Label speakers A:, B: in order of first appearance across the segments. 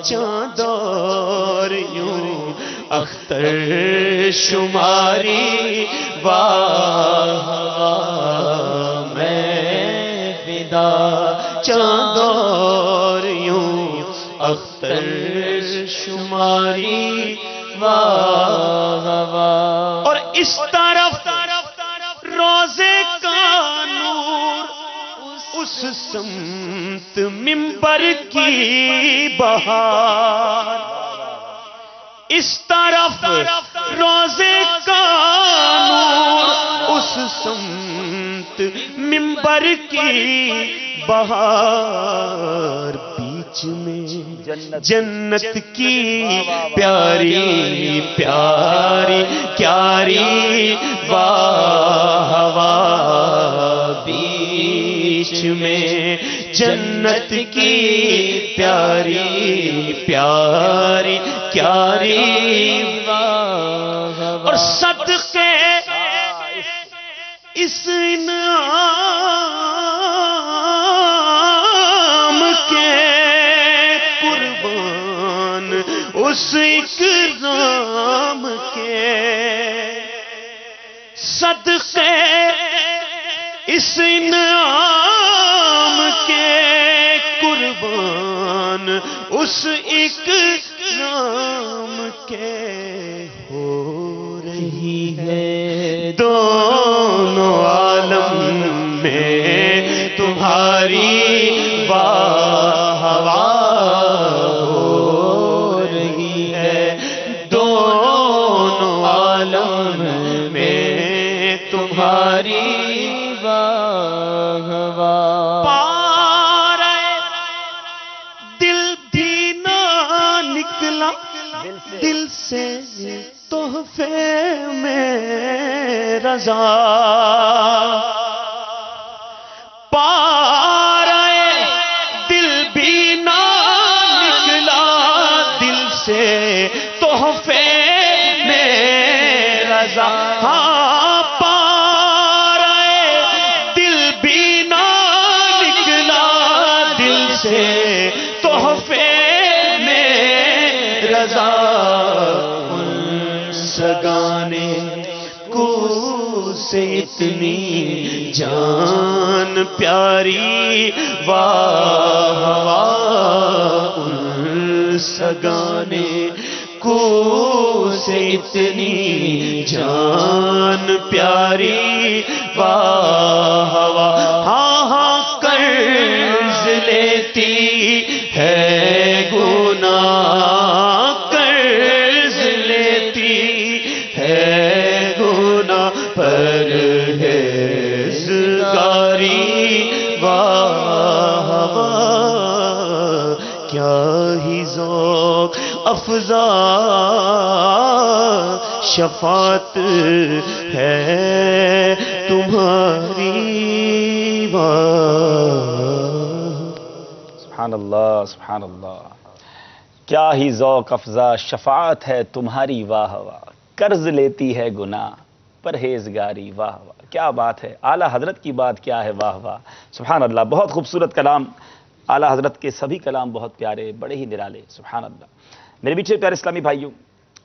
A: چاند اور یوں اختر شماری واہ میں فدا چاند اور یوں اختر شماری واہ واہ. اور اس طرف روزے کا نور اس سمت منبر کی بہار. اس طرف روزے کا نور اس سمت منبر کی بہار. بیچ میں جنت کی پیاری پیاری کیاری واہ واہ. بیچ میں جنت کی پیاری پیاری کیاری واہ. اور صدقے اس انعام کے قربان اس اکرام کے. صدقے اس انعام کے قربان اس اکرام کے. ہو رہی ہے دونوں عالم میں تمہاری واہ واہ. ہو رہی ہے دونوں عالم میں تمہاری واہ واہ. پارے دل بھی نہ نکلا دل سے تحفے میں رضا. پارے دل بھی نہ نکلا دل سے تحفے میں رضا. ہاں پارے دل بھی نہ نکلا دل سے تحفے میں رضا. سگانے کو سے اتنی جان پیاری واہ واہ. ان سگانے کو سے اتنی جان پیاری واہ واہ. ہاں ہاں قرض لیتی ہے گناہ پرہیزگاری واہ واہ. کیا ہی ذوق افزا شفاعت ہے تمہاری واہ.
B: سبحان اللہ سبحان اللہ. کیا ہی ذوق افزا شفاعت ہے تمہاری واہ واہ. قرض لیتی ہے گناہ پرہیزگاری واہ واہ. کیا بات ہے. اعلیٰ حضرت کی بات کیا ہے واہ واہ. سبحان اللہ. بہت خوبصورت کلام. اعلیٰ حضرت کے سبھی کلام بہت پیارے بڑے ہی نرالے. سبحان اللہ. میرے پیچھے پیارے اسلامی بھائیوں،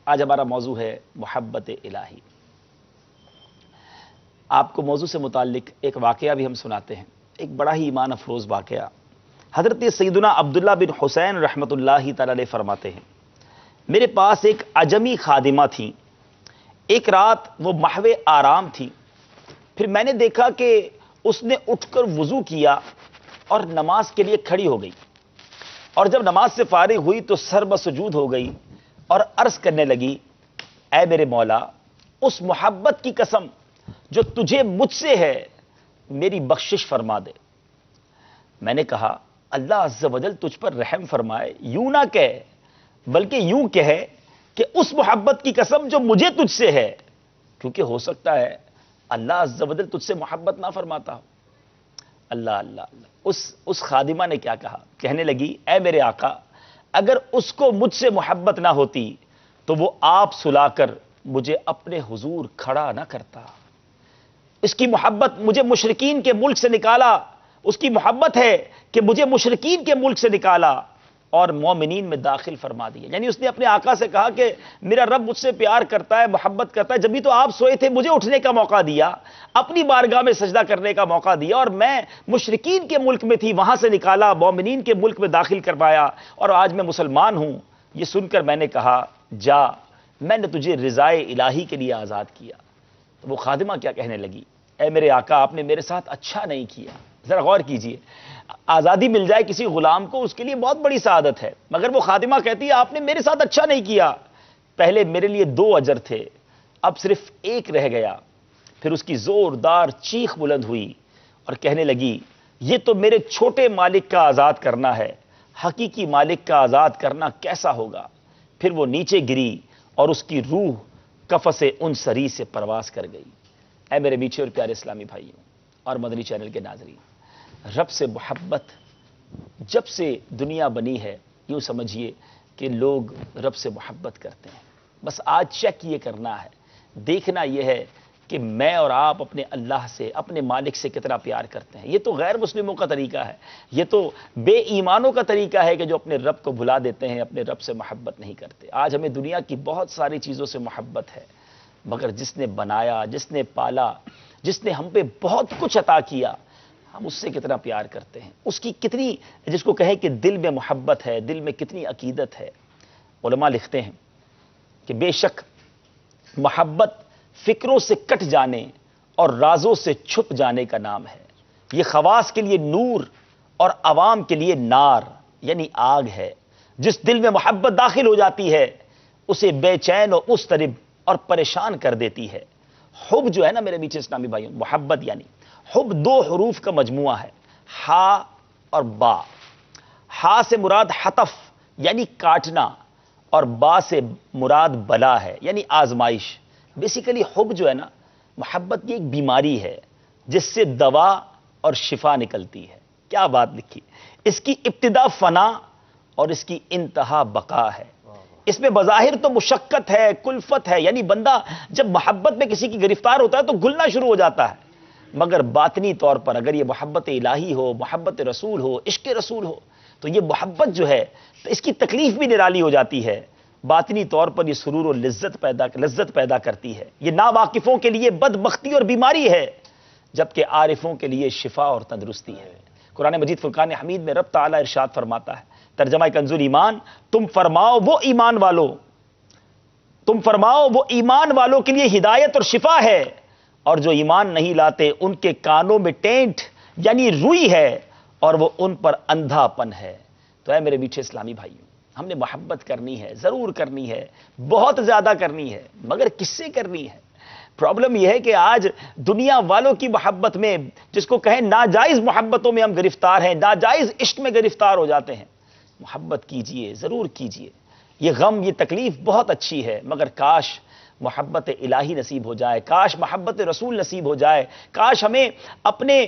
B: آج ہمارا موضوع ہے محبت الہی. آپ کو موضوع سے متعلق ایک واقعہ بھی ہم سناتے ہیں، ایک بڑا ہی ایمان افروز واقعہ. حضرت سیدنا عبداللہ بن حسین رحمۃ اللہ تعالی علیہ فرماتے ہیں، میرے پاس ایک عجمی خادمہ تھیں. ایک رات وہ محو آرام تھی. پھر میں نے دیکھا کہ اس نے اٹھ کر وضو کیا اور نماز کے لیے کھڑی ہو گئی، اور جب نماز سے فارغ ہوئی تو سر بسجود ہو گئی اور عرض کرنے لگی، اے میرے مولا، اس محبت کی قسم جو تجھے مجھ سے ہے میری بخشش فرما دے. میں نے کہا، اللہ عز و جل تجھ پر رحم فرمائے، یوں نہ کہے بلکہ یوں کہے کہ اس محبت کی قسم جو مجھے تجھ سے ہے، کیونکہ ہو سکتا ہے اللہ عز و جل تجھ سے محبت نہ فرماتا ہو. اللہ اللہ اللہ. اس خادمہ نے کیا کہا؟ کہنے لگی، اے میرے آقا، اگر اس کو مجھ سے محبت نہ ہوتی تو وہ آپ سلا کر مجھے اپنے حضور کھڑا نہ کرتا. اس کی محبت مجھے مشرکین کے ملک سے نکالا، اس کی محبت ہے کہ مجھے مشرکین کے ملک سے نکالا اور مومنین میں داخل فرما دیا. یعنی اس نے اپنے آقا سے کہا کہ میرا رب مجھ سے پیار کرتا ہے، محبت کرتا ہے، جبھی تو آپ سوئے تھے مجھے اٹھنے کا موقع دیا، اپنی بارگاہ میں سجدہ کرنے کا موقع دیا، اور میں مشرکین کے ملک میں تھی وہاں سے نکالا، مومنین کے ملک میں داخل کروایا، اور آج میں مسلمان ہوں. یہ سن کر میں نے کہا جا، میں نے تجھے رضائے الہی کے لیے آزاد کیا. تو وہ خادمہ کیا کہنے لگی، اے میرے آقا آپ نے میرے ساتھ اچھا نہیں کیا. ذرا غور کیجئے، آزادی مل جائے کسی غلام کو اس کے لیے بہت بڑی سعادت ہے، مگر وہ خادمہ کہتی ہے آپ نے میرے ساتھ اچھا نہیں کیا. پہلے میرے لیے 2 اجر تھے، اب صرف 1 رہ گیا. پھر اس کی زوردار چیخ بلند ہوئی اور کہنے لگی یہ تو میرے چھوٹے مالک کا آزاد کرنا ہے، حقیقی مالک کا آزاد کرنا کیسا ہوگا. پھر وہ نیچے گری اور اس کی روح قفس انصری سے پرواز کر گئی. اے میرے میٹھے اور پیارے اسلامی بھائیوں اور مدنی چینل کے ناظرین، رب سے محبت جب سے دنیا بنی ہے یوں سمجھیے کہ لوگ رب سے محبت کرتے ہیں. بس آج چیک یہ کرنا ہے، دیکھنا یہ ہے کہ میں اور آپ اپنے اللہ سے، اپنے مالک سے کتنا پیار کرتے ہیں. یہ تو غیر مسلموں کا طریقہ ہے، یہ تو بے ایمانوں کا طریقہ ہے کہ جو اپنے رب کو بھلا دیتے ہیں، اپنے رب سے محبت نہیں کرتے. آج ہمیں دنیا کی بہت ساری چیزوں سے محبت ہے، مگر جس نے بنایا، جس نے پالا، جس نے ہم پہ بہت کچھ عطا کیا، ہم اس سے کتنا پیار کرتے ہیں، اس کی کتنی، جس کو کہیں کہ دل میں محبت ہے، دل میں کتنی عقیدت ہے. علماء لکھتے ہیں کہ بے شک محبت فکروں سے کٹ جانے اور رازوں سے چھپ جانے کا نام ہے. یہ خواص کے لیے نور اور عوام کے لیے نار یعنی آگ ہے. جس دل میں محبت داخل ہو جاتی ہے اسے بے چین و مضطرب اور پریشان کر دیتی ہے. حب جو ہے نا میرے میٹھے اسلامی بھائیوں، محبت یعنی حب 2 حروف کا مجموعہ ہے، ہا اور با. ہا سے مراد حطف یعنی کاٹنا، اور با سے مراد بلا ہے یعنی آزمائش. بیسیکلی حب جو ہے نا، محبت یہ ایک بیماری ہے جس سے دوا اور شفا نکلتی ہے. کیا بات لکھی، اس کی ابتدا فنا اور اس کی انتہا بقا ہے. اس میں بظاہر تو مشقت ہے، کلفت ہے، یعنی بندہ جب محبت میں کسی کی گرفتار ہوتا ہے تو گلنا شروع ہو جاتا ہے. مگر باطنی طور پر اگر یہ محبت الہی ہو، محبت رسول ہو، عشق رسول ہو، تو یہ محبت جو ہے تو اس کی تکلیف بھی نرالی ہو جاتی ہے. باطنی طور پر یہ سرور و لذت پیدا کرتی ہے. یہ ناواقفوں کے لیے بدبختی اور بیماری ہے، جبکہ عارفوں کے لیے شفا اور تندرستی ہے. قرآن مجید فرقان حمید میں رب تعالیٰ ارشاد فرماتا ہے، ترجمہ کنزُ ایمان، تم فرماؤ وہ ایمان والوں کے لیے ہدایت اور شفا ہے، اور جو ایمان نہیں لاتے ان کے کانوں میں ٹینٹ یعنی روئی ہے اور وہ ان پر اندھاپن ہے. تو اے میرے میٹھے اسلامی بھائیوں، ہم نے محبت کرنی ہے، ضرور کرنی ہے، بہت زیادہ کرنی ہے، مگر کس سے کرنی ہے؟ پرابلم یہ ہے کہ آج دنیا والوں کی محبت میں، جس کو کہیں ناجائز محبتوں میں ہم گرفتار ہیں، ناجائز عشق میں گرفتار ہو جاتے ہیں. محبت کیجئے، ضرور کیجئے. یہ غم، یہ تکلیف بہت اچھی ہے، مگر کاش محبت الہی نصیب ہو جائے، کاش محبت رسول نصیب ہو جائے، کاش ہمیں اپنے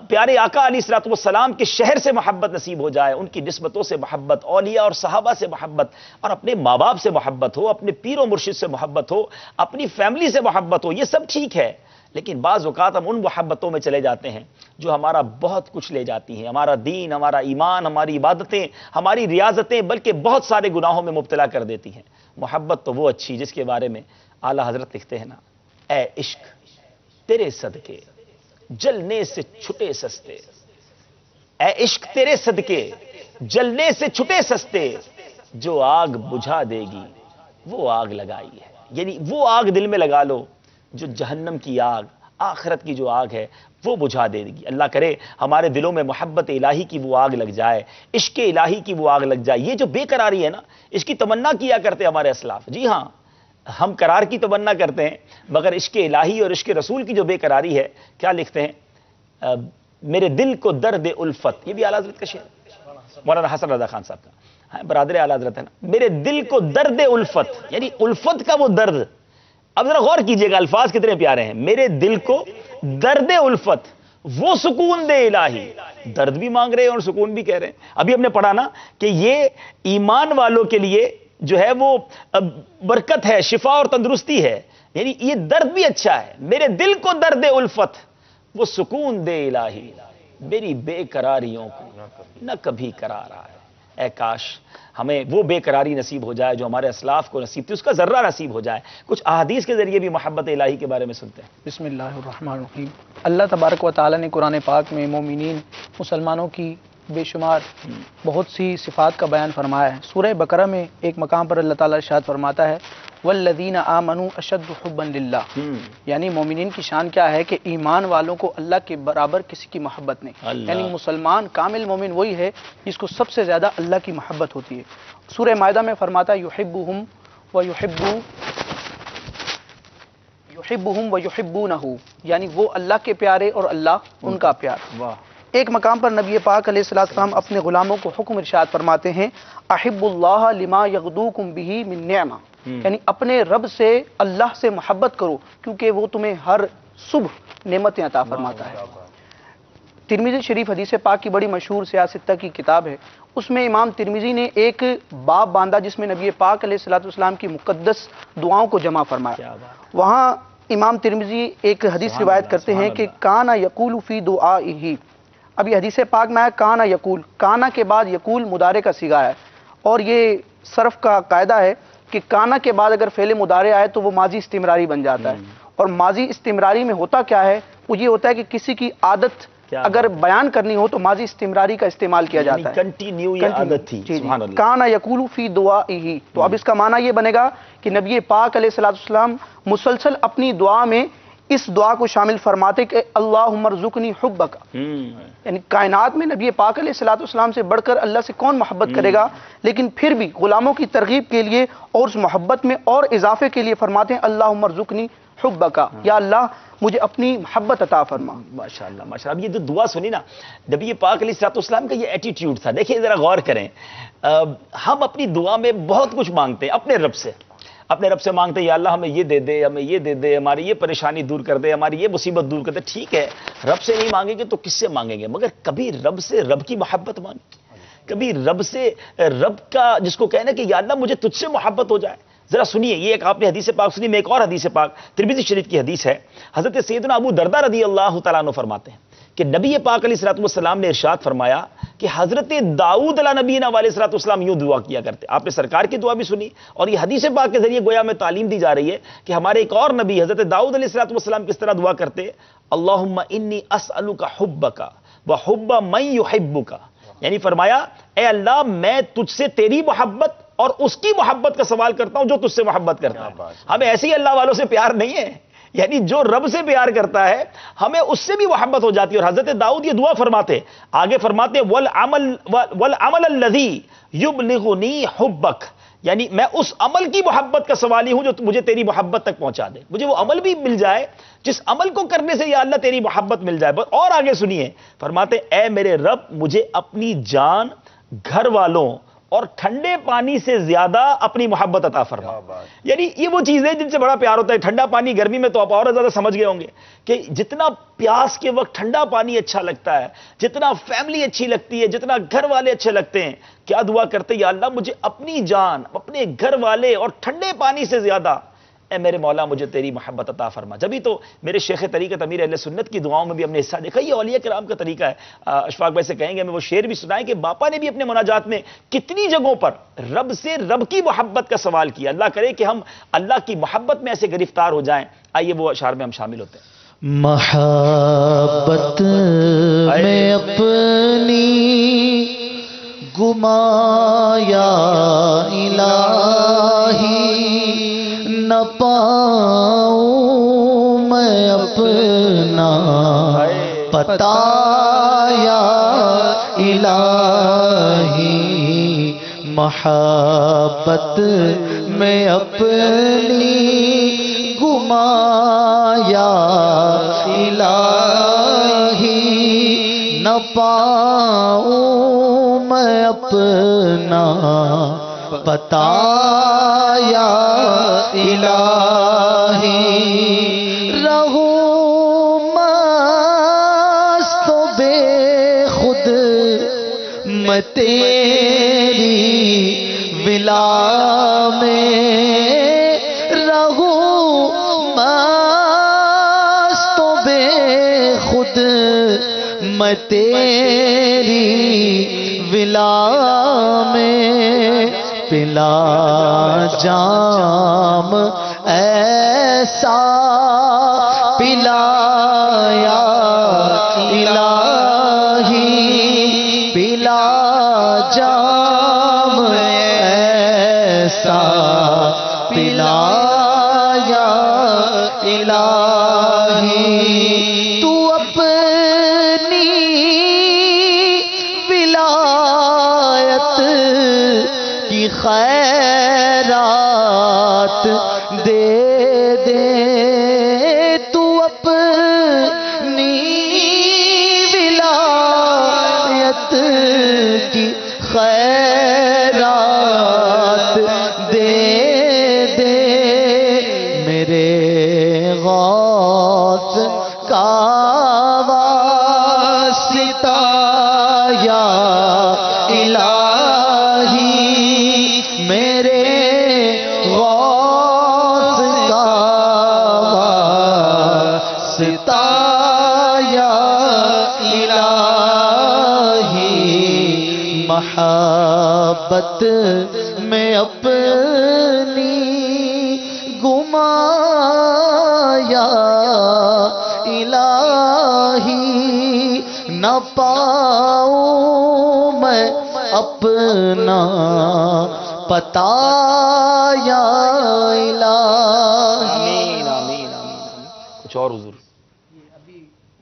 B: پیارے آقا علیہ الصلوۃ والسلام کے شہر سے محبت نصیب ہو جائے، ان کی نسبتوں سے محبت، اولیاء اور صحابہ سے محبت، اور اپنے ماں باپ سے محبت ہو، اپنے پیر و مرشد سے محبت ہو، اپنی فیملی سے محبت ہو. یہ سب ٹھیک ہے، لیکن بعض اوقات ہم ان محبتوں میں چلے جاتے ہیں جو ہمارا بہت کچھ لے جاتی ہیں، ہمارا دین، ہمارا ایمان، ہماری عبادتیں، ہماری ریاضتیں، بلکہ بہت سارے گناہوں میں مبتلا کر دیتی ہیں. محبت تو وہ اچھی جس کے بارے میں اعلیٰ حضرت لکھتے ہیں نا، اے عشق تیرے صدقے جلنے سے چھٹے سستے، اے عشق تیرے صدقے جلنے سے چھٹے سستے، جو آگ بجھا دے گی وہ آگ لگائی ہے. یعنی وہ آگ دل میں لگا لو جو جہنم کی آگ، آخرت کی جو آگ ہے وہ بجھا دے گی. اللہ کرے ہمارے دلوں میں محبت الہی کی وہ آگ لگ جائے، عشق الہی کی وہ آگ لگ جائے. یہ جو بے قراری ہے نا، اس کی تمنا کیا کرتے ہمارے اسلاف. جی ہاں، ہم قرار کی تمنا کرتے ہیں، مگر عشق الہی اور عشق رسول کی جو بے قراری ہے، کیا لکھتے ہیں، میرے دل کو درد الفت. یہ بھی اعلیٰ حضرت کا شعر، مولانا حسن رضا خان صاحب کا، برادر اعلیٰ حضرت ہے نا. میرے دل کو درد الفت یعنی الفت کا وہ درد. اب ذرا غور کیجئے گا، الفاظ کتنے پیارے ہیں. میرے دل کو درد الفت وہ سکون دے الہی. درد بھی مانگ رہے ہیں اور سکون بھی کہہ رہے ہیں. ابھی ہم نے پڑھا نا کہ یہ ایمان والوں کے لیے جو ہے وہ برکت ہے، شفا اور تندرستی ہے، یعنی یہ درد بھی اچھا ہے. میرے دل کو درد الفت وہ سکون دے الہی، میری بے قراریوں کو نہ کبھی قرار آئے. اے کاش ہمیں وہ بے قراری نصیب ہو جائے جو ہمارے اسلاف کو نصیب تھی، اس کا ذرہ نصیب ہو جائے۔ کچھ احادیث کے ذریعے بھی محبت الہی کے بارے میں سنتے ہیں۔
C: بسم اللہ الرحمن الرحیم۔ اللہ تبارک و تعالیٰ نے قرآن پاک میں مومنین مسلمانوں کی بے شمار بہت سی صفات کا بیان فرمایا ہے۔ سورہ بقرہ میں ایک مقام پر اللہ تعالیٰ ارشاد فرماتا ہے والذین آمنوا اشد حبا للہ، یعنی مومنین کی شان کیا ہے کہ ایمان والوں کو اللہ کے برابر کسی کی محبت نہیں، یعنی مسلمان کامل مومن وہی ہے جس کو سب سے زیادہ اللہ کی محبت ہوتی ہے۔ سورہ مائدہ میں فرماتا ہے یحبہم ویحبونہ، یعنی وہ اللہ کے پیارے اور اللہ ان کا پیار۔ ایک مقام پر نبی پاک علیہ السلام اپنے غلاموں کو حکم ارشاد فرماتے ہیں احب اللہ لما یغدوکم بہ من نعمہ، یعنی اپنے رب سے اللہ سے محبت کرو کیونکہ وہ تمہیں ہر صبح نعمتیں عطا فرماتا ہے۔ ترمذی شریف حدیث پاک کی بڑی مشہور سیاستہ کی کتاب ہے، اس میں امام ترمذی نے ایک باب باندھا جس میں نبی پاک علیہ السلام کی مقدس دعاؤں کو جمع فرمایا۔ وہاں امام ترمذی ایک حدیث روایت کرتے ہیں کہ کانا یقول فی دعائہ، اب یہ حدیث پاک میں ہے کانا یقول، کانا کے بعد یقول مضارع کا صیغہ ہے، اور یہ صرف کا قاعدہ ہے کہ کانا کے بعد اگر فعل مضارع آئے تو وہ ماضی استمراری بن جاتا ہے، اور ماضی استمراری میں ہوتا کیا ہے، وہ یہ ہوتا ہے کہ کسی کی عادت اگر بیان کرنی ہو تو ماضی استمراری کا استعمال کیا جاتا ہے،
B: کنٹینیو یہ عادت تھی۔ سبحان اللہ۔
C: کانا یقول فی دعائہ، تو اب اس کا معنی یہ بنے گا کہ نبی پاک علیہ السلام مسلسل اپنی دعا میں اس دعا کو شامل فرماتے کہ اللہم ارزقنی حبک، یعنی کائنات میں نبی پاک علیہ السلام سے بڑھ کر اللہ سے کون محبت کرے گا، لیکن پھر بھی غلاموں کی ترغیب کے لیے اور اس محبت میں اور اضافے کے لیے فرماتے ہیں اللہم ارزقنی حبک، یا اللہ مجھے اپنی محبت عطا فرما۔
B: ماشاءاللہ ماشاءاللہ۔ اب یہ جو دعا سنی نا نبی پاک علیہ السلام کا، یہ ایٹیٹیوڈ تھا۔ دیکھیں ذرا غور کریں، ہم اپنی دعا میں بہت کچھ مانگتے ہیں اپنے رب سے، اپنے رب سے مانگتے ہیں یا اللہ ہمیں یہ دے دے، ہمیں یہ دے دے، ہماری یہ پریشانی دور کر دے، ہماری یہ مصیبت دور کر دے۔ ٹھیک ہے، رب سے نہیں مانگیں گے تو کس سے مانگیں گے؟ مگر کبھی رب سے رب کی محبت مانگیں، کبھی رب سے رب کا جس کو کہنا کہ یا اللہ مجھے تجھ سے محبت ہو جائے۔ ذرا سنیے، یہ ایک آپ نے حدیث پاک سنی، میں ایک اور حدیث پاک ترمذی شریف کی حدیث ہے۔ حضرت سیدنا ابو درداء رضی اللہ تعالیٰ عنہ فرماتے ہیں کہ نبی پاک علیہ السلام نے ارشاد فرمایا کہ حضرت داؤد علیہ نبینا علیہ السلام یوں دعا کیا کرتے۔ آپ نے سرکار کی دعا بھی سنی، اور یہ حدیث پاک کے ذریعے گویا میں تعلیم دی جا رہی ہے کہ ہمارے ایک اور نبی حضرت داؤد علیہ السلام کس طرح دعا کرتے، اللہم انی اسألک حبک وحب من یحبک، یعنی فرمایا اے اللہ میں تجھ سے تیری محبت اور اس کی محبت کا سوال کرتا ہوں جو تجھ سے محبت کرتا ہے۔ ہمیں ایسے ہی اللہ والوں سے پیار نہیں ہے، یعنی جو رب سے پیار کرتا ہے ہمیں اس سے بھی محبت ہو جاتی ہے۔ اور حضرت داؤد یہ دعا فرماتے، آگے فرماتے والعمل الذی یبلغنی حبک، یعنی میں اس عمل کی محبت کا سوالی ہوں جو مجھے تیری محبت تک پہنچا دے، مجھے وہ عمل بھی مل جائے جس عمل کو کرنے سے یا اللہ تیری محبت مل جائے۔ اور آگے سنیے، فرماتے اے میرے رب مجھے اپنی جان، گھر والوں اور ٹھنڈے پانی سے زیادہ اپنی محبت عطا فرما۔ یعنی یہ وہ چیزیں جن سے بڑا پیار ہوتا ہے۔ ٹھنڈا پانی گرمی میں تو آپ اور زیادہ سمجھ گئے ہوں گے کہ جتنا پیاس کے وقت ٹھنڈا پانی اچھا لگتا ہے، جتنا فیملی اچھی لگتی ہے، جتنا گھر والے اچھے لگتے ہیں، کیا دعا کرتے یا اللہ مجھے اپنی جان، اپنے گھر والے اور ٹھنڈے پانی سے زیادہ اے میرے مولا مجھے تیری محبت عطا فرما۔ جبھی تو میرے شیخ طریقت امیر اہل سنت کی دعاؤں میں بھی ہم نے حصہ دیکھا، یہ اولیاء کرام کا طریقہ ہے۔ اشفاق بھائی سے کہیں گے میں وہ شعر بھی سنائیں کہ باپا نے بھی اپنے مناجات میں کتنی جگہوں پر رب سے رب کی محبت کا سوال کیا۔ اللہ کرے کہ ہم اللہ کی محبت میں ایسے گرفتار ہو جائیں۔ آئیے وہ اشعار میں ہم شامل ہوتے ہیں۔
A: محبت میں اپنی گمایا الہی، نہ پاؤں میں اپنا پتہ یا الہی، محبت میں اپنی گمایا الہی، نہ پاؤں میں اپنا پتہ یا الہی، رہوں مست و بے خود میں تیری ولا میں، رہوں مست و بے خود میں تیری ولا میں پلا جام ایسا پلایا الہی پلا جام ایسا پلایا الہی تو اپنی ولایت کی خیرات دے دے تو اپنی ولایت کی خیرات دے دے میرے غوث کا واسطہ یا الہی میرے غوث کا واسطہ یا الہی محبت میں اپنی گمایا الہی نہ پاؤں میں اپنا پتا یا الہی.
B: آمین آمین آمین. کچھ اور حضور؟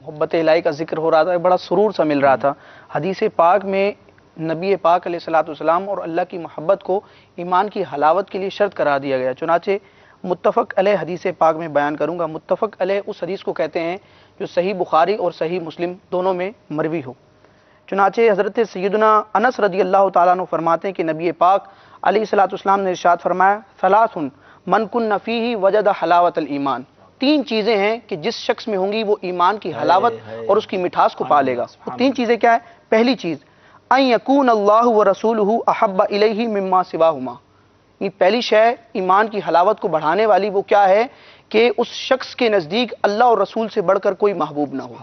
C: محبت الہی کا ذکر ہو رہا تھا، بڑا سرور سا مل رہا تھا. حدیث پاک میں نبی پاک علیہ الصلوۃ والسلام اور اللہ کی محبت کو ایمان کی حلاوت کے لیے شرط قرار دیا گیا. چنانچہ متفق علیہ حدیث پاک میں بیان کروں گا. متفق علیہ اس حدیث کو کہتے ہیں جو صحیح بخاری اور صحیح مسلم دونوں میں مروی ہو. چنانچہ حضرت سیدنا انس رضی اللہ تعالیٰ عنہ فرماتے ہیں کہ نبی پاک علیہ الصلوۃ والسلام نے ارشاد فرمایا ثلاث من کن فیہ وجد حلاوت الایمان. 3 چیزیں ہیں کہ جس شخص میں ہوں گی وہ ایمان کی حلاوت اور اس کی مٹھاس کو پالے گا. وہ 3 چیزیں کیا ہے؟ پہلی چیز ان یکون اللہ ورسولہ احب الیہ مما سواہما. یہ پہلی شے ایمان کی حلاوت کو بڑھانے والی وہ کیا ہے کہ اس شخص کے نزدیک اللہ اور رسول سے بڑھ کر کوئی محبوب نہ ہو.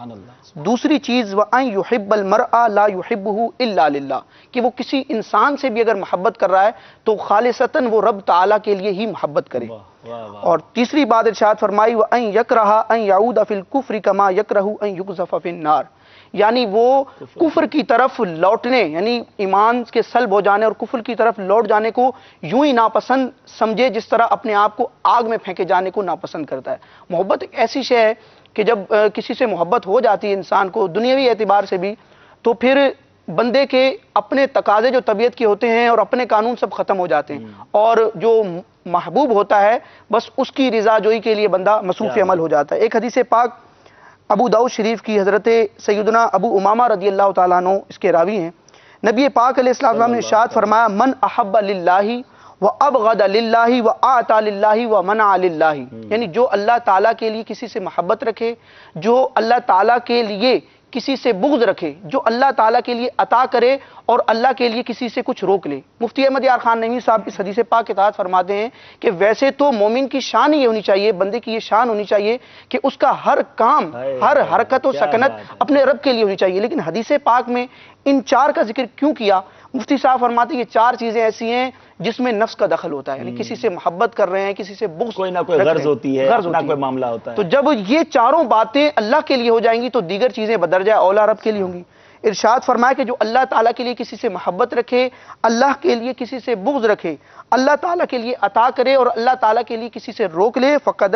C: دوسری چیز وَأَن يُحِبَّ الْمَرْءَ لَا يُحِبُّهُ إِلَّا لِلَّهِ کہ وہ کسی انسان سے بھی اگر محبت کر رہا ہے تو خالصتاً وہ رب تعالیٰ کے لیے ہی محبت کرے. اور تیسری بات ارشاد فرمائی وَأَن يَكْرَهَ أَن يَعُودَ فِي الْكُفْرِ كَمَا يَكْرَهُ أَن يُقْذَفَ فِي النَّارِ. یعنی وہ کفر کی طرف لوٹنے یعنی ایمان کے سلب ہو جانے اور کفر کی طرف لوٹ جانے کو یوں ہی ناپسند سمجھے جس طرح اپنے آپ کو آگ میں پھینکے جانے کو ناپسند کرتا ہے. محبت ایک ایسی شے ہے کہ جب کسی سے محبت ہو جاتی ہے انسان کو دنیاوی اعتبار سے بھی تو پھر بندے کے اپنے تقاضے جو طبیعت کے ہوتے ہیں اور اپنے قانون سب ختم ہو جاتے ہیں اور جو محبوب ہوتا ہے بس اس کی رضا جوئی کے لیے بندہ مصروف عمل ہو جاتا ہے. ایک حدیث پاک ابو داؤد شریف کی حضرت سیدنا ابو امامہ رضی اللہ تعالیٰ عنہ اس کے راوی ہیں. نبی پاک علیہ السلام نے ارشاد فرمایا من احب للہ وابغض للہ واعطى للہ ومنع للہ. یعنی جو اللہ تعالیٰ کے لیے کسی سے محبت رکھے، جو اللہ تعالیٰ کے لیے کسی سے بغض رکھے، جو اللہ تعالیٰ کے لیے عطا کرے اور اللہ کے لیے کسی سے کچھ روک لے. مفتی احمد یار خان نعیمی صاحب اس حدیث پاک کے تحت فرماتے ہیں کہ ویسے تو مومن کی شان یہ ہونی چاہیے، بندے کی یہ شان ہونی چاہیے کہ اس کا ہر کام، ہر حرکت و سکنت اپنے رب کے لیے ہونی چاہیے. لیکن حدیث پاک میں ان 4 کا ذکر کیوں کیا؟ مفتی صاحب فرماتے ہیں یہ 4 چیزیں ایسی ہیں جس میں نفس کا دخل ہوتا ہے. یعنی کسی سے محبت کر رہے ہیں، کسی سے بغض
B: کوئی نہ کوئی غرض ہوتی ہے، نہ کوئی معاملہ ہوتا ہے.
C: تو جب یہ 4 باتیں اللہ کے لیے ہو جائیں گی تو دیگر چیزیں بدرجہ اولا رب کے لیے ہوں گی. ارشاد فرمایا کہ جو اللہ تعالیٰ کے لیے کسی سے محبت رکھے، اللہ کے لیے کسی سے بغض رکھے، اللہ تعالیٰ کے لیے عطا کرے اور اللہ تعالیٰ کے لیے کسی سے روک لے فقد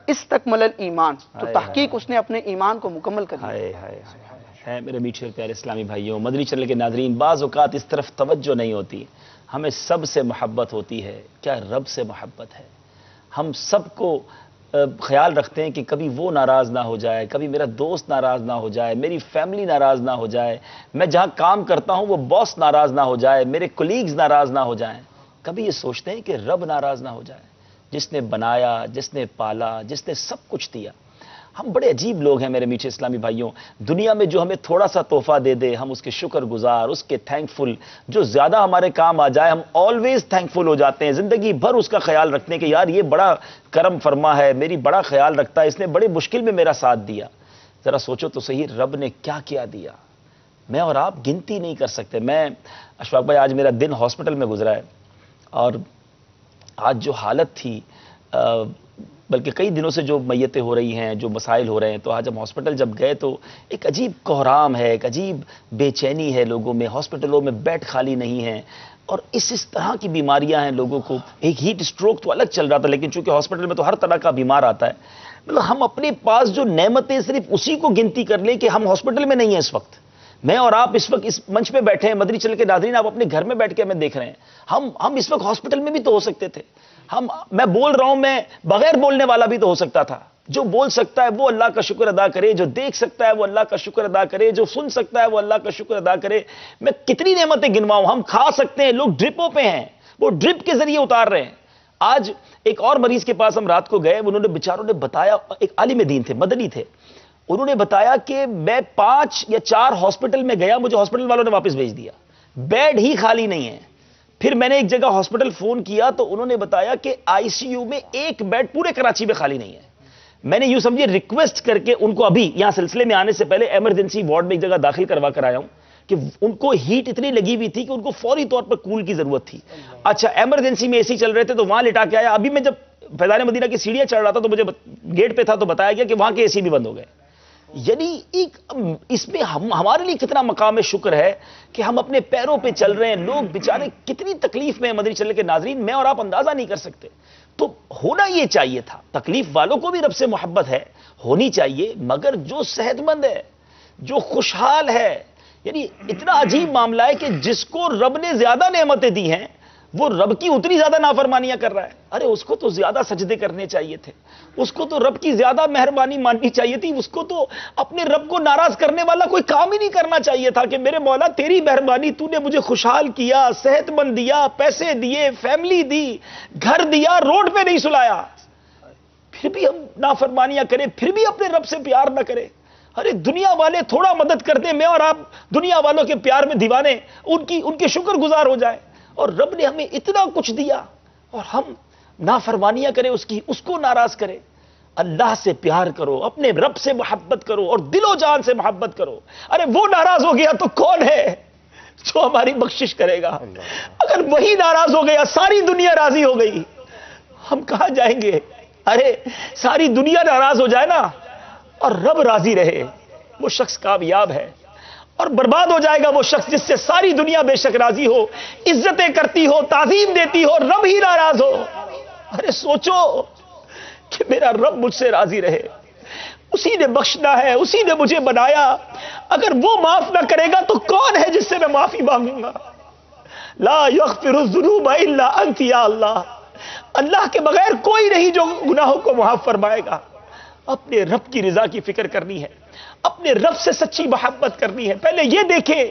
C: استکمل الایمان. تو تحقیق اس نے اپنے ایمان کو مکمل کر لیا.
B: ہے میرے میٹھے اور پیارے اسلامی بھائیوں، مدنی چینل کے ناظرین، بعض اوقات اس طرف توجہ نہیں ہوتی. ہمیں سب سے محبت ہوتی ہے، کیا رب سے محبت ہے؟ ہم سب کو خیال رکھتے ہیں کہ کبھی وہ ناراض نہ ہو جائے، کبھی میرا دوست ناراض نہ ہو جائے، میری فیملی ناراض نہ ہو جائے، میں جہاں کام کرتا ہوں وہ باس ناراض نہ ہو جائے، میرے کولیگز ناراض نہ ہو جائیں. کبھی یہ سوچتے ہیں کہ رب ناراض نہ ہو جائے، جس نے بنایا، جس نے پالا، جس نے سب کچھ دیا. ہم بڑے عجیب لوگ ہیں میرے میٹھے اسلامی بھائیوں. دنیا میں جو ہمیں تھوڑا سا تحفہ دے دے ہم اس کے شکر گزار، اس کے تھینکفل. جو زیادہ ہمارے کام آ جائے ہم آلویز تھینکفل ہو جاتے ہیں، زندگی بھر اس کا خیال رکھتے ہیں کہ یار یہ بڑا کرم فرما ہے، میری بڑا خیال رکھتا ہے، اس نے بڑی مشکل میں میرا ساتھ دیا. ذرا سوچو تو صحیح، رب نے کیا کیا دیا، میں اور آپ گنتی نہیں کر سکتے۔ میں اشفاق بھائی آج میرا دن ہاسپٹل میں گزرا ہے، اور آج جو حالت تھی، بلکہ کئی دنوں سے جو میتیں ہو رہی ہیں، جو مسائل ہو رہے ہیں، تو آج ہم ہاسپٹل جب گئے تو ایک عجیب کوہرام ہے، ایک عجیب بے چینی ہے لوگوں میں، ہاسپٹلوں میں بیڈ خالی نہیں ہیں، اور اس طرح کی بیماریاں ہیں لوگوں کو۔ ایک ہیٹ اسٹروک تو الگ چل رہا تھا، لیکن چونکہ ہاسپٹل میں تو ہر طرح کا بیمار آتا ہے، مطلب ہم اپنے پاس جو نعمتیں صرف اسی کو گنتی کر لیں کہ ہم ہاسپٹل میں نہیں ہیں اس وقت۔ میں اور آپ اس وقت اس منچ پہ بیٹھے ہیں، مدنی چینل کے ناظرین آپ اپنے گھر میں بیٹھ کے ہمیں دیکھ رہے ہیں، ہم اس وقت ہاسپٹل میں بھی تو ہو سکتے تھے۔ میں بول رہا ہوں، میں بغیر بولنے والا بھی تو ہو سکتا تھا۔ جو بول سکتا ہے وہ اللہ کا شکر ادا کرے، جو دیکھ سکتا ہے وہ اللہ کا شکر ادا کرے، جو سن سکتا ہے وہ اللہ کا شکر ادا کرے۔ میں کتنی نعمتیں گنواؤں، ہم کھا سکتے ہیں، لوگ ڈرپوں پہ ہیں، وہ ڈرپ کے ذریعے اتار رہے ہیں۔ آج ایک اور مریض کے پاس ہم رات کو گئے، انہوں نے بیچاروں نے بتایا، ایک عالم دین تھے، مدنی تھے، انہوں نے بتایا کہ میں 5 یا 4 ہاسپٹل میں گیا، مجھے ہاسپٹل والوں نے واپس بھیج دیا، بیڈ ہی خالی نہیں ہے۔ پھر میں نے ایک جگہ ہاسپٹل فون کیا تو انہوں نے بتایا کہ آئی سی یو میں ایک بیڈ پورے کراچی میں خالی نہیں ہے۔ میں نے یوں سمجھے ریکویسٹ کر کے ان کو ابھی یہاں سلسلے میں آنے سے پہلے ایمرجنسی وارڈ میں ایک جگہ داخل کروا کر آیا ہوں کہ ان کو ہیٹ اتنی لگی ہوئی تھی کہ ان کو فوری طور پر کول کی ضرورت تھی۔ اچھا ایمرجنسی میں اے سی چل رہے تھے تو وہاں لٹا کے آیا، ابھی میں جب فیضان مدینہ کی سیڑھیاں چڑھ رہا تھا تو مجھے گیٹ پہ تھا تو بتایا گیا کہ وہاں کے اے سی بھی بند ہو گئے۔ یعنی اس میں ہمارے لیے کتنا مقام شکر ہے کہ ہم اپنے پیروں پہ چل رہے ہیں، لوگ بیچارے کتنی تکلیف میں ہیں۔ مدنی چینل کے ناظرین میں اور آپ اندازہ نہیں کر سکتے، تو ہونا یہ چاہیے تھا، تکلیف والوں کو بھی رب سے محبت ہے، ہونی چاہیے، مگر جو صحت مند ہے، جو خوشحال ہے، یعنی اتنا عجیب معاملہ ہے کہ جس کو رب نے زیادہ نعمتیں دی ہیں وہ رب کی اتنی زیادہ نافرمانیاں کر رہا ہے۔ ارے اس کو تو زیادہ سجدے کرنے چاہیے تھے، اس کو تو رب کی زیادہ مہربانی ماننی چاہیے تھی، اس کو تو اپنے رب کو ناراض کرنے والا کوئی کام ہی نہیں کرنا چاہیے تھا کہ میرے مولا تیری مہربانی، تو نے مجھے خوشحال کیا، صحت مند دیا، پیسے دیے، فیملی دی، گھر دیا، روڈ پہ نہیں سلایا، پھر بھی ہم نافرمانیاں کریں، پھر بھی اپنے رب سے پیار نہ کریں۔ ارے دنیا والے تھوڑا مدد کرتے، میں اور آپ دنیا والوں کے پیار میں دیوانے، ان کے شکر گزار ہو جائیں، اور رب نے ہمیں اتنا کچھ دیا اور ہم نافرمانیاں کریں، اس کو ناراض کریں۔ اللہ سے پیار کرو، اپنے رب سے محبت کرو اور دل و جان سے محبت کرو۔ ارے وہ ناراض ہو گیا تو کون ہے جو ہماری بخشش کرے گا؟ اگر وہی ناراض ہو گیا، ساری دنیا راضی ہو گئی، ہم کہاں جائیں گے؟ ارے ساری دنیا ناراض ہو جائے نا اور رب راضی رہے، وہ شخص کامیاب ہے، اور برباد ہو جائے گا وہ شخص جس سے ساری دنیا بے شک راضی ہو، عزتیں کرتی ہو، تعظیم دیتی ہو، رب ہی ناراض ہو۔ ارے سوچو کہ میرا رب مجھ سے راضی رہے، اسی نے بخشنا ہے، اسی نے مجھے بنایا، اگر وہ معاف نہ کرے گا تو کون ہے جس سے میں معافی مانگوں گا؟ لا یغفر الذنوب الا انت یا اللہ، اللہ کے بغیر کوئی نہیں جو گناہوں کو معاف فرمائے گا۔ اپنے رب کی رضا کی فکر کرنی ہے، اپنے رب سے سچی محبت کرنی ہے۔ پہلے یہ دیکھیں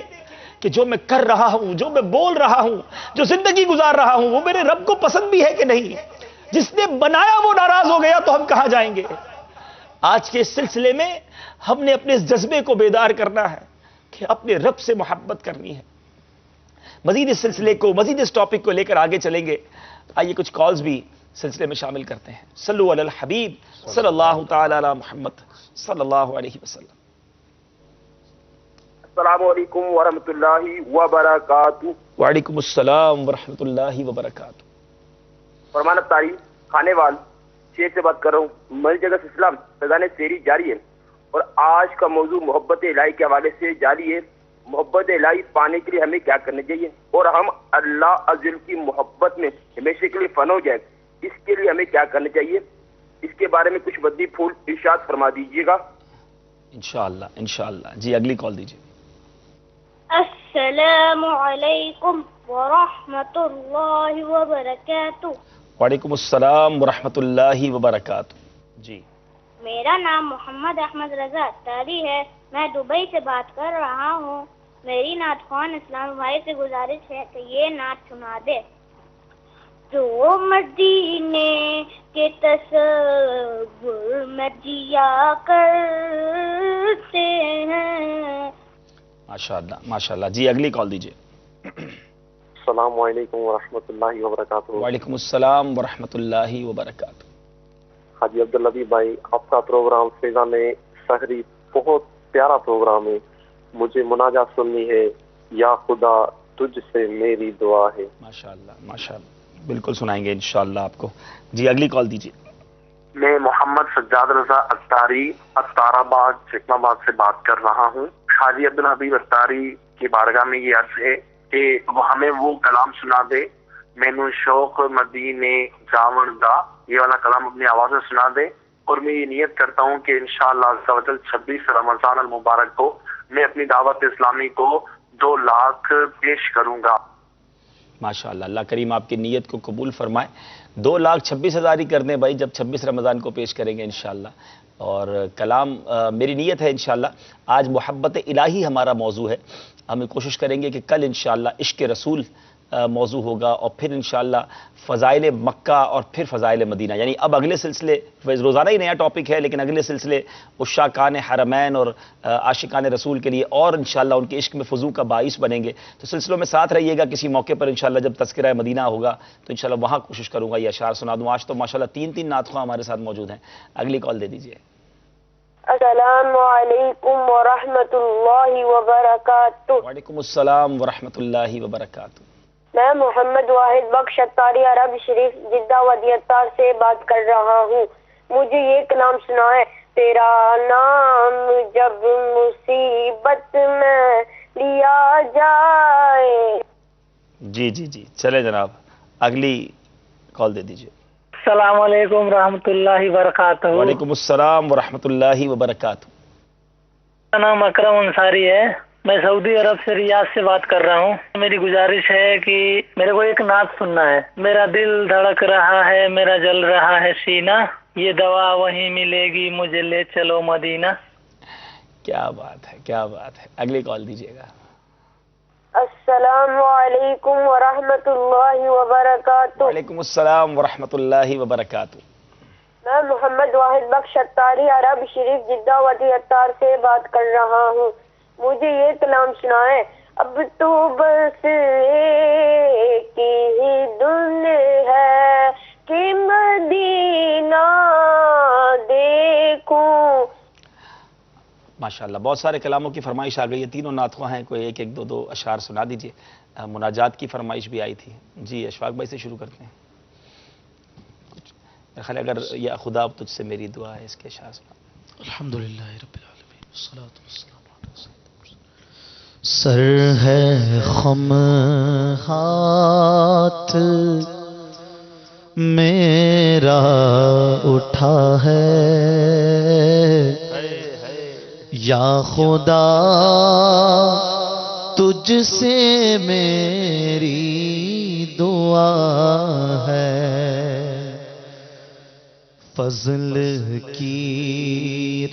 B: کہ جو میں کر رہا ہوں، جو میں بول رہا ہوں، جو زندگی گزار رہا ہوں، وہ میرے رب کو پسند بھی ہے کہ نہیں؟ جس نے بنایا وہ ناراض ہو گیا تو ہم کہاں جائیں گے؟ آج کے اس سلسلے میں ہم نے اپنے اس جذبے کو بیدار کرنا ہے کہ اپنے رب سے محبت کرنی ہے۔ مزید اس سلسلے کو، مزید اس ٹاپک کو لے کر آگے چلیں گے۔ آئیے کچھ کالز بھی سلسلے میں شامل کرتے ہیں۔ صلو علی الحبیب صلی اللہ تعالی علی محمد صلی اللہ علیہ وسلم۔
D: السلام علیکم ورحمۃ اللہ وبرکاتہ۔
B: وعلیکم السلام ورحمۃ اللہ وبرکاتہ۔
D: فرمان تعریف کھانے وال شیخ سے بات کر رہا ہوں۔ مری جگہ سے اسلام فیضان سیری جاری ہے، اور آج کا موضوع محبت الہی کے حوالے سے جاری ہے۔ محبت الہی پانے کے لیے ہمیں کیا کرنا چاہیے، اور ہم اللہ عزل کی محبت میں ہمیشہ کے لیے فنا ہو جائیں، اس کے لیے ہمیں کیا کرنا چاہیے؟ اس کے بارے میں کچھ بدی پھول ارشاد فرما دیجیے گا
B: انشاءاللہ انشاءاللہ۔ جی اگلی کال دیجیے۔
E: السلام علیکم ورحمۃ اللہ وبرکاتہ۔
B: وعلیکم السلام ورحمۃ اللہ وبرکاتہ۔ جی
E: میرا نام محمد احمد رضا تاری ہے، میں دبئی سے بات کر رہا ہوں۔ میری نعت خوان اسلام بھائی سے گزارش ہے کہ یہ نعت سنا دے۔ جو مدینے کے تصور میں جیا کرتے ہیں۔
B: ماشاءاللہ ماشاءاللہ۔ جی اگلی کال دیجیے۔
F: السلام علیکم ورحمۃ اللہ وبرکاتہ۔
B: وعلیکم السلام ورحمۃ اللہ وبرکاتہ۔
F: حاجی عبداللطیف بھائی، آپ کا پروگرام فیضان سحری بہت پیارا پروگرام ہے. مجھے مناجات سننی ہے. یا خدا تجھ سے میری دعا ہے.
B: ماشاءاللہ ماشاءاللہ، بالکل سنائیں گے انشاءاللہ آپ کو. جی اگلی کال دیجیے.
F: میں محمد سجاد رضا اختاری اختار آباد چکم آباد سے بات کر رہا ہوں. حاجی عبدالحبیب اختاری کی بارگاہ میں یہ عرض ہے کہ وہ ہمیں وہ کلام سنا دے. مینو شوق مدینے جاون دا، یہ والا کلام اپنی آواز میں سنا دے. اور میں یہ نیت کرتا ہوں کہ انشاءاللہ عز و جل 26 رمضان المبارک کو میں اپنی دعوت اسلامی کو 2 لاکھ پیش کروں گا.
B: ماشاءاللہ، اللہ کریم آپ کی نیت کو قبول فرمائے. 2,26,000 ہی کر دیں بھائی جب 26 رمضان کو پیش کریں گے انشاءاللہ. اور کلام میری نیت ہے انشاءاللہ. آج محبت الہی ہمارا موضوع ہے. ہم کوشش کریں گے کہ کل انشاءاللہ عشق رسول موضوع ہوگا، اور پھر انشاءاللہ فضائل مکہ اور پھر فضائل مدینہ. یعنی اب اگلے سلسلے روزانہ ہی نیا ٹاپک ہے، لیکن اگلے سلسلے عشاقان حرمین اور عاشقان رسول کے لیے اور انشاءاللہ ان کے عشق میں فضو کا باعث بنیں گے. تو سلسلوں میں ساتھ رہیے گا. کسی موقع پر انشاءاللہ جب تذکرہ مدینہ ہوگا تو انشاءاللہ وہاں کوشش کروں گا یہ اشعار سنا دوں. آج تو ماشاءاللہ 3 نعت خواں ہمارے ساتھ موجود ہیں. اگلی کال دے دیجیے.
G: السلام علیکم ورحمۃ اللہ وبرکاتہ.
B: وعلیکم السلام ورحمۃ اللہ وبرکاتہ.
G: میں محمد واحد بخش اتاری عرب شریف جدہ ودی اتار سے بات کر رہا ہوں. مجھے یہ کلام سنا ہے. تیرا نام جب مصیبت میں لیا جائے.
B: جی جی جی چلے جناب، اگلی کال دے دیجیے.
H: السلام علیکم ورحمۃ اللہ وبرکاتہ.
B: وعلیکم السلام ورحمۃ اللہ وبرکاتہ.
H: میرا نام اکرم انصاری ہے. میں سعودی عرب سے ریاض سے بات کر رہا ہوں. میری گزارش ہے کہ میرے کو ایک نعت سننا ہے. میرا دل دھڑک رہا ہے، میرا جل رہا ہے سینہ، یہ دوا وہیں ملے گی، مجھے لے چلو مدینہ.
B: کیا بات ہے، کیا بات ہے. اگلی کال دیجیے گا.
G: السلام علیکم ورحمۃ اللہ وبرکاتہ.
B: وعلیکم السلام ورحمۃ اللہ وبرکاتہ.
G: میں محمد واحد بخش اتاری عرب شریف جدہ ودی اتار سے بات کر رہا ہوں. مجھے یہ کلام سنا ہے. اب تو بس ایک ہی دن ہے کہ مدینہ دیکھوں.
B: ماشاءاللہ بہت سارے کلاموں کی فرمائش آ گئی ہے. تینوں نعت خواں ہیں، کوئی ایک ایک دو اشعار سنا دیجیے. مناجات کی فرمائش بھی آئی تھی. جی اشفاق بھائی سے شروع کرتے ہیں. میرا خیال اگر یا خدا اب تجھ سے میری دعا ہے اس کے اشعار سنا.
A: الحمدللہ رب العالمین والصلاة والسلام علی سیدنا. سر ہے خم ہاتھ میرا اٹھا ہے، یا خدا تجھ سے میری دعا ہے. فضل کی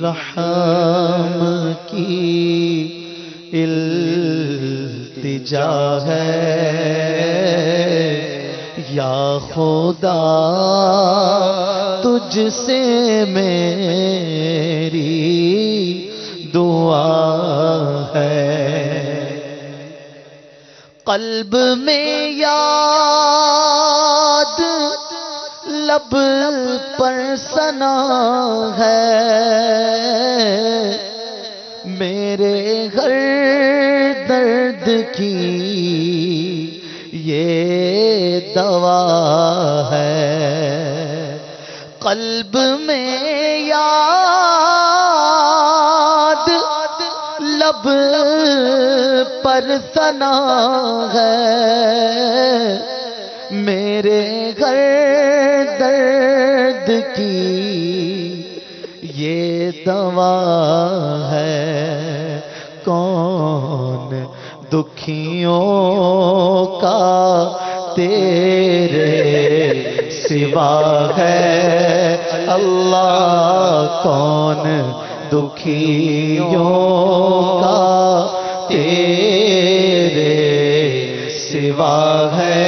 A: رحم کی التجا ہے، یا خدا تجھ سے میری دعا ہے. قلب میں یاد لب پر ثنا ہے، میرے ہر درد کی یہ دوا ہے. قلب میں یاد لب پر ثنا ہے، میرے گھر درد کی یہ دوا ہے. کون دکھیوں کا تیرے سوا ہے اللہ، کون دکھیوں کا تیرے سوا ہے.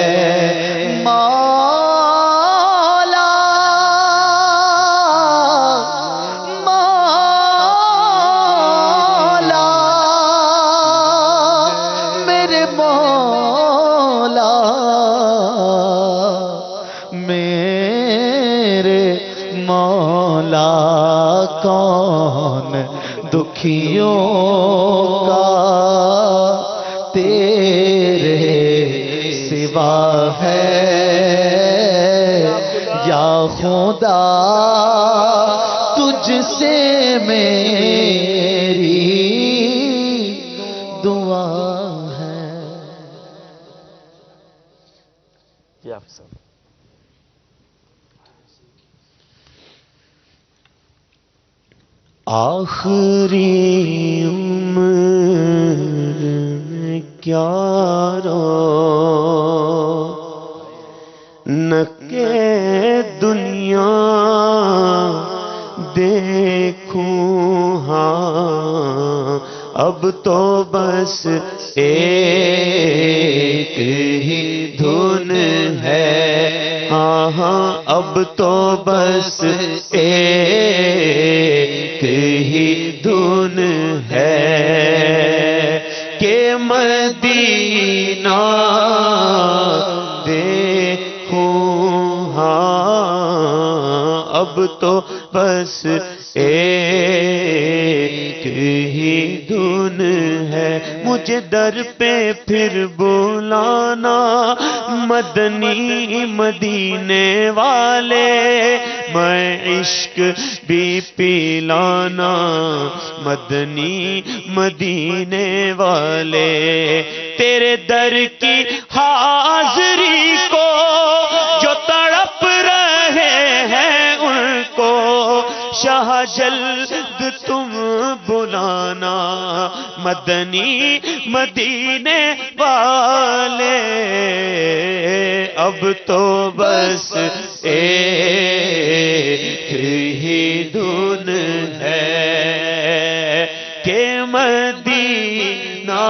A: لکھیوں کا تیرے سوا ہے یا خدا تجھ سے میری دعا ہے.
B: جی حافظ صاحب.
A: آخری عمر کیا نکے دنیا دیکھوں ہاں اب تو بس ایک ہی دھن ہے ہاں ہاں اب تو بس ایک ہی دھن ہے کہ مدینہ دیکھوں ہاں اب تو بس ایک ہی دھن ہے مجھے در پہ پھر بلانا مدنی مدینے والے میں عشق بھی پلانا مدنی مدینے والے تیرے در کی حاضری کو جو تڑپ رہے ہیں ان کو شاہ جلد تم بلانا مدنی مدینے والے اب تو بس ایک ہی دھن ہے کہ مدینہ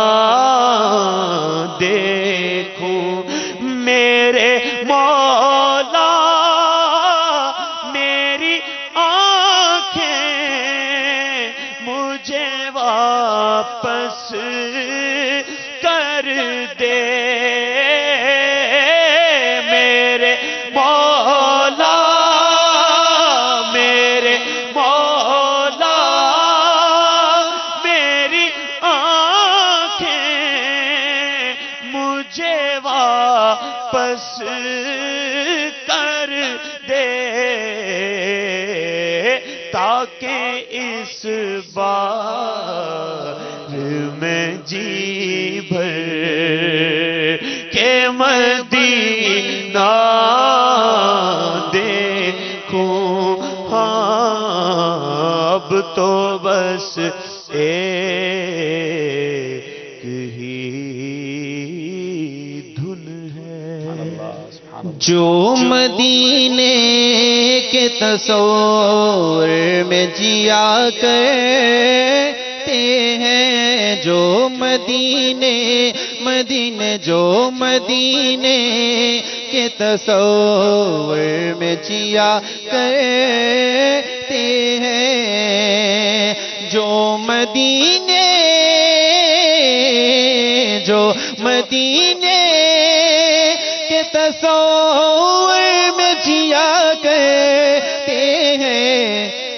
A: دیکھوں میرے مولا میری آنکھیں مجھے واپس کر دے میرے مولا میرے مولا میری آنکھیں مجھے واپس کر دے تاکہ اس بار میں جی بھر کہ مدینہ دیکھوں ہاں اب تو بس ایک ہی دھن ہے جو مدینے کے تصور میں جیا کرتے ہیں جو مدینے جو مدینے کے تصور میں جیا کرتے ہیں جو مدینے کے تصور میں جیا کرتے ہیں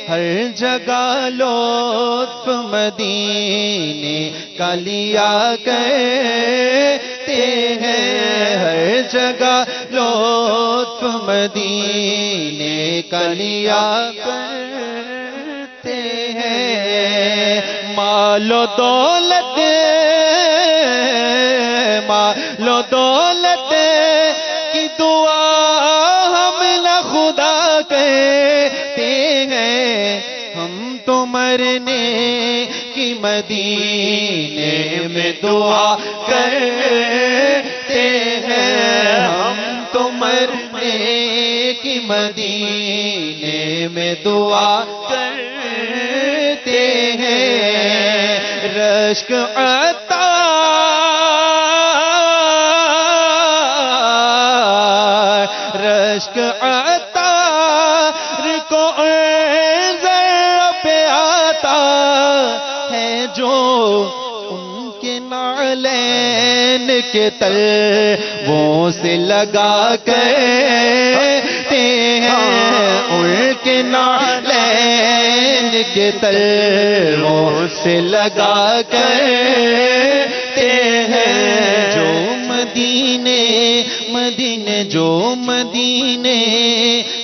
A: ہر جگہ لطف مدینے کا لیا کرتے ہیں ہر جگہ لطف مدینے کا لیا کرتے ہیں مال و دولت کی دعا ہم نہ خدا کہتے ہیں ہم تو مرنے کی مدینے میں دعا کرتے ہیں ہم تو مرنے کی مدینے میں دعا کرتے ہیں رشک عطار کو ذرا پہ آتا ہے جو ان کے نعلین کے تلووں سے لگا کرتے ہیں ان کے نالین کے تلووں سے لگا کرتے ہیں جو مدینے جو مدینے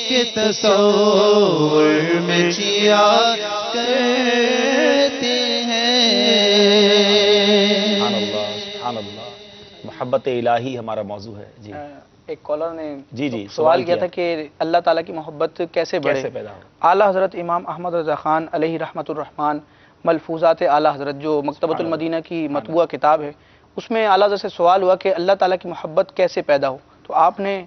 A: کے تصور میں جیا کرتے ہیں۔
B: سبحان اللہ، محبت الہی ہمارا موضوع ہے جی۔
C: ایک کالر نے
B: جی
C: سوال کیا تھا کہ اللہ تعالیٰ کی محبت کیسے بڑھے،
B: پیدا ہو؟
C: اعلیٰ حضرت امام احمد رضا خان علیہ رحمۃ الرحمن ملفوظات اعلیٰ حضرت جو مکتبۃ المدینہ کی مطبوعہ کتاب ہے، اس میں اعلیٰ حضرت سے سوال ہوا کہ اللہ تعالیٰ کی محبت کیسے پیدا ہو، تو آپ نے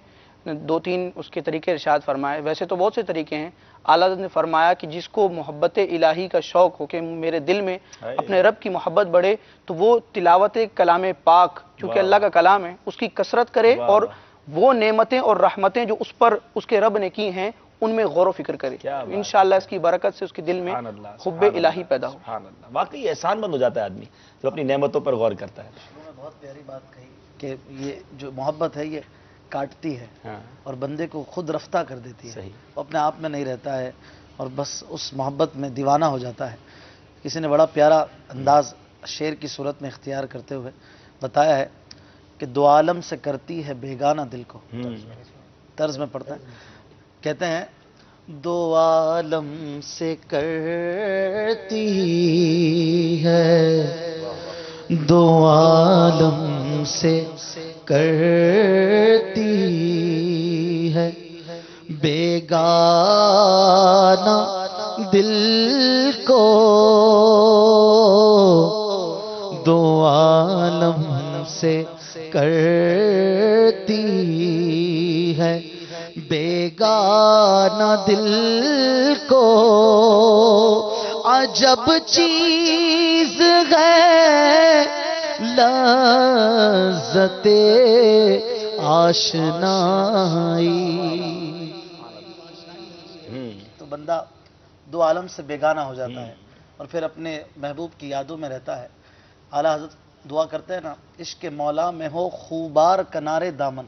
C: 2-3 اس کے طریقے ارشاد فرمائے۔ ویسے تو بہت سے طریقے ہیں، اعلیٰ حضرت نے فرمایا کہ جس کو محبت الہی کا شوق ہو کہ میرے دل میں اپنے رب کی محبت بڑھے، تو وہ تلاوت کلام پاک چونکہ اللہ کا کلام ہے اس کی کثرت کرے، اور وہ نعمتیں اور رحمتیں جو اس کے رب نے کی ہیں ان میں غور و فکر کرے، انشاءاللہ اس کی برکت سے اس کے دل میں حب الہی پیدا ہو۔
B: سبحان اللہ، واقعی احسان مند ہو جاتا ہے آدمی جو اپنی نعمتوں پر غور کرتا ہے۔
I: بہت پیاری بات کہی کہ یہ جو محبت ہے یہ کاٹتی ہے اور بندے کو خود رفتہ کر دیتی ہے، وہ اپنے آپ میں نہیں رہتا ہے اور بس اس محبت میں دیوانہ ہو جاتا ہے۔ کسی نے بڑا پیارا انداز شعر کی صورت میں اختیار کرتے ہوئے بتایا ہے کہ دو عالم سے کرتی ہے بیگانہ دل کو، طرز میں پڑھتا ہے، کہتے ہیں
A: دو عالم سے کرتی ہے، دو عالم سے کرتی ہے بیگانہ دل کو، دو عالم سے کرتی ہے بیگانہ دل کو، عجب چیز ہے لذت آشنائی۔
I: تو بندہ دو عالم سے بیگانہ ہو جاتا ہے اور پھر اپنے محبوب کی یادوں میں رہتا ہے۔ اعلیٰ حضرت دعا کرتے ہیں نا، عشق مولا میں ہو خوبار کنارے دامن،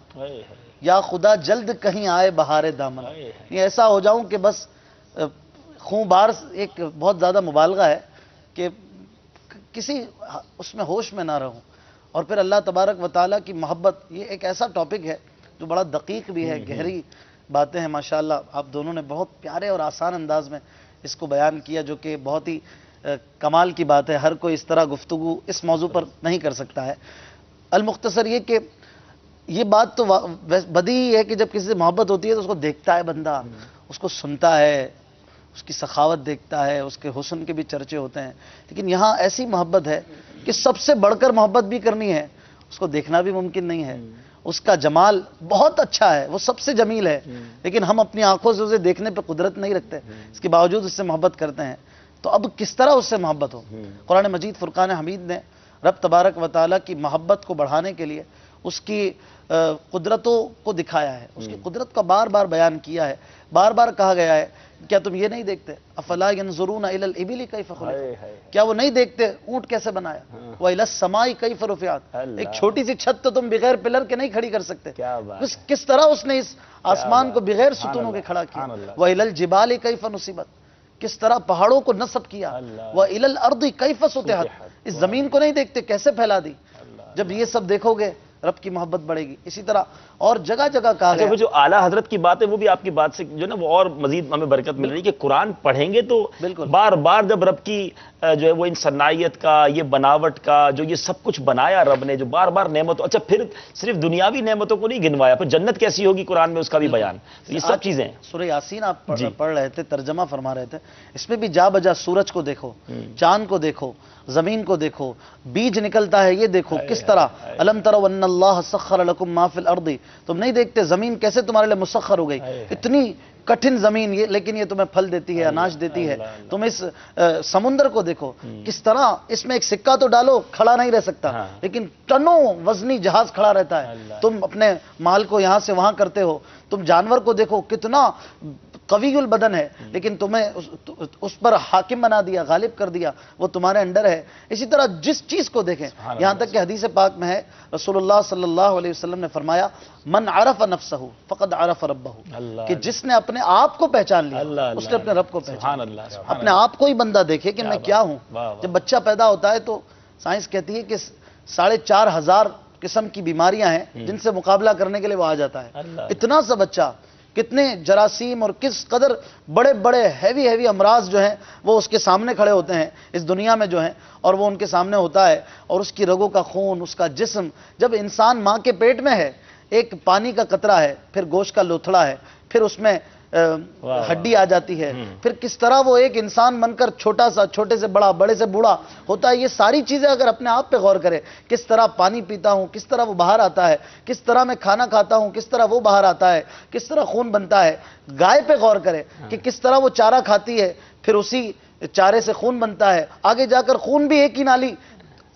I: یا خدا جلد کہیں آئے بہارے دامن۔ یہ ایسا ہو جاؤں کہ بس خوبار، ایک بہت زیادہ مبالغہ ہے کہ کسی اس میں ہوش میں نہ رہوں۔ اور پھر اللہ تبارک و تعالیٰ کی محبت، یہ ایک ایسا ٹاپک ہے جو بڑا دقیق بھی ہے، گہری باتیں ہیں ماشاءاللہ۔ آپ دونوں نے بہت پیارے اور آسان انداز میں اس کو بیان کیا، جو کہ بہت ہی کمال کی بات ہے۔ ہر کوئی اس طرح گفتگو اس موضوع پر نہیں کر سکتا ہے۔ المختصر یہ کہ یہ بات تو بدیہی ہے کہ جب کسی سے محبت ہوتی ہے تو اس کو دیکھتا ہے بندہ، اس کو سنتا ہے، اس کی سخاوت دیکھتا ہے، اس کے حسن کے بھی چرچے ہوتے ہیں، لیکن یہاں ایسی محبت ہے کہ سب سے بڑھ کر محبت بھی کرنی ہے، اس کو دیکھنا بھی ممکن نہیں ہے، اس کا جمال بہت اچھا ہے، وہ سب سے جمیل ہے، لیکن ہم اپنی آنکھوں سے اسے دیکھنے پہ قدرت نہیں رکھتے، اس کے باوجود اس سے محبت کرتے ہیں۔ تو اب کس طرح اس سے محبت ہو؟ قرآن مجید فرقان حمید نے رب تبارک و تعالیٰ کی محبت کو بڑھانے کے لیے اس کی قدرتوں کو دکھایا ہے، اس کی قدرت کا بار بار بیان کیا ہے، بار بار کہا گیا ہے کیا تم یہ نہیں دیکھتے افلا ينظرون الى الابل كيف خلقت، کیا وہ نہیں دیکھتے اونٹ کیسے بنایا، والى السماء كيف رفعت، ایک چھوٹی سی چھت تو تم بغیر پلر کے نہیں کھڑی کر سکتے، کس طرح اس نے اس آسمان کو بغیر ستونوں کے کھڑا کیا، والى الجبال كيف نصبت، کس طرح پہاڑوں کو نصب کیا، والى الارض كيف سطحت، اس زمین کو نہیں دیکھتے کیسے پھیلا دی۔ جب یہ سب دیکھو گے رب کی محبت بڑھے گی۔ اسی طرح اور جگہ جگہ کہا گیا،
B: وہ جو اعلیٰ حضرت کی بات ہے وہ بھی آپ کی بات سے جو نا وہ اور مزید ہمیں برکت مل رہی ہے کہ قرآن پڑھیں گے تو بار بار جب رب کی جو ہے وہ ان صنائیت کا، یہ بناوٹ کا، جو یہ سب کچھ بنایا رب نے، جو بار بار نعمتوں، اچھا پھر صرف دنیاوی نعمتوں کو نہیں گنوایا، پھر جنت کیسی ہوگی قرآن میں اس کا بھی بیان، تو یہ سب چیزیں ہیں۔
I: سورہ یاسین آپ پڑھ رہے تھے، ترجمہ فرما رہے تھے، اس میں بھی جا بجا سورج کو دیکھو، چاند کو دیکھو، زمین کو دیکھو، بیج نکلتا ہے یہ دیکھو کس طرح، الم تروا ان اللہ سخر لکم ما فی الارض، تم نہیں دیکھتے زمین کیسے تمہارے لیے مسخر ہو گئی، اتنی کٹھن زمین یہ، لیکن یہ تمہیں پھل دیتی ہے، اناج دیتی ہے۔ تم اس سمندر کو دیکھو کس طرح، اس میں ایک سکہ تو ڈالو کھڑا نہیں رہ سکتا، لیکن ٹنوں وزنی جہاز کھڑا رہتا ہے، تم اپنے مال کو یہاں سے وہاں کرتے ہو۔ تم جانور کو دیکھو کتنا قوی البدن ہے لیکن تمہیں اس پر حاکم بنا دیا، غالب کر دیا، وہ تمہارے انڈر ہے. اسی طرح جس چیز کو دیکھیں، یہاں تک کہ حدیث پاک میں ہے رسول اللہ صلی اللہ علیہ وسلم نے فرمایا من عرف نفسہ فقد عرف ربہ، کہ جس نے اپنے آپ کو پہچان لیا اس نے اپنے رب کو پہچان لیا. اپنے آپ کو ہی بندہ دیکھے کہ میں کیا ہوں. جب بچہ پیدا ہوتا ہے تو سائنس کہتی ہے کہ 4,500 قسم کی بیماریاں ہیں جن سے مقابلہ کرنے کے لیے وہ آ جاتا ہے. اتنا سا بچہ، کتنے جراثیم اور کس قدر بڑے بڑے ہیوی امراض جو ہیں وہ اس کے سامنے کھڑے ہوتے ہیں اس دنیا میں جو ہیں، اور وہ ان کے سامنے ہوتا ہے. اور اس کی رگوں کا خون، اس کا جسم، جب انسان ماں کے پیٹ میں ہے ایک پانی کا قطرہ ہے، پھر گوشت کا لوتھڑا ہے، پھر اس میں ہڈی آ جاتی ہے، پھر کس طرح وہ ایک انسان بن کر چھوٹے سے بڑا، بڑے سے بوڑھا ہوتا ہے. یہ ساری چیزیں اگر اپنے آپ پہ غور کرے، کس طرح پانی پیتا ہوں، کس طرح وہ باہر آتا ہے، کس طرح میں کھانا کھاتا ہوں، کس طرح وہ باہر آتا ہے، کس طرح خون بنتا ہے. گائے پہ غور کرے کہ کس طرح وہ چارہ کھاتی ہے، پھر اسی چارے سے خون بنتا ہے. آگے جا کر خون بھی ایک ہی نالی،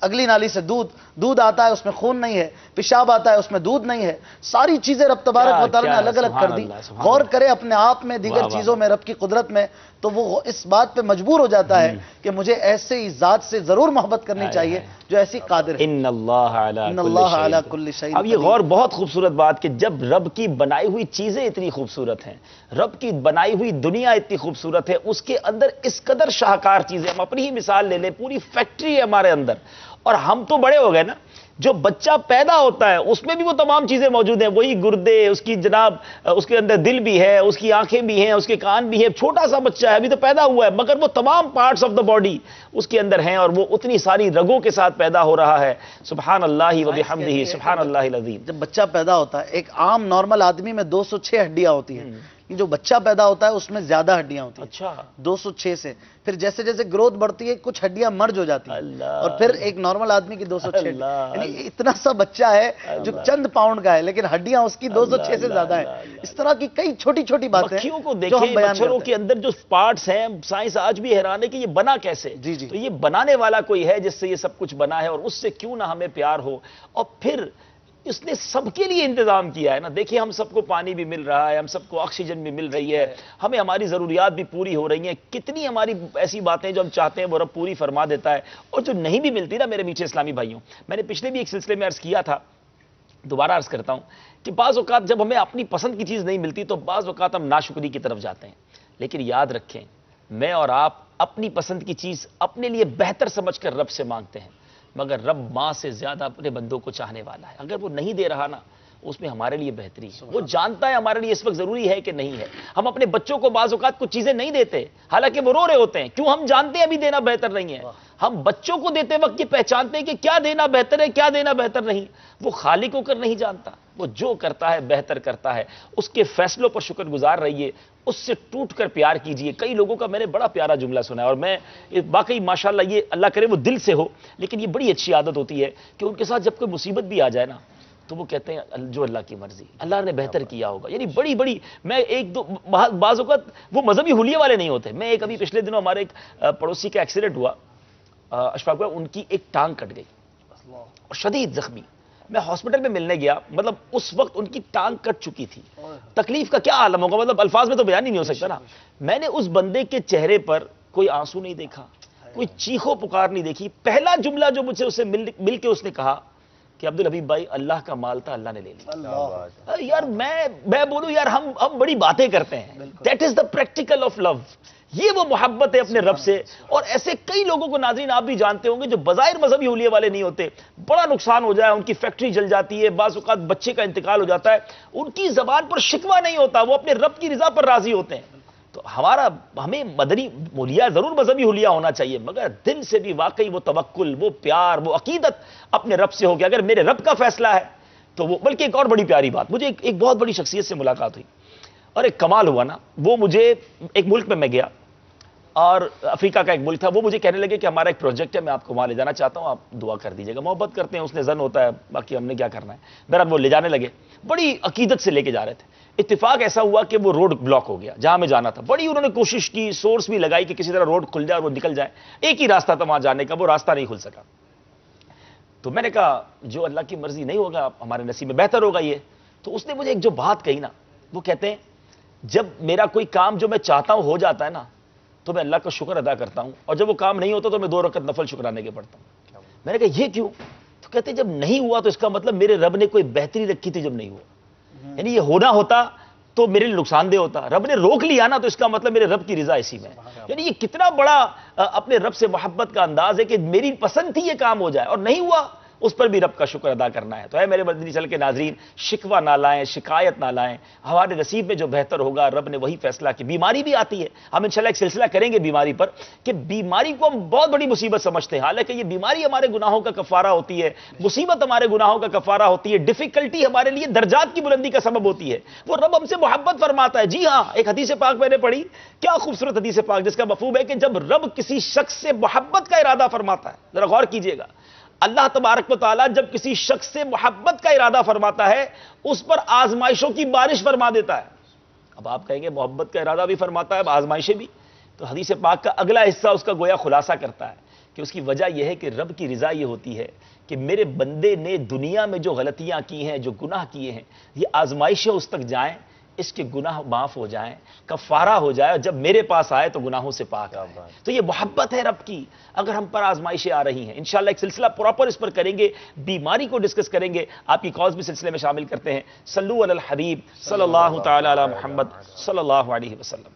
I: اگلی نالی سے دودھ آتا ہے، اس میں خون نہیں ہے، پیشاب آتا ہے، اس میں دودھ نہیں ہے. ساری چیزیں رب تبارک و تعالی نے الگ الگ کر دی. غور کرے اپنے آپ میں، دیگر چیزوں میں، رب کی قدرت میں، تو وہ اس بات پہ مجبور ہو جاتا ہے کہ مجھے ایسے ہی ذات سے ضرور محبت کرنی چاہیے جو ایسی قادر ہے.
B: ان اللہ علی
I: کل شیء.
B: اب یہ غور، بہت خوبصورت بات کہ جب رب کی بنائی ہوئی چیزیں اتنی خوبصورت ہیں، رب کی بنائی ہوئی دنیا اتنی خوبصورت ہے، اس کے اندر اس قدر شاہکار چیزیں. ہم اپنی ہی مثال لے لیں، پوری فیکٹری ہے ہمارے اندر، اور ہم تو بڑے ہو گئے نا. جو بچہ پیدا ہوتا ہے اس میں بھی وہ تمام چیزیں موجود ہیں، وہی گردے، اس کی جناب اس کے اندر دل بھی ہے، اس کی آنکھیں بھی ہیں، اس کے کان بھی ہیں. چھوٹا سا بچہ ہے، ابھی تو پیدا ہوا ہے، مگر وہ تمام پارٹس آف دا باڈی اس کے اندر ہیں، اور وہ اتنی ساری رگوں کے ساتھ پیدا ہو رہا ہے. سبحان اللہ و بحمدہ، سبحان اللہ العظیم.
I: جب بچہ پیدا ہوتا ہے، ایک عام نارمل آدمی میں 206 ہڈیاں ہوتی ہیں. جو بچہ پیدا ہوتا ہے اس میں زیادہ ہڈیاں ہوتی ہیں.
B: اچھا.
I: 206 سے پھر جیسے جیسے گروتھ بڑھتی ہے کچھ ہڈیاں مرج ہو جاتی ہیں، اور پھر ایک نارمل آدمی کی 206. یعنی اتنا سا بچہ ہے جو چند پاؤنڈ کا ہے لیکن ہڈیاں اس کی 206 سے زیادہ ہیں. اس طرح کی کئی چھوٹی چھوٹی باتیں
B: مکھیوں کو دیکھیں، مچھروں کے اندر جو پارٹس ہیں، سائنس آج بھی حیران ہے کہ یہ بنا کیسے. تو یہ بنانے والا کوئی ہے جس سے یہ سب کچھ بنا ہے، اور اس سے کیوں نہ ہمیں پیار ہو. اور پھر اس نے سب کے لیے انتظام کیا ہے نا. دیکھیں ہم سب کو پانی بھی مل رہا ہے، ہم سب کو آکسیجن بھی مل رہی ہے، ہمیں ہماری ضروریات بھی پوری ہو رہی ہیں. کتنی ہماری ایسی باتیں جو ہم چاہتے ہیں وہ رب پوری فرما دیتا ہے، اور جو نہیں بھی ملتی نا میرے میٹھے اسلامی بھائیوں، میں نے پچھلے بھی ایک سلسلے میں عرض کیا تھا، دوبارہ عرض کرتا ہوں کہ بعض اوقات جب ہمیں اپنی پسند کی چیز نہیں ملتی تو بعض اوقات ہم ناشکری کی طرف جاتے ہیں. لیکن یاد رکھیں، میں اور آپ اپنی پسند کی چیز اپنے لیے بہتر سمجھ کر رب سے مانگتے ہیں، مگر رب ماں سے زیادہ اپنے بندوں کو چاہنے والا ہے. اگر وہ نہیں دے رہا نا، اس میں ہمارے لیے بہتری ہے. وہ جانتا ہے ہمارے لیے اس وقت ضروری ہے کہ نہیں ہے. ہم اپنے بچوں کو بعض اوقات کچھ چیزیں نہیں دیتے حالانکہ وہ رو رہے ہوتے ہیں. کیوں؟ ہم جانتے ہیں ابھی دینا بہتر نہیں ہے. ہم بچوں کو دیتے وقت یہ پہچانتے ہیں کہ کیا دینا بہتر ہے، کیا دینا بہتر نہیں. وہ خالق ہو کر نہیں جانتا، وہ جو کرتا ہے بہتر کرتا ہے. اس کے فیصلوں پر شکر گزار رہیے، اس سے ٹوٹ کر پیار کیجئے. کئی لوگوں کا میں نے بڑا پیارا جملہ سنا ہے، اور میں واقعی ماشاءاللہ یہ اللہ کرے وہ دل سے ہو، لیکن یہ بڑی اچھی عادت ہوتی ہے کہ ان کے ساتھ جب کوئی مصیبت بھی آ جائے نا تو وہ کہتے ہیں جو اللہ کی مرضی، اللہ نے بہتر کیا ہوگا. یعنی بڑی میں ایک دو بعض اوقات وہ مذہبی حلیے والے نہیں ہوتے. میں ایک ابھی پچھلے دنوں ہمارے ایک پڑوسی کا ایکسیڈنٹ ہوا، اشفاق بھائی، ان کی ایک ٹانگ کٹ گئی اور شدید زخمی. میں ہاسپٹل میں ملنے گیا، مطلب اس وقت ان کی ٹانگ کٹ چکی تھی. تکلیف کا کیا عالم ہوگا، مطلب الفاظ میں تو بیان ہی نہیں ہو سکتا نا. میں نے اس بندے کے چہرے پر کوئی آنسو نہیں دیکھا، کوئی چیخو پکار نہیں دیکھی. پہلا جملہ جو مجھے اسے مل کے اس نے کہا کہ عبدالحبیب بھائی، اللہ کا مال تھا، اللہ نے لے لیا. یار میں بولوں یار، ہم بڑی باتیں کرتے ہیں. That is the practical of love. یہ وہ محبت ہے اپنے رب سے. اور ایسے کئی لوگوں کو ناظرین آپ بھی جانتے ہوں گے جو بظاہر مذہبی حلیے والے نہیں ہوتے، بڑا نقصان ہو جائے، ان کی فیکٹری جل جاتی ہے، بعض اوقات بچے کا انتقال ہو جاتا ہے، ان کی زبان پر شکوہ نہیں ہوتا، وہ اپنے رب کی رضا پر راضی ہوتے ہیں. تو ہمیں مدنی حلیہ ضرور مذہبی حلیہ ہونا چاہیے، مگر دل سے بھی واقعی وہ توکل، وہ پیار، وہ عقیدت اپنے رب سے ہو کہ اگر میرے رب کا فیصلہ ہے تو وہ. بلکہ ایک اور بڑی پیاری بات، مجھے ایک بہت بڑی شخصیت سے ملاقات ہوئی اور ایک کمال ہوا نا. وہ مجھے ایک ملک میں گیا، اور افریقہ کا ایک ملک تھا. وہ مجھے کہنے لگے کہ ہمارا ایک پروجیکٹ ہے، میں آپ کو وہاں لے جانا چاہتا ہوں، آپ دعا کر دیجیے گا. محبت کرتے ہیں، اس نے زن ہوتا ہے، باقی ہم نے کیا کرنا ہے. بہرحال وہ لے جانے لگے، بڑی عقیدت سے لے کے جا رہے تھے. اتفاق ایسا ہوا کہ وہ روڈ بلاک ہو گیا جہاں میں جانا تھا. بڑی انہوں نے کوشش کی، سورس بھی لگائی کہ کسی طرح روڈ کھل جائے اور وہ نکل جائے. ایک ہی راستہ تھا وہاں جانے کا، وہ راستہ نہیں کھل سکا. تو میں نے کہا جو اللہ کی مرضی نہیں ہوگا ہمارے نصیب میں، بہتر ہوگا یہ. تو اس نے مجھے ایک جو بات کہی نا، وہ کہتے ہیں جب میرا کوئی کام جو میں چاہتا ہوں ہو جاتا ہے نا تو میں اللہ کا شکر ادا کرتا ہوں, اور جب وہ کام نہیں ہوتا تو میں 2 رکعت نفل شکرانے کے پڑھتا ہوں. میں نے کہا یہ کیوں؟ تو کہتے جب نہیں ہوا تو اس کا مطلب میرے رب نے کوئی بہتری رکھی تھی جب نہیں ہوا, یعنی یہ ہونا ہوتا تو میرے لیے نقصان دہ ہوتا, رب نے روک لیا نا تو اس کا مطلب میرے رب کی رضا اسی میں ہے. یعنی یہ کتنا بڑا اپنے رب سے محبت کا انداز ہے کہ میری پسند تھی یہ کام ہو جائے اور نہیں ہوا, اس پر بھی رب کا شکر ادا کرنا ہے. تو اے میرے مدنی چینل کے ناظرین, شکوہ نہ لائیں, شکایت نہ لائیں, ہمارے نصیب میں جو بہتر ہوگا رب نے وہی فیصلہ کی. بیماری بھی آتی ہے, ہم انشاءاللہ ایک سلسلہ کریں گے بیماری پر, کہ بیماری کو ہم بہت بڑی مصیبت سمجھتے ہیں, حالانکہ یہ بیماری ہمارے گناہوں کا کفارہ ہوتی ہے, مصیبت ہمارے گناہوں کا کفارہ ہوتی ہے, ڈیفیکلٹی ہمارے لیے درجات کی بلندی کا سبب ہوتی ہے. وہ رب ہم سے محبت فرماتا ہے. جی ہاں, ایک حدیث پاک میں نے پڑھی, کیا خوبصورت حدیث پاک, جس کا مفہوم ہے کہ جب رب کسی شخص سے محبت کا ارادہ فرماتا ہے, ذرا غور کیجئے گا, اللہ تبارک و تعالیٰ جب کسی شخص سے محبت کا ارادہ فرماتا ہے اس پر آزمائشوں کی بارش فرما دیتا ہے. اب آپ کہیں گے محبت کا ارادہ بھی فرماتا ہے, اب آزمائشیں بھی, تو حدیث پاک کا اگلا حصہ اس کا گویا خلاصہ کرتا ہے کہ اس کی وجہ یہ ہے کہ رب کی رضا یہ ہوتی ہے کہ میرے بندے نے دنیا میں جو غلطیاں کی ہیں, جو گناہ کیے ہیں, یہ آزمائشیں اس تک جائیں, اس کے گناہ معاف ہو جائیں, کفارہ ہو جائے, اور جب میرے پاس آئے تو گناہوں سے پاک آئے. تو یہ محبت ہے رب کی. اگر ہم پر آزمائشیں آ رہی ہیں, انشاءاللہ ایک سلسلہ پراپر اس پر کریں گے, بیماری کو ڈسکس کریں گے, آپ کی کالز بھی سلسلے میں شامل کرتے ہیں. صلو علی الحبیب صلی اللہ تعالی علی محمد صلی اللہ علیہ وسلم.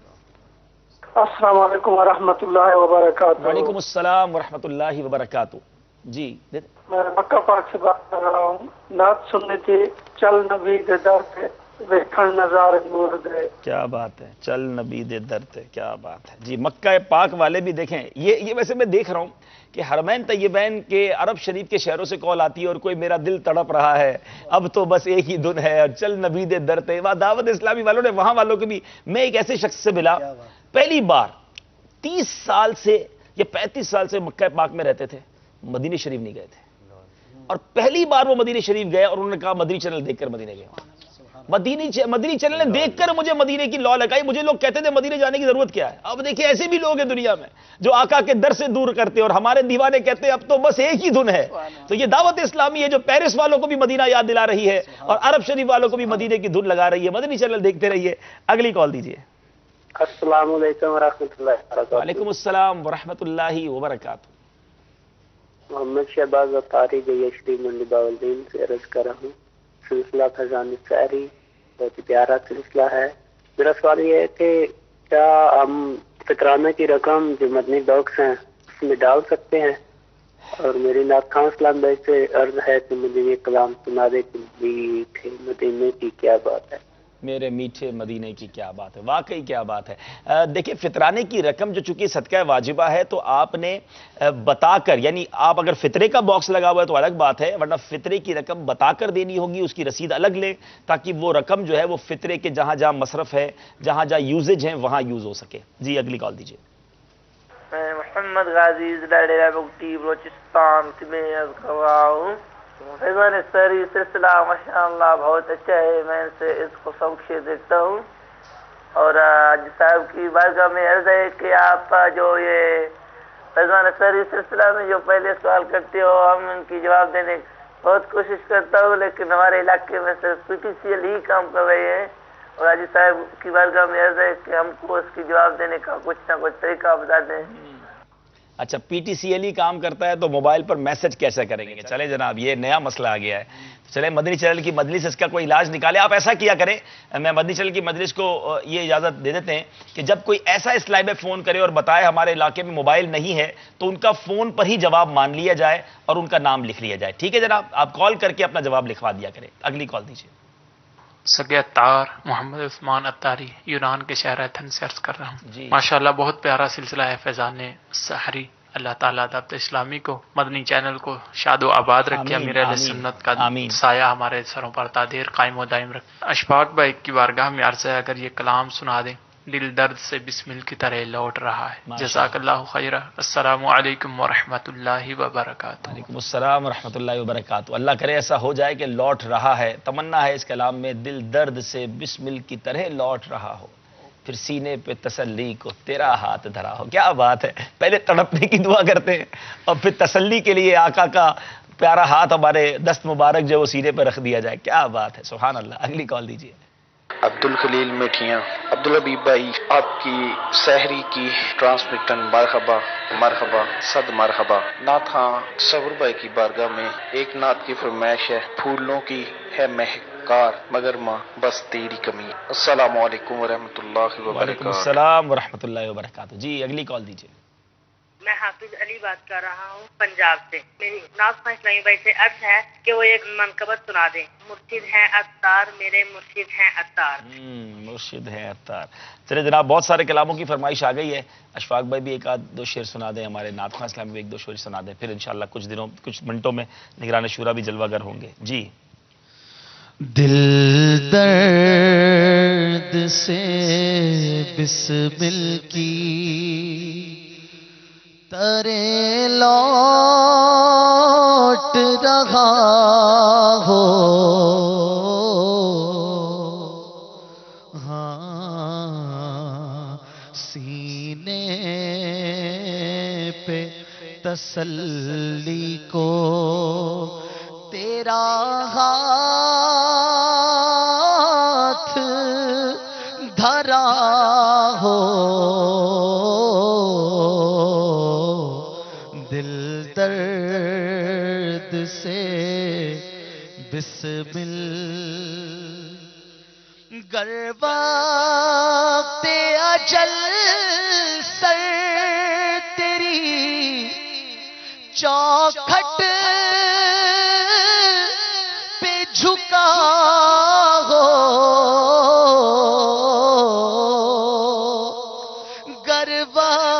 J: السلام علیکم ورحمۃ اللہ وبرکاتہ.
B: وعلیکم السلام ورحمۃ اللہ وبرکاتہ. جی
J: میں مکہ پاک سے بات کر رہا ہوں. نعت سننی تھی, چل نبی دے در پہ ویکھن نظارے نور دے.
B: کیا بات ہے, چل نبی دے در تے, کیا بات ہے. جی مکہ پاک والے بھی دیکھیں, یہ ویسے میں دیکھ رہا ہوں کہ حرمین طیبین کے عرب شریف کے شہروں سے کال آتی ہے اور کوئی میرا دل تڑپ رہا ہے, اب تو بس ایک ہی دن ہے, اور چل نبی دے در تے. وہاں دعوت اسلامی والوں نے, وہاں والوں کے بھی, میں ایک ایسے شخص سے ملا, پہلی بار 30 سال سے یا 35 سال سے مکہ پاک میں رہتے تھے, مدینہ شریف نہیں گئے تھے, اور پہلی بار وہ مدینہ شریف گئے اور انہوں نے کہا مدنی چینل دیکھ کر مدینہ گئے. مدنی چینل نے دیکھ کر مجھے مدینے کی لو لگائی. مجھے لوگ کہتے تھے مدینے جانے کی ضرورت کیا ہے. اب دیکھیں ایسے بھی لوگ ہیں دنیا میں جو آقا کے در سے دور کرتے ہیں, اور ہمارے دیوانے کہتے ہیں اب تو بس ایک ہی دن ہے. تو یہ دعوت اسلامی ہے جو پیرس والوں کو بھی مدینہ یاد دلا رہی ہے اور عرب شریف والوں کو بھی مدینے کی دھن لگا رہی ہے. مدنی چینل دیکھتے رہیے. اگلی کال دیجیے.
J: السلام علیکم ورحمۃ اللہ وبرکاتہ.
B: وعلیکم السلام ورحمۃ اللہ وبرکاتہ.
J: محمد شہباز اطاری جیشری منڈی باولدین سے عرض کر رہا ہوں. سلسلہ فیضان شاعری بہت ہی پیارا سلسلہ ہے. میرا سوال یہ ہے کہ کیا ہم فکرانہ کی رقم جو مدنی باکس ہیں اس میں ڈال سکتے ہیں؟ اور میری نعت خان اسلام بھائی سے عرض ہے کہ مجھے یہ کلام سنا دے کہ میٹھے مدینے کی کیا بات ہے.
B: میرے میٹھے مدینے کی کیا بات ہے, واقعی کیا بات ہے. دیکھیں فطرانے کی رقم جو چونکہ صدقہ واجبہ ہے تو آپ نے بتا کر, یعنی آپ اگر فطرے کا باکس لگا ہوا ہے تو الگ بات ہے, ورنہ فطرے کی رقم بتا کر دینی ہوگی, اس کی رسید الگ لیں تاکہ وہ رقم جو ہے وہ فطرے کے جہاں جہاں مصرف ہے, جہاں جہاں یوزج ہیں وہاں یوز ہو سکے. جی اگلی کال دیجیے.
K: محمد غازی بلوچستان سے میں کر رہا ہوں. فیضان سری سلسلہ ماشاء اللہ بہت اچھا ہے, میں سے اس کو شوق سے دیکھتا ہوں. اور حاجی صاحب کی بارگاہ میں عرض ہے کہ آپ جو یہ فیضان سری سلسلہ میں جو پہلے سوال کرتے ہو ہم ان کی جواب دینے بہت کوشش کرتا ہوں, لیکن ہمارے علاقے میں صرف PTCL ہی کام کر رہے ہیں. اور حاجی صاحب کی بارگاہ میں عرض ہے کہ ہم کو اس کی جواب دینے کا کچھ نہ کچھ طریقہ بتا دیں.
B: اچھا PTCL ہی کام کرتا ہے تو موبائل پر میسج کیسے کریں گے؟ چلے جناب, یہ نیا مسئلہ آ گیا ہے. چلے مدنی چینل کی مجلس اس کا کوئی علاج نکالے. آپ ایسا کیا کریں, میں مدنی چینل کی مجلس کو یہ اجازت دے دیتے ہیں کہ جب کوئی ایسا اس لائن میں فون کرے اور بتائے ہمارے علاقے میں موبائل نہیں ہے تو ان کا فون پر ہی جواب مان لیا جائے اور ان کا نام لکھ لیا جائے. ٹھیک ہے جناب, آپ کال کر کے اپنا جواب لکھوا دیا کریں. اگلی کال دیجیے.
L: سگے اتار محمد عثمان اتاری یونان کے شہر ایتھن سے عرض کر رہا ہوں.
B: جی
L: ماشاءاللہ بہت پیارا سلسلہ ہے فیضان سحری. اللہ تعالیٰ دعوت اسلامی کو مدنی چینل کو شاد و آباد رکھے. امیر اہل سنت کا سایہ ہمارے سروں پر تادیر قائم و دائم رکھے. اشفاق بھائی کی بارگاہ میں عرض ہے اگر یہ کلام سنا دیں, دل درد سے بسمل کی طرح لوٹ رہا ہے. جزاک اللہ خیرہ. السلام علیکم ورحمۃ اللہ وبرکاتہ.
B: وعلیکم السلام ورحمۃ اللہ وبرکاتہ. اللہ کرے ایسا ہو جائے کہ لوٹ رہا ہے. تمنا ہے اس کلام میں, دل درد سے بسمل کی طرح لوٹ رہا ہو, پھر سینے پہ تسلی کو تیرا ہاتھ دھرا ہو. کیا بات ہے, پہلے تڑپنے کی دعا کرتے ہیں اور پھر تسلی کے لیے آقا کا پیارا ہاتھ ہمارے دست مبارک جو وہ سینے پہ رکھ دیا جائے. کیا بات ہے, سبحان اللہ. اگلی کال دیجیے.
M: عبدالخلیل میٹھیاں، عبدالحبیب بھائی، آپ کی سحری کی ٹرانسمیٹن مرحبا مرحبا صد مرحبا۔ نعت خاں صبر بھائی کی بارگاہ میں ایک نعت کی فرمائش ہے، پھولوں کی ہے مہکار مگر ماں بس تیری کمی۔ السلام علیکم ورحمۃ اللہ
B: وعلیکم
M: وبرکاتہ۔
B: السلام ورحمۃ اللہ وبرکاتہ۔ جی اگلی کال دیجیے۔
N: میں حافظ علی بات کر رہا ہوں پنجاب سے۔ میری ناز خواہ اسلامی بھائی سے عرض ہے کہ وہ ایک منقبت سنا دیں۔ مرشد ہیں عطار میرے مرشد ہیں عطار۔
B: مرشد ہے عطار۔ چلے جناب، بہت سارے کلاموں کی فرمائش آ گئی ہے۔ اشفاق بھائی بھی ایک آدھ دو شعر سنا دیں، ہمارے نعت خواہ اسلامی بھی ایک دو شعر سنا دیں، پھر انشاءاللہ کچھ منٹوں میں نگران شورا بھی جلوہ گر ہوں گے۔ جی
A: دل درد سے بسمل کی ترے لوٹ رہا ہو، ہاں سینے پہ تسلی کو تیرا ہاتھ دھرا ہو، دل درد سے بسمل گر وقت اجل سر تیری چوکھٹ پہ جھکا ہو، گر وقت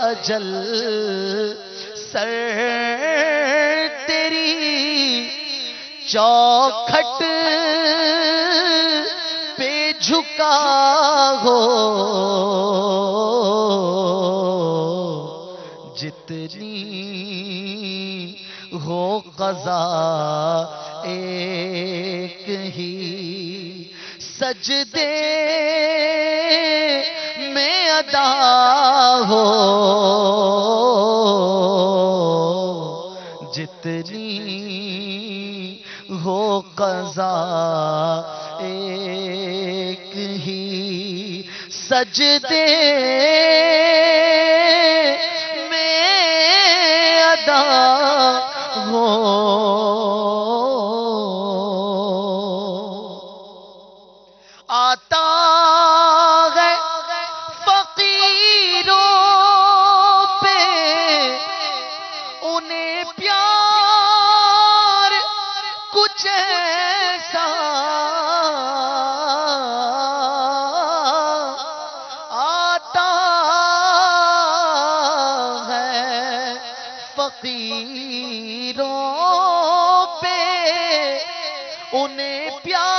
A: اجل سر تیری چوکھٹ پہ جھکا ہو، جتنی ہو قضا ایک ہی سجدے میں ادا ہو، جتنی ہو قضا ایک ہی سجدے میں ادا ہو، آتا ہے فقیروں پہ انہیں پیار کچھ ایسا، آتا ہے فقیروں پہ انہیں پیار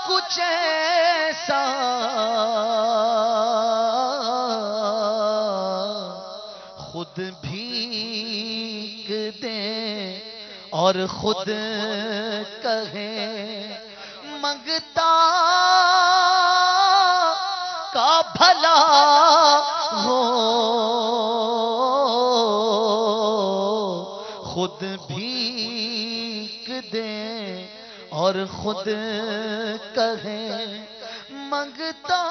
A: کچھ ایسا، خود بھیک دیں اور خود کہیں منگتا کا بھلا ہو، خود بھیک دیں اور خود کہیں منگتا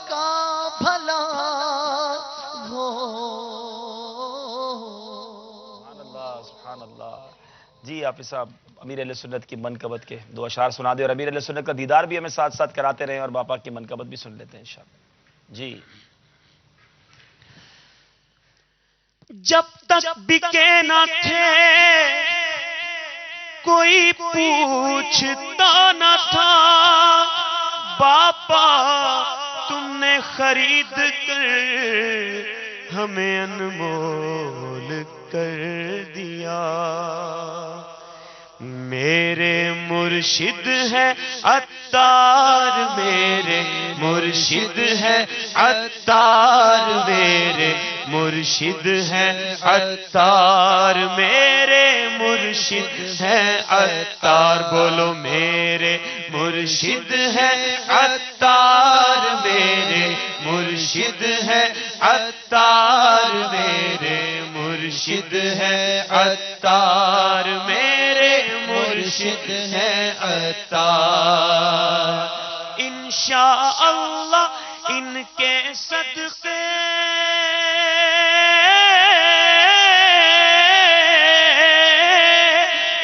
A: کا بھلا ہو۔
B: سبحان اللہ۔ جی حافظ صاحب، امیر اہل سنت کی منقبت کے دو اشعار سنا دے، اور امیر اہل سنت کا دیدار بھی ہمیں ساتھ ساتھ کراتے رہیں، اور باپا کی منقبت بھی سن لیتے ہیں انشاءاللہ۔ جی
O: جب تک بکے نہ تھے کوئی پوچھتا نہ تھا، باپا تم نے خرید کر ہمیں انمول کر دیا، میرے مرشد ہے عطار میرے مرشد ہے عطار میرے مرشد ہے عطار میرے مرشد ہے عطار، بولو میرے مرشد ہے عطار میرے مرشد ہے عطار میرے مرشد مرشد ہے عطار میرے مرشد ہے عطار انشاءاللہ ان کے صدقے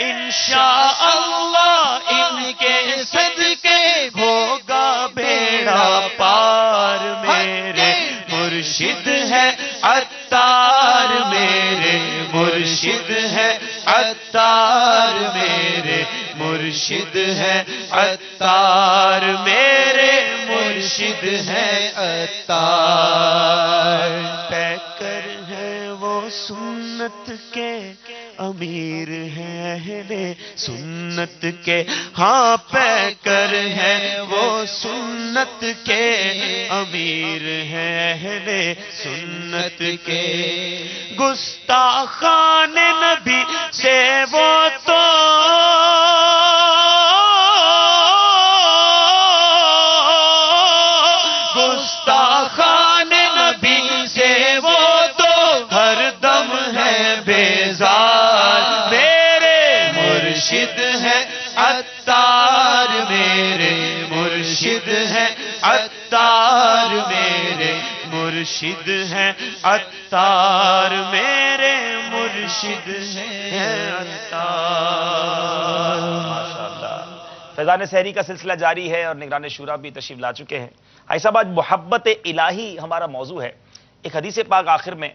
O: انشاءاللہ ان کے صدقے ہوگا بیڑا پار میرے مرشد ہے عطار میرے مرشد ہے عطار میرے مرشد ہے عطار میرے مرشد ہے عطار پیکر ہے وہ سنت کے امیر ہے اہل سنت کے ہاں پیکر ہے وہ سنت کے امیر ہے اہل سنت کے گستاخان نبی سے وہ تو گستاخان نبی سے وہ تو ہر دم ہے بیزار میرے مرشد ہے عطار میرے مرشد ہے عطار میرے مرشد ہے عطار میرے مرشد ہے عطار
B: ماشاءاللہ فیضان سحری کا سلسلہ جاری ہے اور نگران شورا بھی تشریف لا چکے ہیں بھائی صاحب آج محبت الہی ہمارا موضوع ہے ایک حدیث پاک آخر میں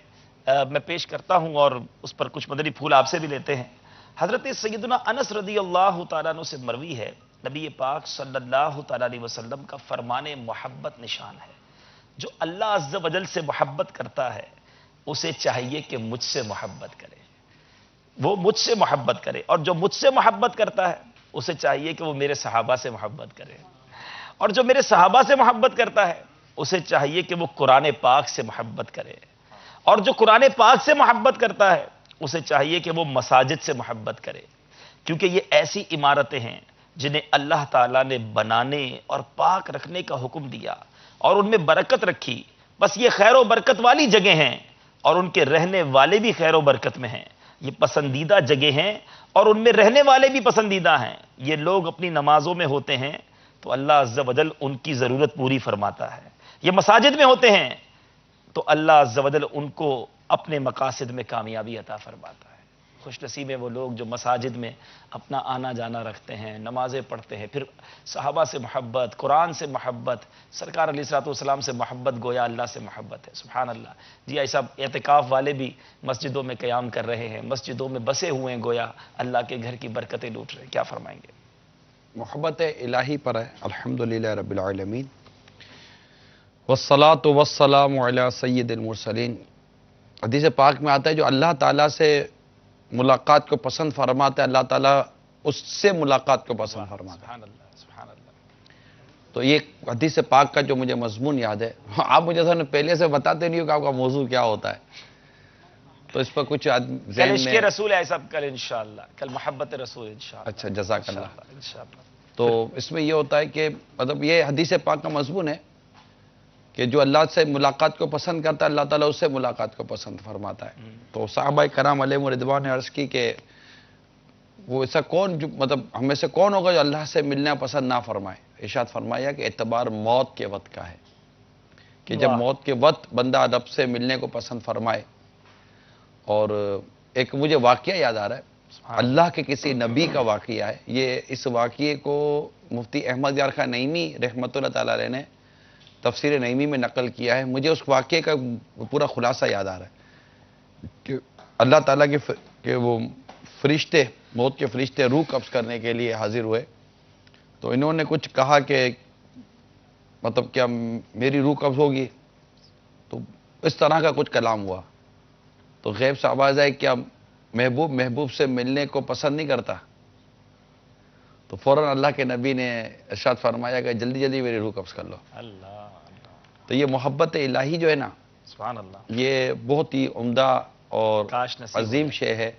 B: میں پیش کرتا ہوں اور اس پر کچھ مدنی پھول آپ سے بھی لیتے ہیں حضرت سیدنا انس رضی اللہ تعالیٰ عنہ سے مروی ہے نبی پاک صلی اللہ تعالیٰ علیہ وسلم کا فرمان محبت نشان ہے جو اللہ عز و جل سے محبت کرتا ہے اسے چاہیے کہ مجھ سے محبت کرے وہ مجھ سے محبت کرے اور جو مجھ سے محبت کرتا ہے اسے چاہیے کہ وہ میرے صحابہ سے محبت کرے اور جو میرے صحابہ سے محبت کرتا ہے اسے چاہیے کہ وہ قرآن پاک سے محبت کرے اور جو قرآن پاک سے محبت کرتا ہے اسے چاہیے کہ وہ مساجد سے محبت کرے کیونکہ یہ ایسی عمارتیں ہیں جنہیں اللہ تعالیٰ نے بنانے اور پاک رکھنے کا حکم دیا اور ان میں برکت رکھی بس یہ خیر و برکت والی جگہ ہیں اور ان کے رہنے والے بھی خیر و برکت میں ہیں یہ پسندیدہ جگہ ہیں اور ان میں رہنے والے بھی پسندیدہ ہیں یہ لوگ اپنی نمازوں میں ہوتے ہیں تو اللہ عز و جل ان کی ضرورت پوری فرماتا ہے یہ مساجد میں ہوتے ہیں تو اللہ عز و جل ان کو اپنے مقاصد میں کامیابی عطا فرماتا ہے خوش نصیب ہیں وہ لوگ جو مساجد میں اپنا آنا جانا رکھتے ہیں نمازیں پڑھتے ہیں پھر صحابہ سے محبت قرآن سے محبت سرکار علیہ الصلوۃ والسلام سے محبت گویا اللہ سے محبت ہے سبحان اللہ جی ایسا اعتکاف والے بھی مسجدوں میں قیام کر رہے ہیں مسجدوں میں بسے ہوئے ہیں گویا اللہ کے گھر کی برکتیں لوٹ رہے ہیں کیا فرمائیں گے
P: محبت الہی پر ہے الحمدللہ رب العالمین والصلاة والسلام علی سید المرسلین حدیث پاک میں آتا ہے جو اللہ تعالیٰ سے ملاقات کو پسند فرماتا ہے اللہ تعالیٰ اس سے ملاقات کو پسند فرماتا ہے
B: سبحان اللہ
P: تو یہ حدیث پاک کا جو مجھے مضمون یاد ہے آپ مجھے پہلے سے بتاتے نہیں ہو کہ آپ کا موضوع کیا ہوتا ہے تو اس پر کچھ
B: کل عشق رسول ہے سب کل انشاءاللہ کل محبت رسول انشاءاللہ
P: اچھا جزاک اللہ تو اس میں یہ ہوتا ہے کہ مطلب یہ حدیث پاک کا مضمون ہے کہ جو اللہ سے ملاقات کو پسند کرتا ہے اللہ تعالیٰ اس سے ملاقات کو پسند فرماتا ہے تو صحابہ کرام علیہم رضوان نے عرض کی کہ وہ ایسا کون جو مطلب ہم میں سے کون ہوگا جو اللہ سے ملنا پسند نہ فرمائے ارشاد فرمایا کہ اعتبار موت کے وقت کا ہے کہ جب موت کے وقت بندہ رب سے ملنے کو پسند فرمائے اور ایک مجھے واقعہ یاد آ رہا ہے اللہ کے کسی نبی کا واقعہ ہے یہ اس واقعے کو مفتی احمد یار خان نعیمی رحمۃ اللہ تعالیٰ علیہ نے تفسیر نعیمی میں نقل کیا ہے مجھے اس واقعے کا پورا خلاصہ یاد آ رہا ہے کہ اللہ تعالیٰ کے وہ فرشتے موت کے فرشتے روح قبض کرنے کے لیے حاضر ہوئے تو انہوں نے کچھ کہا کہ مطلب کیا میری روح قبض ہوگی تو اس طرح کا کچھ کلام ہوا تو غیب سے آواز آئی کیا محبوب سے ملنے کو پسند نہیں کرتا تو فوراً اللہ کے نبی نے ارشاد فرمایا کہ جلدی جلدی میری روح قبض کر لو تو یہ محبت الہی جو ہے نا
B: سبحان اللہ
P: یہ بہت ہی عمدہ اور عظیم شے ہے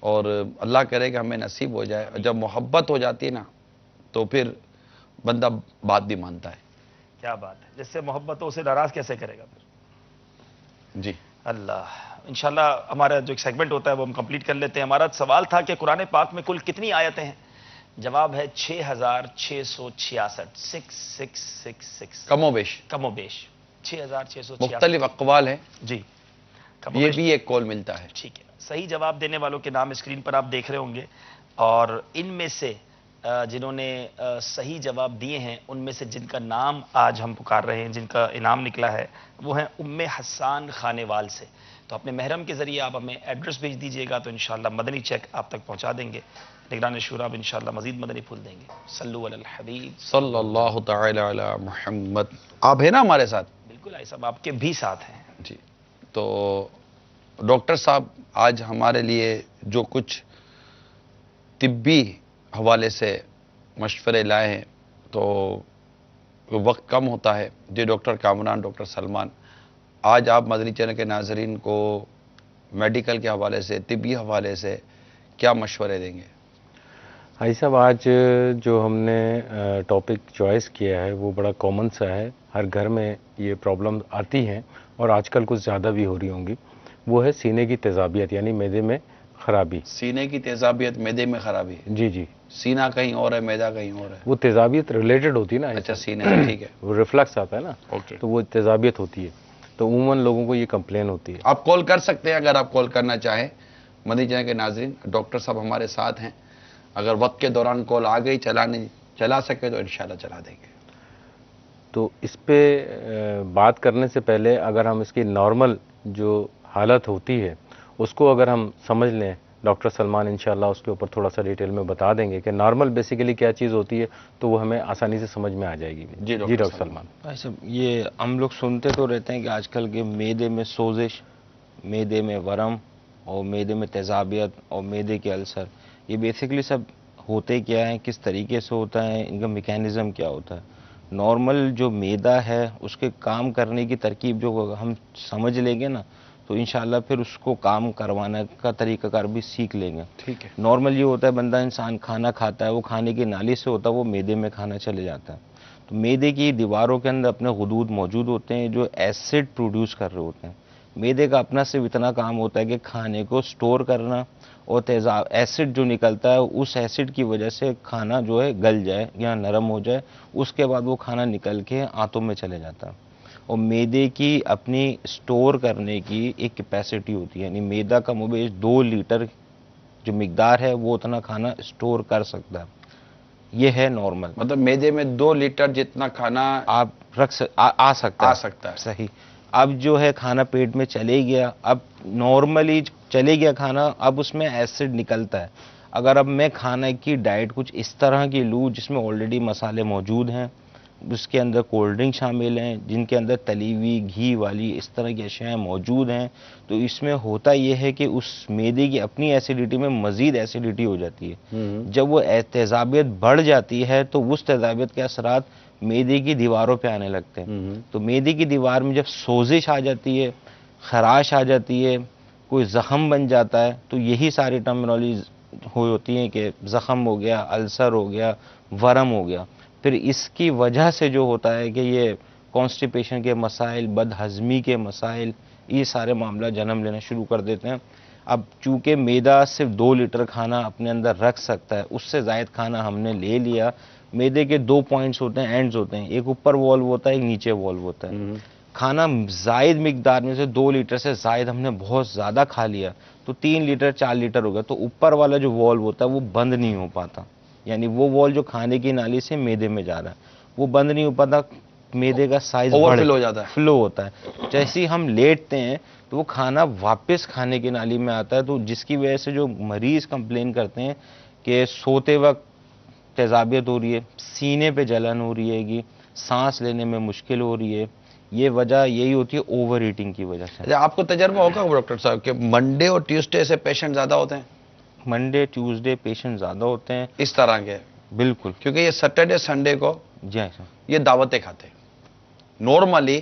P: اور اللہ کرے کہ ہمیں نصیب ہو جائے جب محبت ہو جاتی ہے نا تو پھر بندہ بات بھی مانتا ہے
B: کیا بات ہے جس سے محبت ہو اسے ناراض کیسے کرے گا پھر
P: جی
B: اللہ انشاءاللہ ہمارا جو ایک سیگمنٹ ہوتا ہے وہ ہم کمپلیٹ کر لیتے ہیں. ہمارا سوال تھا کہ قرآن پاک میں کل کتنی آیتیں ہیں؟ جواب ہے 6666. 6666.
P: کم و بیش
B: 6666.
P: مختلف اقوال ہیں
B: جی.
P: یہ بھی ایک کول ملتا ہے.
B: ٹھیک ہے. صحیح جواب دینے والوں کے نام اسکرین پر آپ دیکھ رہے ہوں گے، اور ان میں سے جنہوں نے صحیح جواب دیے ہیں ان میں سے جن کا نام آج ہم پکار رہے ہیں، جن کا انعام نکلا ہے، وہ ہیں ام حسان خانیوال سے. تو اپنے محرم کے ذریعے آپ ہمیں ایڈریس بھیج دیجیے گا تو انشاءاللہ مدنی چیک آپ تک پہنچا دیں گے. نگران شورا اب انشاءاللہ مزید مدنی پھول دیں گے. صلو علی الحبیب
P: صلی اللہ تعالی علی محمد. آپ ہیں نا ہمارے ساتھ؟
B: بالکل آئی صاحب، آپ کے بھی ساتھ ہیں.
P: جی. تو ڈاکٹر صاحب آج ہمارے لیے جو کچھ طبی حوالے سے مشورے لائے ہیں، تو وقت کم ہوتا ہے. جی ڈاکٹر کامران، ڈاکٹر سلمان، آج آپ مدنی چینل کے ناظرین کو میڈیکل کے حوالے سے، طبی حوالے سے کیا مشورے دیں گے؟
Q: بھائی صاحب، آج جو ہم نے ٹاپک چوائس کیا ہے وہ بڑا کامن سا ہے، ہر گھر میں یہ پرابلم آتی ہیں اور آج کل کچھ زیادہ بھی ہو رہی ہوں گی. وہ ہے سینے کی تیزابیت، یعنی معدے میں خرابی.
P: سینے کی تیزابیت، معدے میں خرابی.
Q: جی جی.
P: سینہ کہیں اور ہے، معدہ کہیں اور ہے.
Q: وہ تیزابیت ریلیٹڈ ہوتی ہے نا.
P: اچھا سینے سے، ٹھیک ہے.
Q: وہ ریفلکس آتا ہے نا، تو وہ تیزابیت ہوتی ہے. تو عموماً لوگوں کو یہ کمپلین ہوتی ہے.
P: آپ کال کر سکتے ہیں اگر آپ کال کرنا چاہیں. مدنی چینل کے ناظرین، ڈاکٹر صاحب ہمارے ساتھ ہیں. اگر وقت کے دوران کال آ گئی چلا سکے تو انشاءاللہ چلا دیں گے.
Q: تو اس پہ بات کرنے سے پہلے اگر ہم اس کی نارمل جو حالت ہوتی ہے اس کو اگر ہم سمجھ لیں، ڈاکٹر سلمان انشاءاللہ اس کے اوپر تھوڑا سا ڈیٹیل میں بتا دیں گے کہ نارمل بیسیکلی کیا چیز ہوتی ہے، تو وہ ہمیں آسانی سے سمجھ میں آ جائے گی. جی ڈاکٹر سلمان.
R: ایسا یہ ہم لوگ سنتے تو رہتے ہیں کہ آج کل کے معدے میں سوزش، معدے میں ورم اور معدے میں تیزابیت اور معدے کے السر، یہ بیسیکلی سب ہوتے کیا ہیں، کس طریقے سے ہوتا ہے، ان کا میکینزم کیا ہوتا ہے. نارمل جو معدہ ہے اس کے کام کرنے کی ترکیب جو ہم سمجھ لیں گے نا تو انشاءاللہ پھر اس کو کام کروانے کا طریقہ کار بھی سیکھ لیں گے.
P: ٹھیک ہے.
R: نارمل یہ ہوتا ہے بندہ انسان کھانا کھاتا ہے، وہ کھانے کی نالی سے ہوتا ہے، وہ معدے میں کھانا چلے جاتا ہے. تو معدے کی دیواروں کے اندر اپنے غدود موجود ہوتے ہیں جو ایسڈ پروڈیوس کر رہے ہوتے ہیں. معدے کا اپنا صرف اتنا کام ہوتا ہے کہ کھانے کو سٹور کرنا، اور ایسڈ جو نکلتا ہے اس ایسڈ کی وجہ سے کھانا جو ہے گل جائے یا نرم ہو جائے، اس کے بعد وہ کھانا نکل کے آنتوں میں چلے جاتا ہے. اور معدے کی اپنی سٹور کرنے کی ایک کیپیسٹی ہوتی ہے، یعنی معدہ کا مبیش 2 لیٹر جو مقدار ہے وہ اتنا کھانا سٹور کر سکتا ہے. یہ ہے نارمل.
P: مطلب معدے میں 2 لیٹر جتنا کھانا
R: آپ رکھ آ سکتا ہے. صحیح. اب جو ہے کھانا پیٹ میں چلے گیا، اب نارملی چلے گیا کھانا، اب اس میں ایسڈ نکلتا ہے. اگر اب میں کھانا کی ڈائٹ کچھ اس طرح کی لوں جس میں آلریڈی مسالے موجود ہیں، اس کے اندر کولڈ ڈرنک شامل ہیں، جن کے اندر تلی ہوئی گھی والی اس طرح کی اشیاء موجود ہیں، تو اس میں ہوتا یہ ہے کہ اس معدے کی اپنی ایسیڈیٹی میں مزید ایسیڈیٹی ہو جاتی ہے. جب وہ تیزابیت بڑھ جاتی ہے تو اس تیزابیت کے اثرات معدے کی دیواروں پہ آنے لگتے ہیں. تو معدے کی دیوار میں جب سوزش آ جاتی ہے، خراش آ جاتی ہے، کوئی زخم بن جاتا ہے، تو یہی ساری ٹرمینالوجی ہوتی ہیں کہ زخم ہو گیا، السر ہو گیا، ورم ہو گیا. پھر اس کی وجہ سے جو ہوتا ہے کہ یہ کانسٹیپیشن کے مسائل، بد ہضمی کے مسائل، یہ سارے معاملہ جنم لینا شروع کر دیتے ہیں. اب چونکہ معدہ صرف 2 لیٹر کھانا اپنے اندر رکھ سکتا ہے، اس سے زائد کھانا ہم نے لے لیا. معدے کے 2 پوائنٹس ہوتے ہیں، اینڈز ہوتے ہیں، ایک اوپر والو ہوتا ہے، ایک نیچے والو ہوتا ہے. کھانا زائد مقدار میں سے 2 لیٹر سے زائد ہم نے بہت زیادہ کھا لیا تو 3 لیٹر 4 لیٹر ہو گیا، تو اوپر والا جو والو ہوتا ہے وہ بند نہیں ہو پاتا. یعنی وہ وال جو کھانے کی نالی سے معدے میں جا رہا ہے وہ بند نہیں ہو پاتا، معدے کا سائز فلو ہوتا ہے. جیسے ہی ہم لیٹتے ہیں تو وہ کھانا واپس کھانے کی نالی میں آتا ہے، تو جس کی وجہ سے جو مریض کمپلین کرتے ہیں کہ سوتے وقت تیزابیت ہو رہی ہے، سینے پہ جلن ہو رہی ہے گی، سانس لینے میں مشکل ہو رہی ہے، یہ وجہ یہی ہوتی ہے اوور ایٹنگ کی وجہ سے.
P: آپ کو تجربہ ہوگا ڈاکٹر صاحب کہ منڈے اور ٹیوزڈے سے پیشنٹ زیادہ ہوتے ہیں؟
R: منڈے ٹیوزڈے پیشنٹ زیادہ ہوتے ہیں
P: اس طرح کے.
R: بالکل.
P: کیونکہ یہ سیٹرڈے سنڈے کو
R: جی سر
P: یہ دعوتیں کھاتے ہیں. نارملی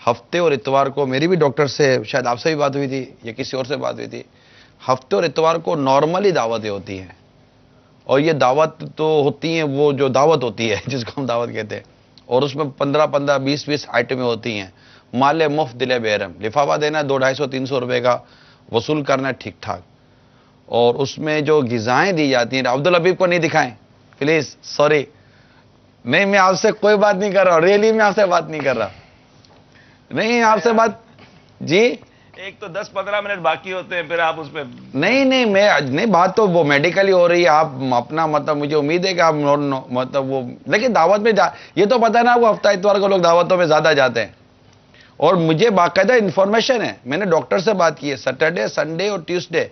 P: ہفتے اور اتوار کو، میری بھی ڈاکٹر سے شاید آپ سے بھی بات ہوئی تھی یا کسی اور سے بات ہوئی تھی، ہفتے اور اتوار کو نارملی دعوتیں ہوتی ہیں. اور یہ دعوت تو ہوتی ہیں، وہ جو دعوت ہوتی ہے جس کو ہم دعوت کہتے ہیں، اور اس میں 15-15 20-20 آئٹمیں ہوتی ہیں. مال مفت دل بیرم، لفافہ دینا ہے 200-250-300 روپے کا وصول کرنا ہے ٹھیک ٹھاک، اور اس میں جو غذائیں دی جاتی ہیں عبدالحبیب کو نہیں دکھائیں پلیز، سوری، نہیں میں آپ سے کوئی بات نہیں کر رہا ہوں، ریئلی میں آپ سے بات نہیں کر رہا، نہیں آپ سے بات، جی
B: ایک تو 10-15 منٹ باقی ہوتے ہیں، پھر آپ اس پہ
P: نہیں میں نہیں، بات تو وہ میڈیکلی ہو رہی ہے، آپ اپنا مطلب مجھے امید ہے کہ آپ مطلب وہ، لیکن دعوت میں یہ تو پتہ نا، وہ ہفتہ اتوار کو لوگ دعوتوں میں زیادہ جاتے ہیں، اور مجھے باقاعدہ انفارمیشن ہے، میں نے ڈاکٹر سے بات کی ہے، سیٹرڈے سنڈے اور Tuesday,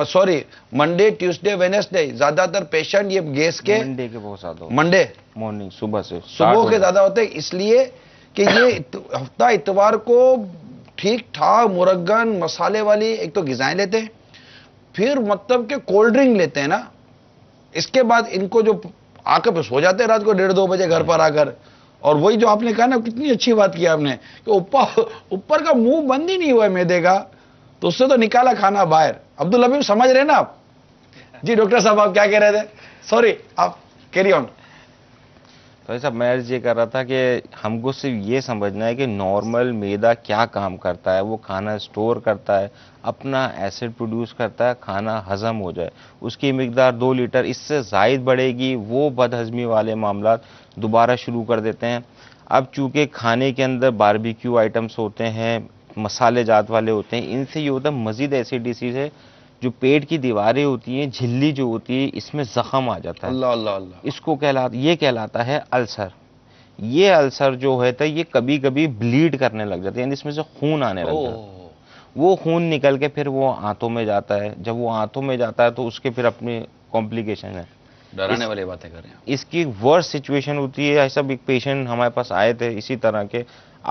P: sorry Monday Tuesday Wednesday زیادہ تر پیشنٹ یہ گیس کے
R: منڈے کے بہت زیادہ
P: منڈے
R: مارننگ صبح سے
P: صبح کے زیادہ ہوتے ہیں، اس لیے کہ یہ ہفتہ اتوار کو ٹھیک ٹھاک مرغن مسالے والی ایک تو غذائیں لیتے ہیں، پھر مطلب کہ کولڈ ڈرنک لیتے ہیں نا، اس کے بعد ان کو جو آ کر سو جاتے ہیں رات کو 1:30-2 بجے گھر پر آ کر، اور وہی جو آپ نے کہا نا، کتنی اچھی بات کی آپ نے کہ اوپر کا منہ بند ہی نہیں ہوا ہے میدے کا، تو اس سے تو نکالا کھانا باہر۔ عبدالحبیب سمجھ رہے نا آپ؟ جی ڈاکٹر صاحب آپ کیا کہہ رہے تھے؟ سوری آپ کیری آن۔
R: تو صاحب میں عرض یہ کر رہا تھا کہ ہم کو صرف یہ سمجھنا ہے کہ نارمل میدا کیا کام کرتا ہے، وہ کھانا سٹور کرتا ہے، اپنا ایسڈ پروڈیوس کرتا ہے، کھانا ہضم ہو جائے، اس کی مقدار 2 لیٹر اس سے زائد بڑھے گی، وہ بد ہضمی والے معاملات دوبارہ شروع کر دیتے ہیں۔ اب چونکہ کھانے کے اندر باربیکیو آئٹمس ہوتے ہیں، مسالے جات والے ہوتے ہیں، ان سے یہ ہوتا ہے مزید ایسیڈیٹی سے جو پیٹ کی دیواریں ہوتی ہیں، جھلی جو ہوتی ہے، اس میں زخم آ جاتا ہے،
P: اللہ اللہ اللہ،
R: اس کو یہ کہلاتا ہے السر۔ یہ السر جو ہوتا ہے یہ کبھی کبھی بلیڈ کرنے لگ جاتا ہے، یعنی اس میں سے خون آنے لگ جاتا ہے، وہ خون نکل کے پھر وہ آنتوں میں جاتا ہے، جب وہ آنتوں میں جاتا ہے تو اس کے پھر اپنی کمپلیکیشن ہے،
P: ڈرانے والی باتیں کر رہے ہیں۔
R: اس کی ورس سچویشن ہوتی ہے۔ ایسا ایک پیشنٹ ہمارے پاس آئے تھے اسی طرح کے،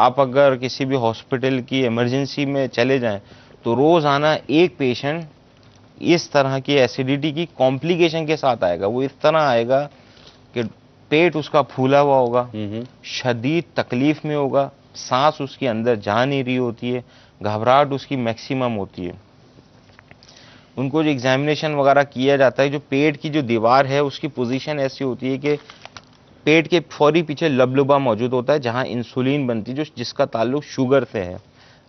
R: آپ اگر کسی بھی ہاسپٹل کی ایمرجنسی میں چلے جائیں تو روزانہ ایک پیشنٹ اس طرح کی ایسیڈیٹی کی کمپلیکیشن کے ساتھ آئے گا، وہ اس طرح آئے گا کہ پیٹ اس کا پھولا ہوا ہوگا، شدید تکلیف میں ہوگا، سانس اس کے اندر جا نہیں رہی ہوتی ہے، گھبراہٹ اس کی میکسیمم ہوتی ہے۔ ان کو جو ایگزامینیشن وغیرہ کیا جاتا ہے، جو پیٹ کی جو دیوار ہے اس کی پوزیشن ایسی ہوتی ہے کہ پیٹ کے فوری پیچھے لبلبا موجود ہوتا ہے جہاں انسولین بنتی ہے، جس کا تعلق شوگر سے ہے۔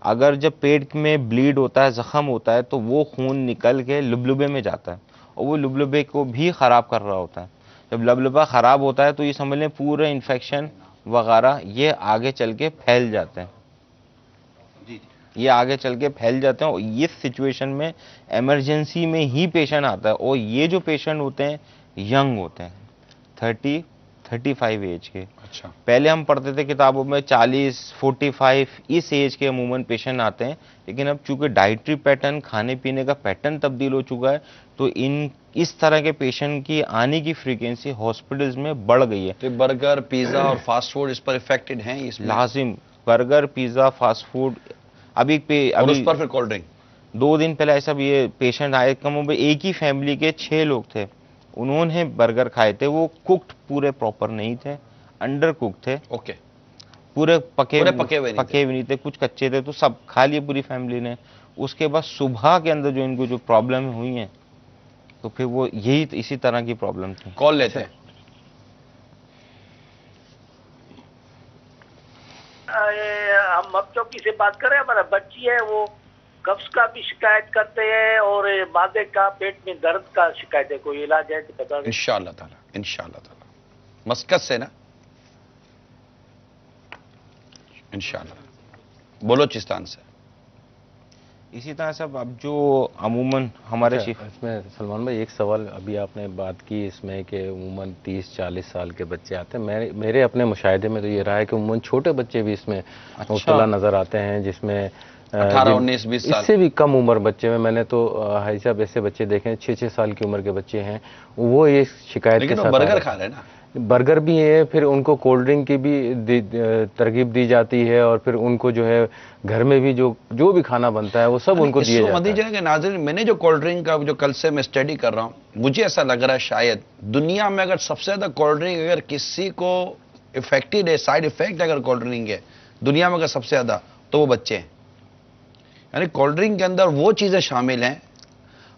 R: اگر جب پیٹ میں بلیڈ ہوتا ہے، زخم ہوتا ہے، تو وہ خون نکل کے لبلبے میں جاتا ہے اور وہ لبلبے کو بھی خراب کر رہا ہوتا ہے۔ جب لبلبا خراب ہوتا ہے تو یہ سمجھ لیں پورے انفیکشن وغیرہ یہ آگے چل کے پھیل جاتے ہیں، یہ آگے چل کے پھیل جاتے ہیں، اور اس سچویشن میں ایمرجنسی میں ہی پیشنٹ آتا ہے، اور یہ جو پیشنٹ ہوتے ہیں ینگ ہوتے ہیں، 30-35 ایج کے۔
P: اچھا،
R: پہلے ہم پڑھتے تھے کتابوں میں 40-45 اس ایج کے عموماً پیشنٹ آتے ہیں، لیکن اب چونکہ ڈائٹری پیٹرن، کھانے پینے کا پیٹرن تبدیل ہو چکا ہے، تو اس طرح کے پیشنٹ کی آنے کی فریکوینسی ہاسپٹلز میں بڑھ گئی ہے۔
P: تو برگر پیزا اور فاسٹ فوڈ اس پر افیکٹڈ ہیں؟ اس میں
R: لازم برگر پیزا فاسٹ فوڈ، ابھی
P: اس پر پھر کولڈ ڈرنک۔
R: 2 دن پہلے ایسا بھی یہ پیشنٹ آئے، کم عمر ایک ہی فیملی کے 6 لوگ تھے، انہوں نے برگر کھائے تھے، وہ کوکڈ پورے پراپر نہیں تھے، انڈر کوکڈ تھے،
P: اوکے،
R: پورے پکے
P: ہوئے
R: نہیں تھے، کچھ کچے تھے، تو سب کھا لیے پوری فیملی نے۔ اس کے بعد صبح کے اندر جو ان کو جو پرابلم ہوئی ہیں، تو پھر وہ یہی اسی طرح کی پرابلم تھی۔
P: کال لیتے ہیں۔
S: ہم مب چوکی سے بات کر رہے ہیں، ہمارا بچی ہے، وہ قبض کا بھی شکایت کرتے ہیں اور معدے کا، پیٹ میں درد کا شکایت ہے، کوئی علاج ہے تو بتا دیں۔
P: انشاءاللہ تعالی، انشاءاللہ تعالی۔ مسکت سے نا؟ انشاءاللہ۔ بلوچستان سے۔
R: اسی طرح سے اب جو عموماً ہمارے
Q: اس میں سلمان بھائی ایک سوال ابھی آپ نے بات کی اس میں کہ عموماً 30-40 سال کے بچے آتے ہیں، میرے اپنے مشاہدے میں تو یہ رہا ہے کہ عموماً چھوٹے بچے بھی اس میں مبتلا نظر آتے ہیں، جس میں
P: 18-19-20 سال
Q: اس سے بھی کم عمر بچے میں نے تو حاجی صاحب ایسے بچے دیکھے ہیں 6-6 سال کی عمر کے بچے ہیں، وہ یہ شکایت کے ساتھ
P: برگر کھا رہے ہیں نا،
Q: برگر بھی ہے، پھر ان کو کولڈ ڈرنک کی بھی ترغیب دی جاتی ہے، اور پھر ان کو جو ہے گھر میں بھی جو بھی کھانا بنتا ہے وہ سب ان کو دیا جاتا ہے۔
P: کہ ناظرین، میں نے جو کولڈ ڈرنک کا جو کل سے میں اسٹڈی کر رہا ہوں، مجھے ایسا لگ رہا ہے شاید دنیا میں اگر سب سے زیادہ کولڈ ڈرنک اگر کسی کو افیکٹڈ ہے، سائیڈ افیکٹ اگر کولڈ ڈرنک ہے دنیا میں اگر سب سے زیادہ، تو وہ بچے ہیں۔ یعنی کولڈ ڈرنک کے اندر وہ چیزیں شامل ہیں،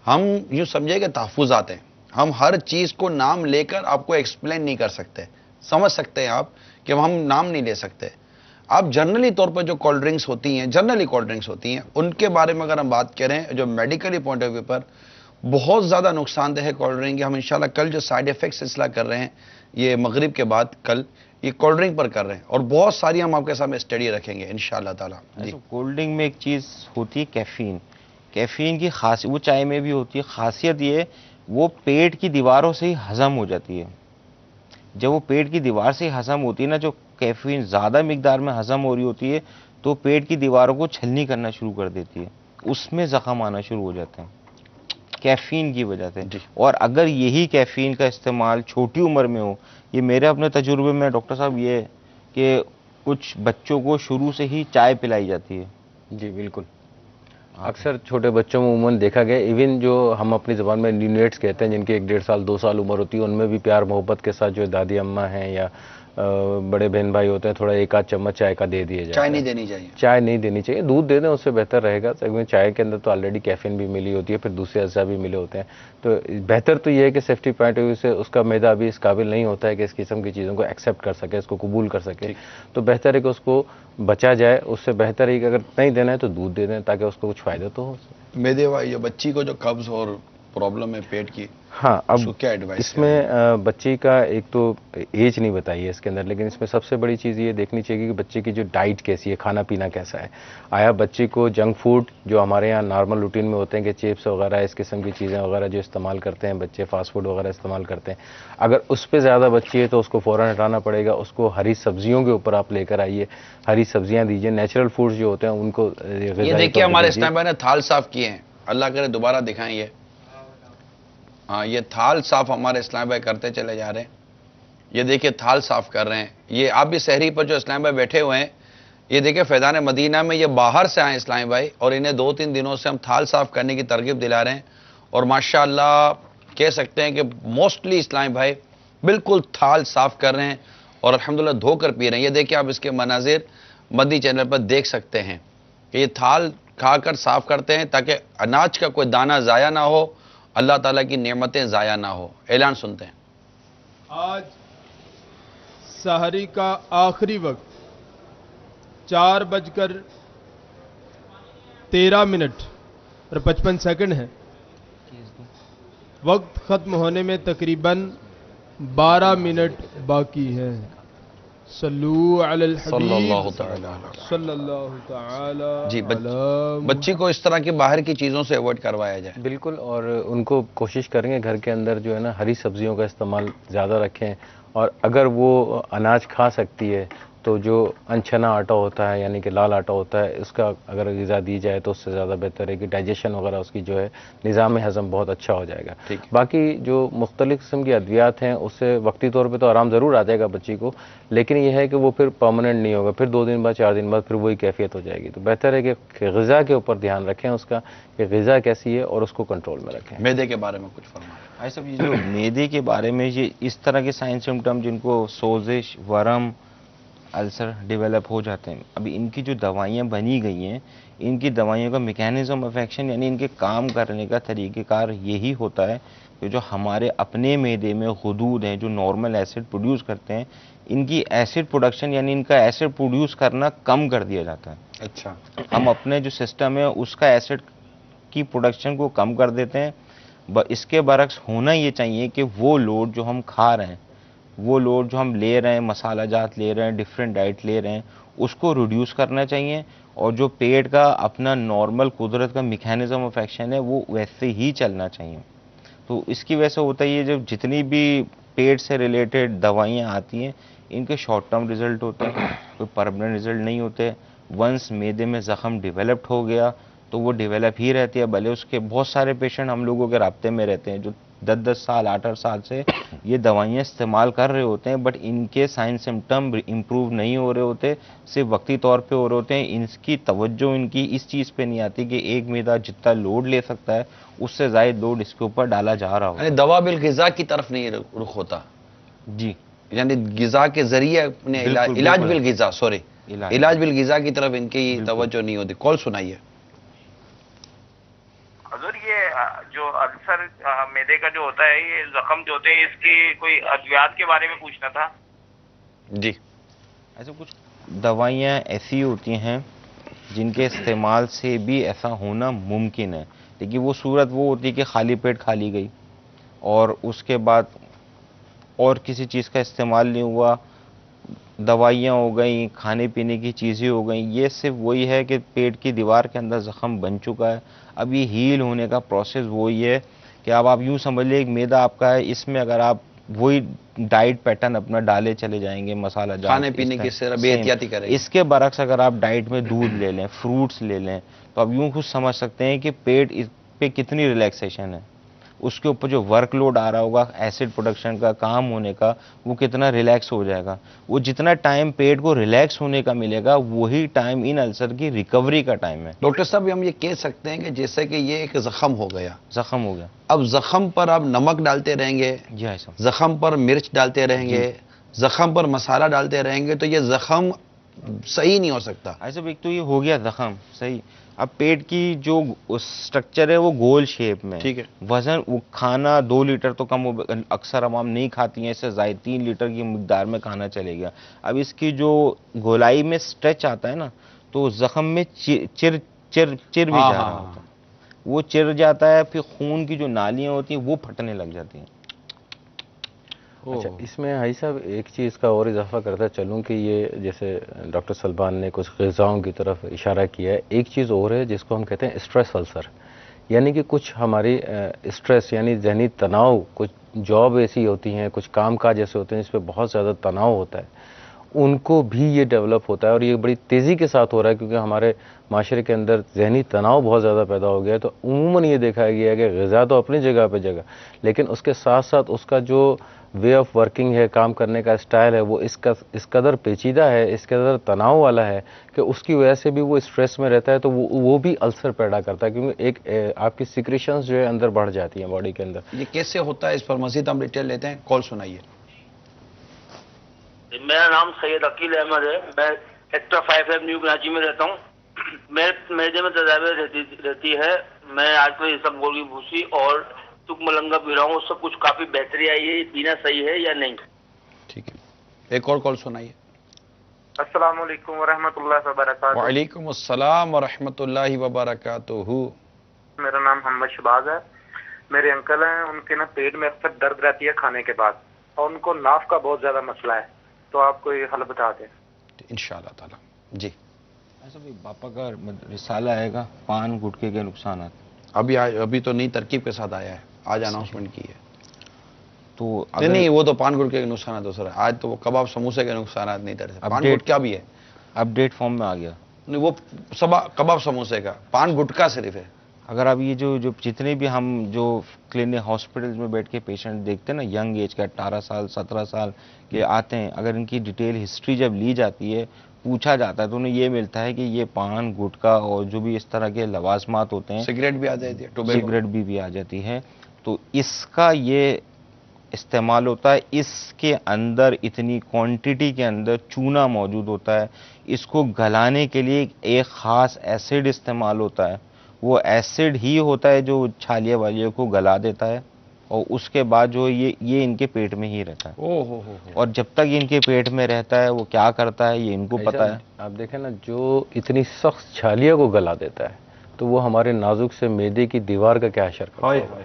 P: ہم یوں سمجھے کہ تحفظات ہیں، ہم ہر چیز کو نام لے کر آپ کو ایکسپلین نہیں کر سکتے، سمجھ سکتے ہیں آپ کہ ہم نام نہیں لے سکتے۔ آپ جنرلی طور پر جو کولڈ ڈرنکس ہوتی ہیں، جنرلی کولڈ ڈرنکس ہوتی ہیں، ان کے بارے میں اگر ہم بات کریں جو میڈیکلی پوائنٹ آف ویو پر بہت زیادہ نقصان دہ ہے کولڈ ڈرنک. ہم انشاءاللہ کل جو سائیڈ ایفیکٹ سلسلہ کر رہے ہیں یہ مغرب کے بعد کل یہ کولڈ ڈرنک پر کر رہے ہیں، اور بہت ساری ہم آپ کے سامنے اسٹڈی رکھیں گے انشاءاللہ تعالیٰ. جی
R: کولڈ ڈرنک میں ایک چیز ہوتی ہے کیفین. کیفین کی خاصیت وہ چائے میں بھی ہوتی ہے، خاصیت یہ وہ پیٹ کی دیواروں سے ہی ہضم ہو جاتی ہے. جب وہ پیٹ کی دیوار سے ہضم ہوتی ہے نا، جو کیفین زیادہ مقدار میں ہضم ہو رہی ہوتی ہے تو پیٹ کی دیواروں کو چھلنی کرنا شروع کر دیتی ہے، اس میں زخم آنا شروع ہو جاتے ہیں کیفین کی وجہ سے. اور اگر یہی کیفین کا استعمال چھوٹی عمر میں ہو، یہ میرے اپنے تجربے میں ڈاکٹر صاحب یہ کہ کچھ بچوں کو شروع سے ہی چائے پلائی جاتی ہے.
Q: جی بالکل، اکثر چھوٹے بچوں میں عموماً دیکھا گیا، ایون جو ہم اپنی زبان میں نیونیٹس کہتے ہیں جن کی 1-1.5 سال 2 سال عمر ہوتی ہے، ان میں بھی پیار محبت کے ساتھ جو دادی اماں ہیں یا بڑے بہن بھائی ہوتے ہیں تھوڑا 1-8 چمچ چائے کا دے دیے جائے.
P: چائے نہیں دینی چاہیے،
Q: چائے نہیں دینی چاہیے، دودھ دے دیں اس سے بہتر رہے گا. چائے کے اندر تو آلریڈی کیفین بھی ملی ہوتی ہے، پھر دوسرے اجزاء بھی ملے ہوتے ہیں. تو بہتر تو یہ ہے کہ سیفٹی پوائنٹ آف ویو سے اس کا معدہ ابھی اس قابل نہیں ہوتا ہے کہ اس قسم کی چیزوں کو ایکسیپٹ کر سکے، اس کو قبول کر سکے. تو بہتر ہے کہ اس کو بچا جائے. اس سے بہتر ہے کہ اگر نہیں دینا ہے تو دودھ دے دیں تاکہ اس کو کچھ فائدہ تو ہو.
P: میدے والی جو بچی کو جو قبض اور پرابلم ہے پیٹ کی،
Q: ہاں اب
P: کیا ایڈوائس
Q: اس میں بچی کا ایک تو ایج نہیں بتائی ہے اس کے اندر، لیکن اس میں سب سے بڑی چیز یہ دیکھنی چاہیے کہ بچے کی جو ڈائٹ کیسی ہے، کھانا پینا کیسا ہے. آیا بچے کو جنک فوڈ جو ہمارے یہاں نارمل روٹین میں ہوتے ہیں کہ چپس وغیرہ اس قسم کی چیزیں وغیرہ جو استعمال کرتے ہیں بچے، فاسٹ فوڈ وغیرہ استعمال کرتے ہیں، اگر اس پہ زیادہ بچی ہے تو اس کو فوراً ہٹانا پڑے گا. اس کو ہری سبزیوں کے اوپر آپ لے کر آئیے، ہری سبزیاں دیجیے، نیچرل فوڈز جو ہوتے ہیں ان کو.
P: یہ دیکھیے ہمارے اسلام بھائی نے تھال صاف کیے ہیں، اللہ کرے دوبارہ دکھائیں. یہ تھال صاف ہمارے اسلام بھائی کرتے چلے جا رہے ہیں. یہ دیکھیے تھال صاف کر رہے ہیں. یہ آپ بھی سحری پر جو اسلام بھائی بیٹھے ہوئے ہیں، یہ دیکھیں فیضان مدینہ میں یہ باہر سے آئے اسلام بھائی، اور انہیں 2-3 دنوں سے ہم تھال صاف کرنے کی ترغیب دلا رہے ہیں. اور ماشاءاللہ کہہ سکتے ہیں کہ موسٹلی اسلام بھائی بالکل تھال صاف کر رہے ہیں اور الحمدللہ دھو کر پی رہے ہیں. یہ دیکھیں آپ اس کے مناظر مدنی چینل پر دیکھ سکتے ہیں کہ یہ تھال کھا کر صاف کرتے ہیں تاکہ اناج کا کوئی دانہ ضائع نہ ہو، اللہ تعالیٰ کی نعمتیں ضائع نہ ہو. اعلان سنتے ہیں.
T: آج سحری کا آخری وقت 4:13 ہے. وقت ختم ہونے میں تقریباً 12 منٹ باقی ہے. صلو علی الحبیب صلی اللہ تعالی.
P: جی بچی کو اس طرح کی باہر کی چیزوں سے اوائڈ کروایا جائے.
Q: بالکل، اور ان کو کوشش کریں گے گھر کے اندر جو ہے نا ہری سبزیوں کا استعمال زیادہ رکھیں. اور اگر وہ اناج کھا سکتی ہے تو جو انچنا آٹا ہوتا ہے یعنی کہ لال آٹا ہوتا ہے، اس کا اگر غذا دی جائے تو اس سے زیادہ بہتر ہے کہ ڈائجیشن وغیرہ اس کی جو ہے نظام ہضم بہت اچھا ہو جائے گا. باقی جو مختلف قسم کی ادویات ہیں اس سے وقتی طور پہ تو آرام ضرور آ جائے گا بچی کو، لیکن یہ ہے کہ وہ پھر پرماننٹ نہیں ہوگا. پھر 2 دن بعد 4 دن بعد پھر وہی کیفیت ہو جائے گی. تو بہتر ہے کہ غذا کے اوپر دھیان رکھیں اس کا کہ غذا کیسی ہے اور اس کو کنٹرول میں رکھیں.
P: میدے کے بارے میں کچھ فرمائیں.
R: بھائی صاحب یہ جو میدے کے بارے میں یہ اس طرح کے سائن سمٹم جن کو سوزش، ورم، السر ڈیولپ ہو جاتے ہیں، ابھی ان کی جو دوائیاں بنی گئی ہیں، ان کی دوائیوں کا میکینزم آف ایکشن یعنی ان کے کام کرنے کا طریقہ کار یہی ہوتا ہے کہ جو ہمارے اپنے معدے میں غدود ہیں جو نارمل ایسڈ پروڈیوس کرتے ہیں، ان کی ایسڈ پروڈکشن یعنی ان کا ایسڈ پروڈیوس کرنا کم کر دیا جاتا ہے.
P: اچھا،
R: ہم اپنے جو سسٹم ہے اس کا ایسڈ کی پروڈکشن کو کم کر دیتے ہیں. اس کے برعکس ہونا یہ چاہیے کہ وہ لوڈ جو ہم کھا رہے ہیں، وہ لوڈ جو ہم لے رہے ہیں، مسالہ جات لے رہے ہیں، ڈیفرنٹ ڈائٹ لے رہے ہیں، اس کو ریڈیوس کرنا چاہیے. اور جو پیٹ کا اپنا نارمل قدرت کا میکینزم آف ایکشن ہے وہ ویسے ہی چلنا چاہیے. تو اس کی وجہ سے ہوتا ہے یہ جب جتنی بھی پیٹ سے ریلیٹڈ دوائیاں آتی ہیں ان کے شارٹ ٹرم ریزلٹ ہوتے ہیں، کوئی پرماننٹ ریزلٹ نہیں ہوتے. ونس معدے میں زخم ڈیولپڈ ہو گیا تو وہ ڈیولپ ہی رہتی ہے. بھلے اس کے بہت سارے پیشنٹ ہم لوگوں کے رابطے میں رہتے ہیں جو 10 سال 8 سال سے یہ دوائیاں استعمال کر رہے ہوتے ہیں، بٹ ان کے سائن سمٹم امپروو نہیں ہو رہے ہوتے، صرف وقتی طور پہ ہو رہے ہوتے ہیں. ان کی توجہ ان کی اس چیز پہ نہیں آتی کہ ایک معدہ جتنا لوڈ لے سکتا ہے اس سے زائد لوڈ اس کے اوپر ڈالا جا رہا ہو.
P: یعنی دوا بالغذا کی طرف نہیں رخ ہوتا.
R: جی،
P: یعنی غذا کے ذریعے اپنے علاج بالغذا، سوری علاج بالغذا کی طرف ان کی توجہ نہیں ہوتی. کال سنائیے.
F: حضور یہ جو السر معدے کا جو ہوتا ہے، یہ زخم جو ہوتے ہیں، اس کی کوئی ادویات کے بارے میں پوچھنا تھا.
P: جی
R: ایسا کچھ دوائیاں ایسی ہوتی ہیں جن کے استعمال سے بھی ایسا ہونا ممکن ہے، لیکن وہ صورت وہ ہوتی ہے کہ خالی پیٹ کھا لی گئی اور اس کے بعد اور کسی چیز کا استعمال نہیں ہوا، دوائیاں ہو گئیں، کھانے پینے کی چیزیں ہو گئیں، یہ صرف وہی ہے کہ پیٹ کی دیوار کے اندر زخم بن چکا ہے۔ اب یہ ہیل ہونے کا پروسیس وہی ہے کہ اب آپ یوں سمجھ لیں ایک معدہ آپ کا ہے، اس میں اگر آپ وہی ڈائٹ پیٹرن اپنا ڈالے چلے جائیں گے، مسالہ جات
P: کھانے پینے کی صرف بے احتیاطی کریں گے،
R: اس کے برعکس اگر آپ ڈائٹ میں دودھ لے لیں، فروٹس لے لیں، تو آپ یوں خود سمجھ سکتے ہیں کہ پیٹ پہ کتنی ریلیکسیشن ہے، اس کے اوپر جو ورک لوڈ آ رہا ہوگا ایسڈ پروڈکشن کا، کام ہونے کا، وہ کتنا ریلیکس ہو جائے گا۔ وہ جتنا ٹائم پیٹ کو ریلیکس ہونے کا ملے گا وہی ٹائم ان السر کی ریکوری کا ٹائم ہے۔
P: ڈاکٹر صاحب ہم یہ کہہ سکتے ہیں کہ جیسے کہ یہ ایک زخم ہو گیا،
R: اب
P: زخم پر آپ نمک ڈالتے رہیں گے، زخم پر مرچ ڈالتے رہیں گے، زخم پر مسالہ ڈالتے رہیں گے، تو یہ زخم صحیح نہیں ہو سکتا۔
R: ایسا ایک تو یہ ہو گیا زخم صحیح۔ اب پیٹ کی جو سٹرکچر ہے وہ گول شیپ میں،
P: ٹھیک ہے،
R: وزن کھانا 2 لیٹر تو کم اکثر عوام نہیں کھاتی ہیں، اس سے زائد 3 لیٹر کی مقدار میں کھانا چلے گا۔ اب اس کی جو گولائی میں سٹریچ آتا ہے نا، تو زخم میں چر بھی جا رہا ہوتا ہے، وہ چر جاتا ہے، پھر خون کی جو نالیاں ہوتی ہیں وہ پھٹنے لگ جاتی ہیں۔
Q: اچھا، اس میں حاجی صاحب ایک چیز کا اور اضافہ کرتا چلوں کہ یہ جیسے ڈاکٹر سلمان نے کچھ غذاؤں کی طرف اشارہ کیا ہے، ایک چیز اور ہے جس کو ہم کہتے ہیں اسٹریس السر، یعنی کہ کچھ ہماری اسٹریس یعنی ذہنی تناؤ، کچھ جاب ایسی ہوتی ہیں، کچھ کام کاج ایسے ہوتے ہیں جس پہ بہت زیادہ تناؤ ہوتا ہے، ان کو بھی یہ ڈیولپ ہوتا ہے، اور یہ بڑی تیزی کے ساتھ ہو رہا ہے کیونکہ ہمارے معاشرے کے اندر ذہنی تناؤ بہت زیادہ پیدا ہو گیا ہے۔ تو عموماً یہ دیکھا گیا ہے کہ غذا تو اپنی جگہ پہ جگہ، لیکن اس کے ساتھ ساتھ اس کا جو وے آف ورکنگ ہے، کام کرنے کا اسٹائل ہے، وہ اس قدر پیچیدہ ہے، اس قدر تناؤ والا ہے کہ اس کی وجہ سے بھی وہ اسٹریس میں رہتا ہے، تو وہ بھی السر پیدا کرتا ہے، کیونکہ ایک آپ کی سیکریشنز جو ہے اندر بڑھ جاتی ہیں باڈی کے اندر۔
P: یہ کیسے ہوتا ہے، اس پر مزید ہم ڈیٹیل لیتے ہیں، کال سنائیے۔
S: میرا نام سید عقیل احمد ہے، میں سیکٹر 5 نیو کراچی میں رہتا ہوں۔ میرے میں تجاویز رہتی ہے، میں آج کل یہ سب گولی بھوسی اور تک ملنگا پی رہا ہوں، اس سے کچھ کافی بہتری آئی ہے، پینا صحیح ہے یا نہیں؟
P: ٹھیک ہے، ایک اور کال سنائیے۔
U: السلام علیکم ورحمۃ اللہ وبرکاتہ۔
P: وعلیکم السلام ورحمۃ اللہ وبرکاتہ۔
U: میرا نام محمد شباز ہے، میرے انکل ہیں، ان کے نا پیٹ میں اکثر درد رہتی ہے کھانے کے بعد، اور ان کو ناف کا بہت زیادہ مسئلہ ہے، تو آپ کوئی حل بتا دیں
P: انشاءاللہ تعالی۔ جی
R: ایسا بھی باپا کا رسالہ آئے گا پان گٹکے کے نقصانات،
P: ابھی تو نئی ترکیب کے ساتھ آیا ہے، آج اناؤنسمنٹ کی ہے،
R: تو
P: نہیں وہ تو پان گٹکے کے نقصانات دوسرا ہے، آج تو وہ کباب سموسے کے نقصانات نہیں تھے، پان گٹکا بھی ہے،
R: اپڈیٹ فارم میں آ گیا،
P: نہیں وہ کباب سموسے کا، پان گٹکا صرف ہے۔
R: اگر آپ یہ جو جتنے بھی ہم جو کلینک ہاسپٹلز میں بیٹھ کے پیشنٹ دیکھتے ہیں نا، ینگ ایج کا 18 سال 17 سال کے آتے ہیں، اگر ان کی ڈیٹیل ہسٹری جب لی جاتی ہے، پوچھا جاتا ہے، تو انہیں یہ ملتا ہے کہ یہ پان گٹکا اور جو بھی اس طرح کے لوازمات ہوتے ہیں،
P: سگریٹ بھی آ جاتی ہے،
R: سگریٹ بھی آ جاتی ہے، تو اس کا یہ استعمال ہوتا ہے، اس کے اندر اتنی کوانٹٹی کے اندر چونا موجود ہوتا ہے، اس کو گلانے کے لیے ایک خاص ایسڈ استعمال ہوتا ہے، وہ ایسڈ ہی ہوتا ہے جو چھالیے والیوں کو گلا دیتا ہے، اور اس کے بعد جو یہ ان کے پیٹ میں ہی رہتا ہے، اور جب تک ان کے پیٹ میں رہتا ہے وہ کیا کرتا ہے یہ ان کو پتا ہے۔
Q: آپ دیکھیں نا، جو اتنی سخت چھالیہ کو گلا دیتا ہے تو وہ ہمارے نازک سے معدے کی دیوار کا کیا اثر کرتا ہے،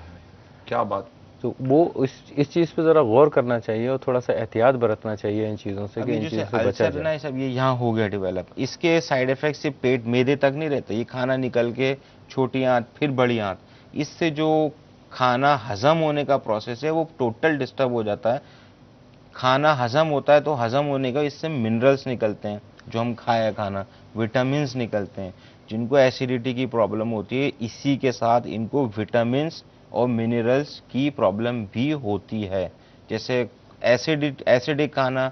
P: کیا بات،
Q: تو وہ اس چیز پہ ذرا غور کرنا چاہیے اور تھوڑا سا احتیاط برتنا چاہیے ان چیزوں سے کہ ان چیزوں سے بچا جائے۔
R: سب یہ یہاں ہو گیا ڈیولپ، اس کے سائیڈ ایفیکٹ سے پیٹ معدے تک نہیں رہتے، یہ کھانا نکل کے چھوٹی آنت پھر بڑی آنت، اس سے جو کھانا ہضم ہونے کا پروسیس ہے وہ ٹوٹل ڈسٹرب ہو جاتا ہے۔ کھانا ہضم ہوتا ہے تو ہضم ہونے کا اس سے منرلز نکلتے ہیں جو ہم کھایا کھانا، وٹامنز نکلتے ہیں، جن کو ایسیڈیٹی کی پرابلم ہوتی ہے اسی کے ساتھ ان کو وٹامنز اور منرلز کی پرابلم بھی ہوتی ہے۔ جیسے ایسیڈک کھانا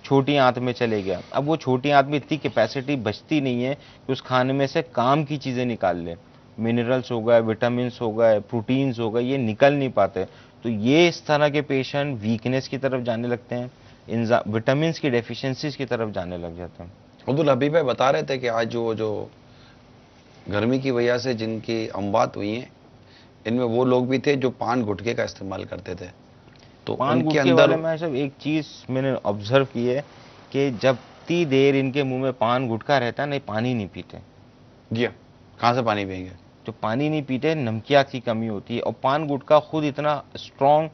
R: چھوٹی آنت میں چلے گیا، اب وہ چھوٹی آنت میں اتنی کیپیسٹی بچتی نہیں ہے کہ اس کھانے میں سے کام کی چیزیں نکال لے، منرلز ہو گئے، وٹامنس ہو گئے، پروٹینز ہو گئے، یہ نکل نہیں پاتے، تو یہ اس طرح کے پیشنٹ ویکنیس کی طرف جانے لگتے ہیں، وٹامنس کی ڈیفیشنسیز کی طرف جانے لگ جاتے ہیں۔
P: عبدالحبیب بھائی بتا رہے تھے کہ آج جو گرمی کی وجہ سے جن کی اموات ہوئی ہیں، ان میں وہ لوگ بھی تھے جو پان گٹکے کا استعمال کرتے تھے، تو
R: پان
P: ان کے
R: گٹکے
P: اندر
R: والے میں سب ایک چیز میں نے آبزرو کی ہے کہ جب جتنی دیر ان کے منہ میں پان گٹکا رہتا ہے نہیں پانی نہیں پیتے.
P: جی کہاں سے پانی پئیں گے؟
R: جو پانی نہیں پیتے نمکیات کی کمی ہوتی ہے. اور پان گٹکا خود اتنا اسٹرانگ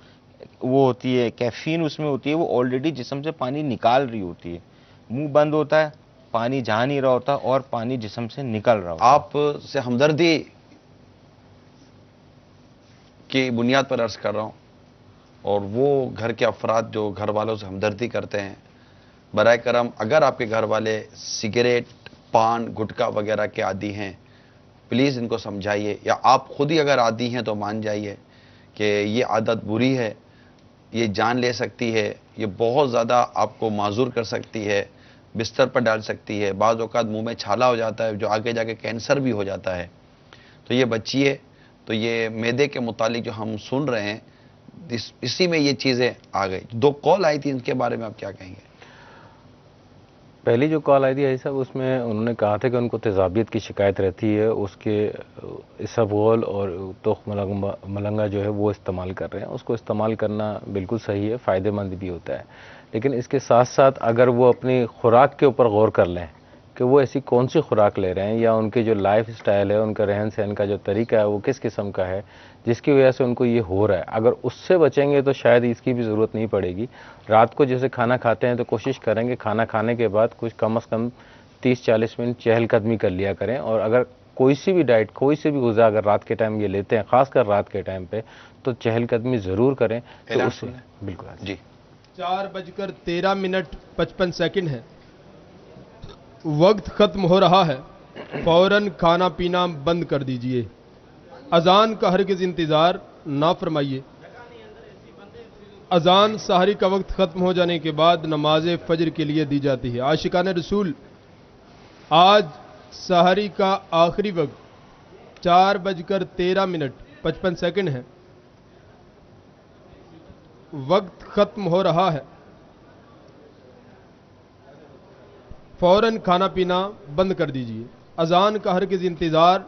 R: وہ ہوتی ہے, کیفین اس میں ہوتی ہے, وہ آلریڈی جسم سے پانی نکال رہی ہوتی ہے. منہ بند ہوتا ہے, پانی جا نہیں رہا ہوتا اور پانی جسم سے نکل رہا ہوتا ہے.
P: آپ سے ہمدردی کی بنیاد پر عرض کر رہا ہوں, اور وہ گھر کے افراد جو گھر والوں سے ہمدردی کرتے ہیں, برائے کرم اگر آپ کے گھر والے سگریٹ, پان, گٹکا وغیرہ کے عادی ہیں, پلیز ان کو سمجھائیے, یا آپ خود ہی اگر عادی ہیں تو مان جائیے کہ یہ عادت بری ہے, یہ جان لے سکتی ہے, یہ بہت زیادہ آپ کو معذور کر سکتی ہے, بستر پر ڈال سکتی ہے, بعض اوقات منہ میں چھالا ہو جاتا ہے جو آگے جا کے کینسر بھی ہو جاتا ہے. تو یہ بچیے. تو یہ معدے کے متعلق جو ہم سن رہے ہیں اسی میں یہ چیزیں آ گئی. 2 کال آئی تھی, ان کے بارے میں آپ کیا کہیں گے؟
Q: پہلی جو کال آئی تھی حاجی صاحب, اس میں انہوں نے کہا تھا کہ ان کو تیزابیت کی شکایت رہتی ہے, اس کے اسبغول اور تخم ملنگا جو ہے وہ استعمال کر رہے ہیں. اس کو استعمال کرنا بالکل صحیح ہے, فائدہ مند بھی ہوتا ہے, لیکن اس کے ساتھ ساتھ اگر وہ اپنی خوراک کے اوپر غور کر لیں کہ وہ ایسی کون سی خوراک لے رہے ہیں, یا ان کے جو لائف سٹائل ہے, ان کا رہن سہن کا جو طریقہ ہے وہ کس قسم کا ہے جس کی وجہ سے ان کو یہ ہو رہا ہے, اگر اس سے بچیں گے تو شاید اس کی بھی ضرورت نہیں پڑے گی. رات کو جیسے کھانا کھاتے ہیں تو کوشش کریں کہ کھانا کھانے کے بعد کچھ کم از کم 30-40 منٹ چہل قدمی کر لیا کریں. اور اگر کوئی سی بھی ڈائٹ, کوئی سی بھی غذا اگر رات کے ٹائم یہ لیتے ہیں, خاص کر رات کے ٹائم پہ, تو چہل قدمی ضرور کریں. تو اس سے بالکل
P: جی
T: 4:13:55 ہے, وقت ختم ہو رہا ہے, فوراً کھانا پینا بند کر دیجئے. اذان کا ہرگز انتظار نہ فرمائیے. اذان سحری کا وقت ختم ہو جانے کے بعد نماز فجر کے لیے دی جاتی ہے. عاشقان رسول, آج سحری کا آخری وقت 4:13:55 ہے, وقت ختم ہو رہا ہے, فوراً کھانا پینا بند کر دیجئے. اذان کا ہرگز انتظار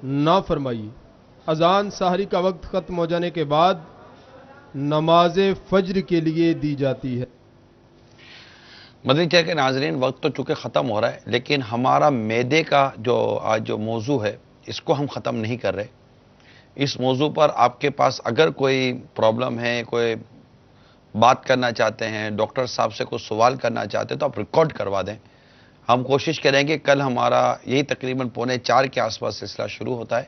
T: نہ فرمائیے. اذان سحری کا وقت ختم ہو جانے کے بعد نماز فجر کے لیے دی جاتی ہے.
P: مدنی چینل کے ناظرین, وقت تو چونکہ ختم ہو رہا ہے, لیکن ہمارا معدے کا جو آج جو موضوع ہے اس کو ہم ختم نہیں کر رہے. اس موضوع پر آپ کے پاس اگر کوئی پرابلم ہے, کوئی بات کرنا چاہتے ہیں, ڈاکٹر صاحب سے کوئی سوال کرنا چاہتے ہیں, تو آپ ریکارڈ کروا دیں. ہم کوشش کریں گے, کل ہمارا یہی تقریباً 3:45 کے آس پاس سلسلہ شروع ہوتا ہے,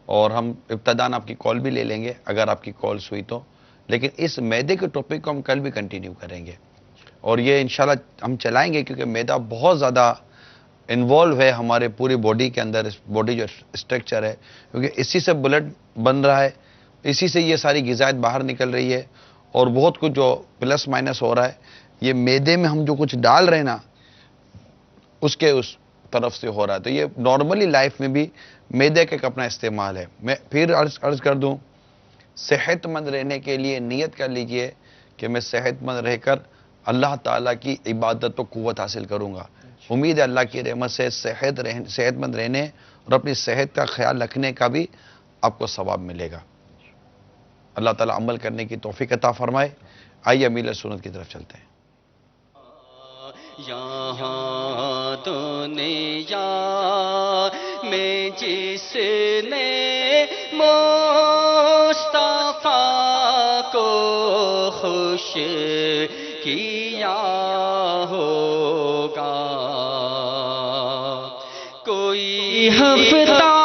P: اور ہم ابتداً آپ کی کال بھی لے لیں گے اگر آپ کی کالس ہوئی تو. لیکن اس معدے کے ٹاپک کو ہم کل بھی کنٹینیو کریں گے, اور یہ انشاءاللہ ہم چلائیں گے, کیونکہ معدہ بہت زیادہ انوالو ہے ہمارے پوری باڈی کے اندر. باڈی جو اسٹرکچر ہے, کیونکہ اسی سے بلڈ بن رہا ہے, اسی سے یہ ساری غذائیت باہر نکل رہی ہے, اور بہت کچھ جو پلس مائنس ہو رہا ہے یہ معدے میں ہم جو کچھ ڈال رہے ہیں نا اس طرف سے ہو رہا ہے. تو یہ نارملی لائف میں بھی معدے کا ایک اپنا استعمال ہے. میں پھر عرض کر دوں, صحت مند رہنے کے لیے نیت کر لیجئے کہ میں صحت مند رہ کر اللہ تعالیٰ کی عبادت و قوت حاصل کروں گا. امید ہے اللہ کی رحمت سے صحت مند رہنے اور اپنی صحت کا خیال رکھنے کا بھی آپ کو ثواب ملے گا. اللہ تعالیٰ عمل کرنے کی توفیق عطا فرمائے. آئیے امیل سنت کی طرف چلتے ہیں.
D: یہاں دنیا میں جس نے مصطفیٰ کو خوش کیا ہوگا, کوئی ہفتہ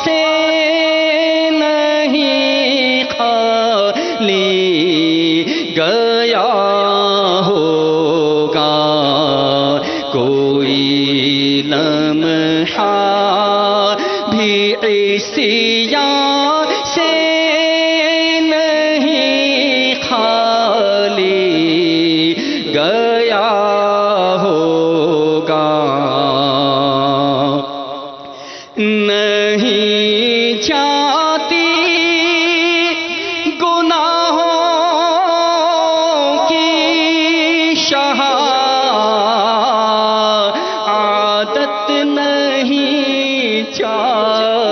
D: سے نہیں خالی گیا ہوگا, کوئی لمحہ بھی عیسیٰ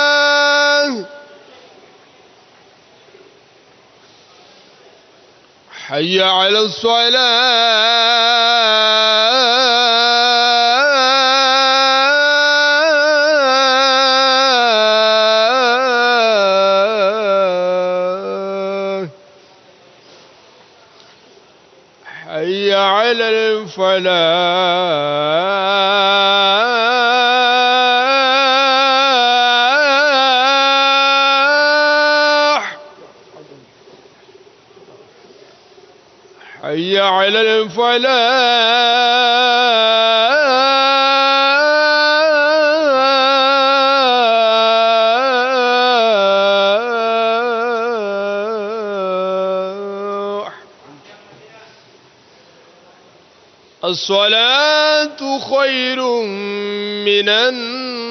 T: الصلاة حي على الصلاة حي على الفلاح حي على الفلاح الصلاة خير من النوم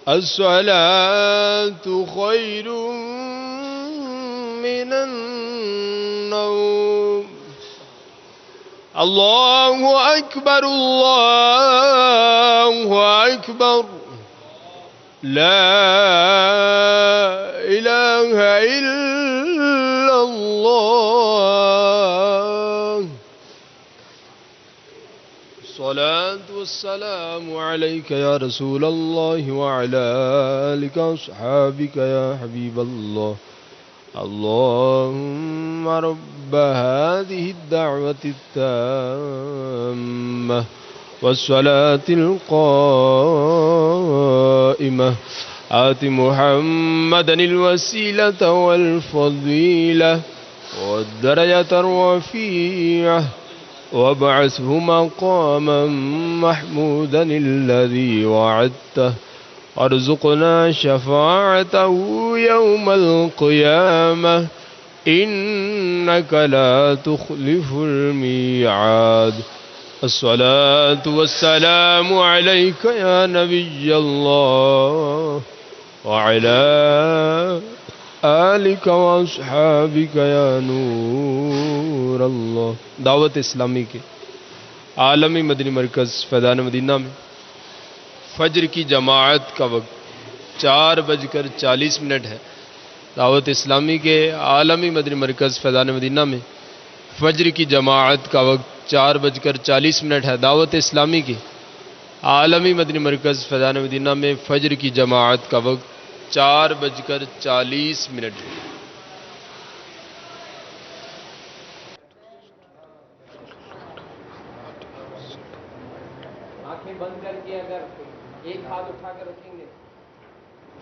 T: الصلاة خير من النوم الله أكبر الله أكبر لا إله إلا الله والسلام عليك يا رسول الله وعلى آلك وأصحابك يا حبيب الله. اللهم رب هذه الدعوة التامة والصلاة القائمة آت محمدا الوسيلة والفضيلة والدرجة الرفيعة وابعثه مقاما محمودا الذي وعدته وارزقنا شفاعته يوم القيامة إنك لا تخلف الميعاد. الصلاة والسلام عليك يا نبي الله وعلى آلك واصحابك یا نور اللہ. دعوت اسلامی کے عالمی مدنی مرکز فیضان مدینہ میں فجر کی جماعت کا وقت 4:40 ہے. دعوت اسلامی کے عالمی مدنی مرکز فیضان مدینہ میں فجر کی جماعت کا وقت 4:40 ہے. دعوت اسلامی کے عالمی مدنی مرکز فیضان مدینہ میں فجر کی جماعت کا وقت 4:40 ہے.
E: آنکھیں بند کر کے اگر ایک ہاتھ اٹھا کر رکھیں گے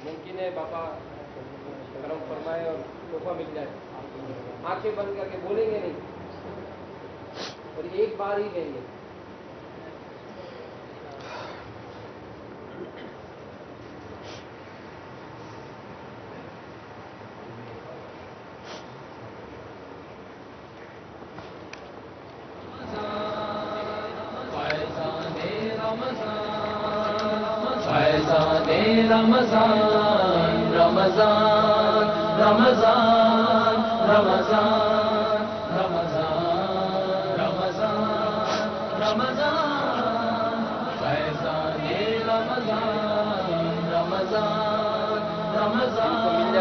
E: ممکن ہے باپا کرم فرمائے اور تحفہ مل جائے. آنکھیں بند کر کے بولیں گے نہیں اور ایک بار ہی لیں گے.
D: رمضان رمضان رمضان رمضان رمضان رمضان رمضان فیضان رمضان رمضان رمضان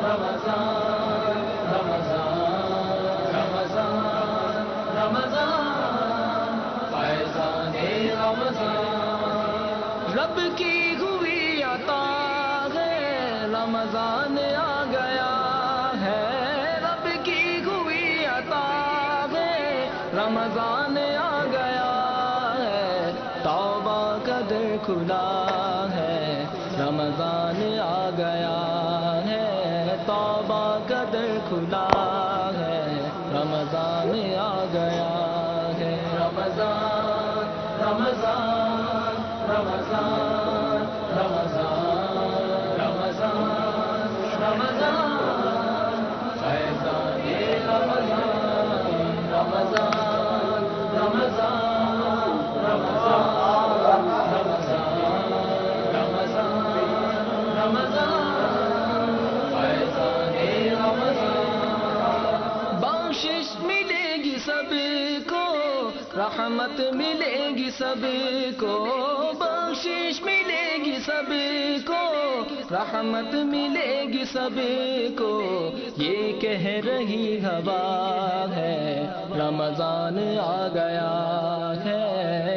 D: رمضان رمضان رمضان فیضان رمضان رب کی رمضان آ گیا ہے. رب کی ہوئی عطا ہے رمضان آ گیا ہے. توبہ کا در کھلا ہے رمضان آ گیا ہے. توبہ کا در کھلا ہے رمضان آ گیا ہے. رمضان رمضان رمضان رمضان رمضان فیضان رمضان رمضان رمضان رمضان رمضان رمضان فیضان رمضان. بخشش ملے گی سب کو رحمت ملے گی سب کو. بخشش ملے گی سب کو رحمت ملے گی سب کو. یہ کہہ رہی ہوا ہے رمضان آ گیا ہے.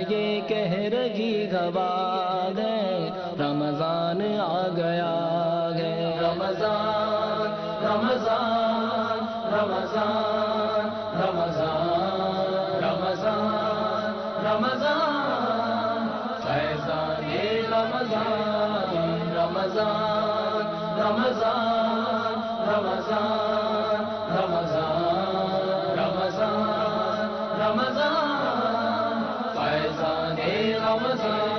D: یہ کہہ رہی ہوا ہے رمضان آ گیا ہے. رمضان رمضان رمضان رمضان رمضان رمضان فیضان رمضان رمضان رمضان رمضان رمضان رمضان رمضان فیضان رمضان.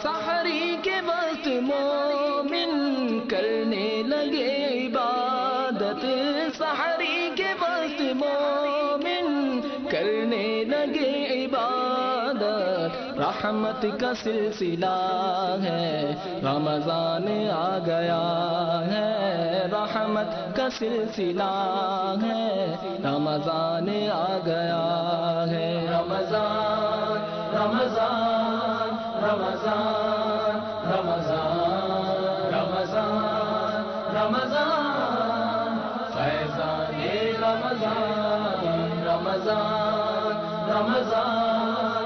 D: سحری کے وقت مومن کرنے لگے عبادت. سحری کے وقت مومن کرنے لگے عبادت. رحمت کا سلسلہ ہے رمضان آ گیا ہے. رحمت کا سلسلہ ہے رمضان آ گیا ہے. رمضان رمضان رمضان رمضان رمضان رمضان فیضان رمضان رمضان رمضان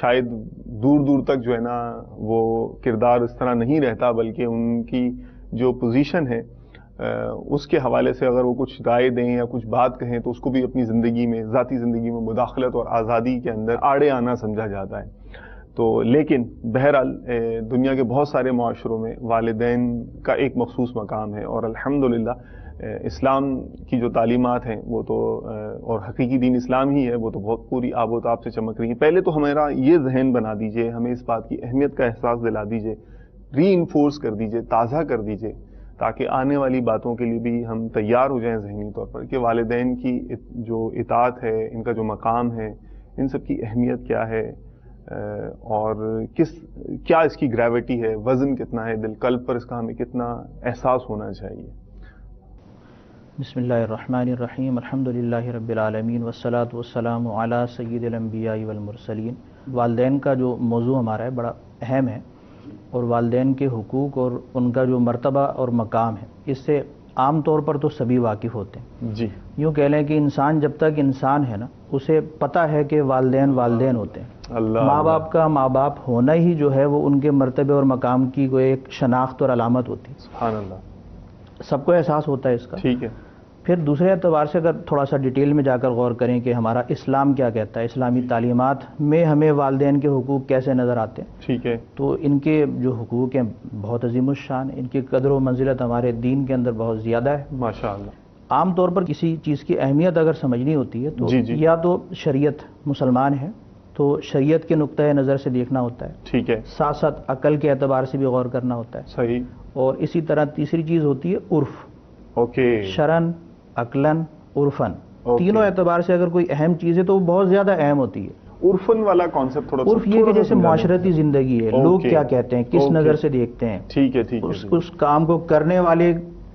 V: شاید دور دور تک جو ہے نا وہ کردار اس طرح نہیں رہتا، بلکہ ان کی جو پوزیشن ہے اس کے حوالے سے اگر وہ کچھ رائے دیں یا کچھ بات کہیں تو اس کو بھی اپنی زندگی میں، ذاتی زندگی میں مداخلت اور آزادی کے اندر آڑے آنا سمجھا جاتا ہے. تو لیکن بہرحال دنیا کے بہت سارے معاشروں میں والدین کا ایک مخصوص مقام ہے، اور الحمدللہ اسلام کی جو تعلیمات ہیں وہ تو، اور حقیقی دین اسلام ہی ہے، وہ تو بہت پوری آب و تاب سے چمک رہی ہے. پہلے تو ہمارا یہ ذہن بنا دیجئے، ہمیں اس بات کی اہمیت کا احساس دلا دیجئے، ری انفورس کر دیجئے، تازہ کر دیجئے، تاکہ آنے والی باتوں کے لیے بھی ہم تیار ہو جائیں ذہنی طور پر کہ والدین کی جو اطاعت ہے، ان کا جو مقام ہے، ان سب کی اہمیت کیا ہے، اور کیا اس کی گریوٹی ہے، وزن کتنا ہے، دل قلب پر اس کا ہمیں کتنا احساس ہونا چاہیے.
A: بسم اللہ الرحمن الرحیم، الحمدللہ رب العالمین والصلاة والسلام علی سید الانبیاء والمرسلین. والدین کا جو موضوع ہمارا ہے بڑا اہم ہے، اور والدین کے حقوق اور ان کا جو مرتبہ اور مقام ہے اس سے عام طور پر تو سبھی واقف ہوتے ہیں.
V: جی
A: یوں کہہ لیں کہ انسان جب تک انسان ہے نا، اسے پتہ ہے کہ والدین والدین ہوتے ہیں. ماں باپ کا ماں باپ ہونا ہی جو ہے وہ ان کے مرتبے اور مقام کی کوئی ایک شناخت اور علامت ہوتی ہے.
V: سبحان اللہ.
A: سب کو احساس ہوتا ہے اس کا.
V: ٹھیک ہے.
A: پھر دوسرے اعتبار سے اگر تھوڑا سا ڈیٹیل میں جا کر غور کریں کہ ہمارا اسلام کیا کہتا ہے، اسلامی تعلیمات میں ہمیں والدین کے حقوق کیسے نظر آتے ہیں،
V: ٹھیک ہے،
A: تو ان کے جو حقوق ہیں بہت عظیم الشان، ان کی قدر و منزلت ہمارے دین کے اندر بہت زیادہ ہے.
V: ماشاءاللہ.
A: عام طور پر کسی چیز کی اہمیت اگر سمجھنی ہوتی ہے تو یا تو شریعت مسلمان ہے تو شریعت کے نقطۂ نظر سے دیکھنا ہوتا ہے،
V: ٹھیک ہے،
A: ساتھ ساتھ عقل کے اعتبار سے بھی غور کرنا ہوتا ہے.
V: صحیح.
A: اور اسی طرح تیسری چیز ہوتی ہے عرف.
V: اوکے.
A: شرعن، عقلاً، عرفاً، تینوں اعتبار سے اگر کوئی اہم چیز ہے تو وہ بہت زیادہ اہم ہوتی ہے.
V: عرفن والا کانسیپٹ تھوڑا
A: عرف یہ کہ جیسے معاشرتی زندگی ہے، لوگ کیا کہتے ہیں، کس نظر سے دیکھتے ہیں،
V: ٹھیک ہے، ٹھیک ہے،
A: اس کام کو کرنے والے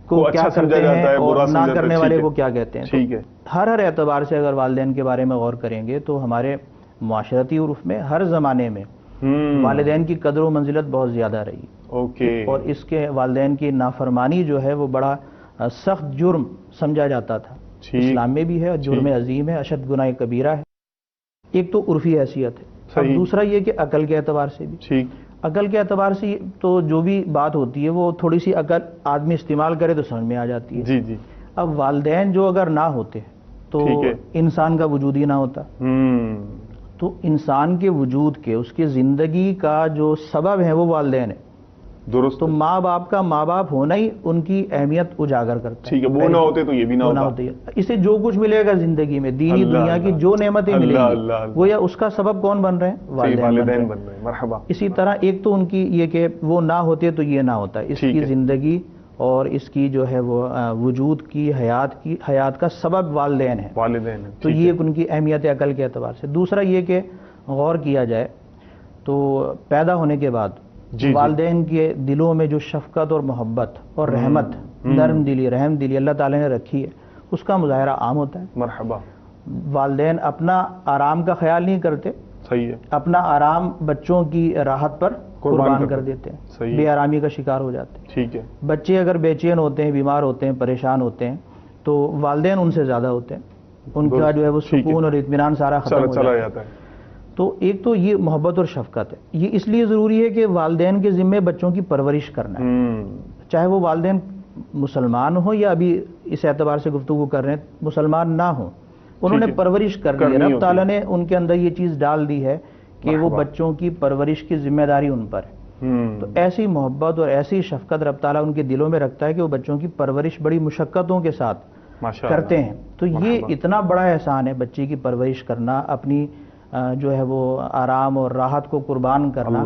A: کو کیا کرتے ہیں اور نہ کرنے والے کو کیا کہتے ہیں.
V: ٹھیک ہے.
A: ہر اعتبار سے اگر والدین کے بارے میں غور کریں گے تو ہمارے معاشرتی عرف میں ہر زمانے میں والدین کی قدر و منزلت بہت زیادہ رہی.
V: اوکے.
A: اور اس کے والدین کی نافرمانی جو ہے وہ بڑا سخت جرم سمجھا جاتا تھا. اسلام میں بھی ہے، جرم عظیم ہے، اشد گناہ کبیرہ ہے. ایک تو عرفی حیثیت ہے، اور دوسرا یہ کہ عقل کے اعتبار سے بھی. عقل کے اعتبار سے تو جو بھی بات ہوتی ہے وہ تھوڑی سی عقل آدمی استعمال کرے تو سمجھ میں آ جاتی ہے.
V: جی جی.
A: اب والدین جو اگر نہ ہوتے تو انسان کا وجود ہی نہ ہوتا. تو انسان کے وجود کے، اس کی زندگی کا جو سبب ہے وہ والدین ہے.
V: درست.
A: تو ماں باپ کا ماں باپ ہونا ہی ان کی اہمیت اجاگر کرتا ہے.
V: ٹھیک ہے. وہ نہ ہوتے تو یہ بھی نہ ہوتا.
A: اسے جو کچھ ملے گا زندگی میں، دینی دنیا کی جو نعمتیں ملیں گی وہ یا اس کا سبب کون بن رہے ہیں؟
V: والدین بن رہے ہیں. مرحبا.
A: اسی طرح ایک تو ان کی یہ کہ وہ نہ ہوتے تو یہ نہ ہوتا. اس کی زندگی اور اس کی جو ہے وہ وجود کی حیات کا سبب والدین ہیں.
V: والدین ہیں.
A: تو یہ ان کی اہمیت عقل کے اعتبار سے. دوسرا یہ کہ غور کیا جائے تو پیدا ہونے کے بعد والدین کے دلوں میں جو شفقت اور محبت اور رحمت، نرم دلی، رحم دلی اللہ تعالی نے رکھی ہے، اس کا مظاہرہ عام ہوتا ہے.
V: مرحبا.
A: والدین اپنا آرام کا خیال نہیں کرتے.
V: صحیح ہے.
A: اپنا آرام بچوں کی راحت پر قربان کر دیتے ہیں، بے آرامی کا شکار ہو جاتے ہیں.
V: ٹھیک ہے.
A: بچے اگر بے چین ہوتے ہیں، بیمار ہوتے ہیں، پریشان ہوتے ہیں تو والدین ان سے زیادہ ہوتے ہیں. ان کا جو ہے وہ سکون اور اطمینان سارا ختم ہو جاتا ہے. تو ایک تو یہ محبت اور شفقت ہے. یہ اس لیے ضروری ہے کہ والدین کے ذمے بچوں کی پرورش کرنا ہے، چاہے وہ والدین مسلمان ہوں یا ابھی اس اعتبار سے گفتگو کر رہے ہیں مسلمان نہ ہوں، انہوں نے پرورش کرنی ہے. رب تعالیٰ نے ان کے اندر یہ چیز ڈال دی ہے کہ وہ بچوں کی پرورش کی ذمہ داری ان پر ہے. تو ایسی محبت اور ایسی شفقت رب تعالیٰ ان کے دلوں میں رکھتا ہے کہ وہ بچوں کی پرورش بڑی مشقتوں کے ساتھ کرتے ہیں. تو یہ اتنا بڑا احسان ہے بچے کی پرورش کرنا، اپنی جو ہے وہ آرام اور راحت کو قربان کرنا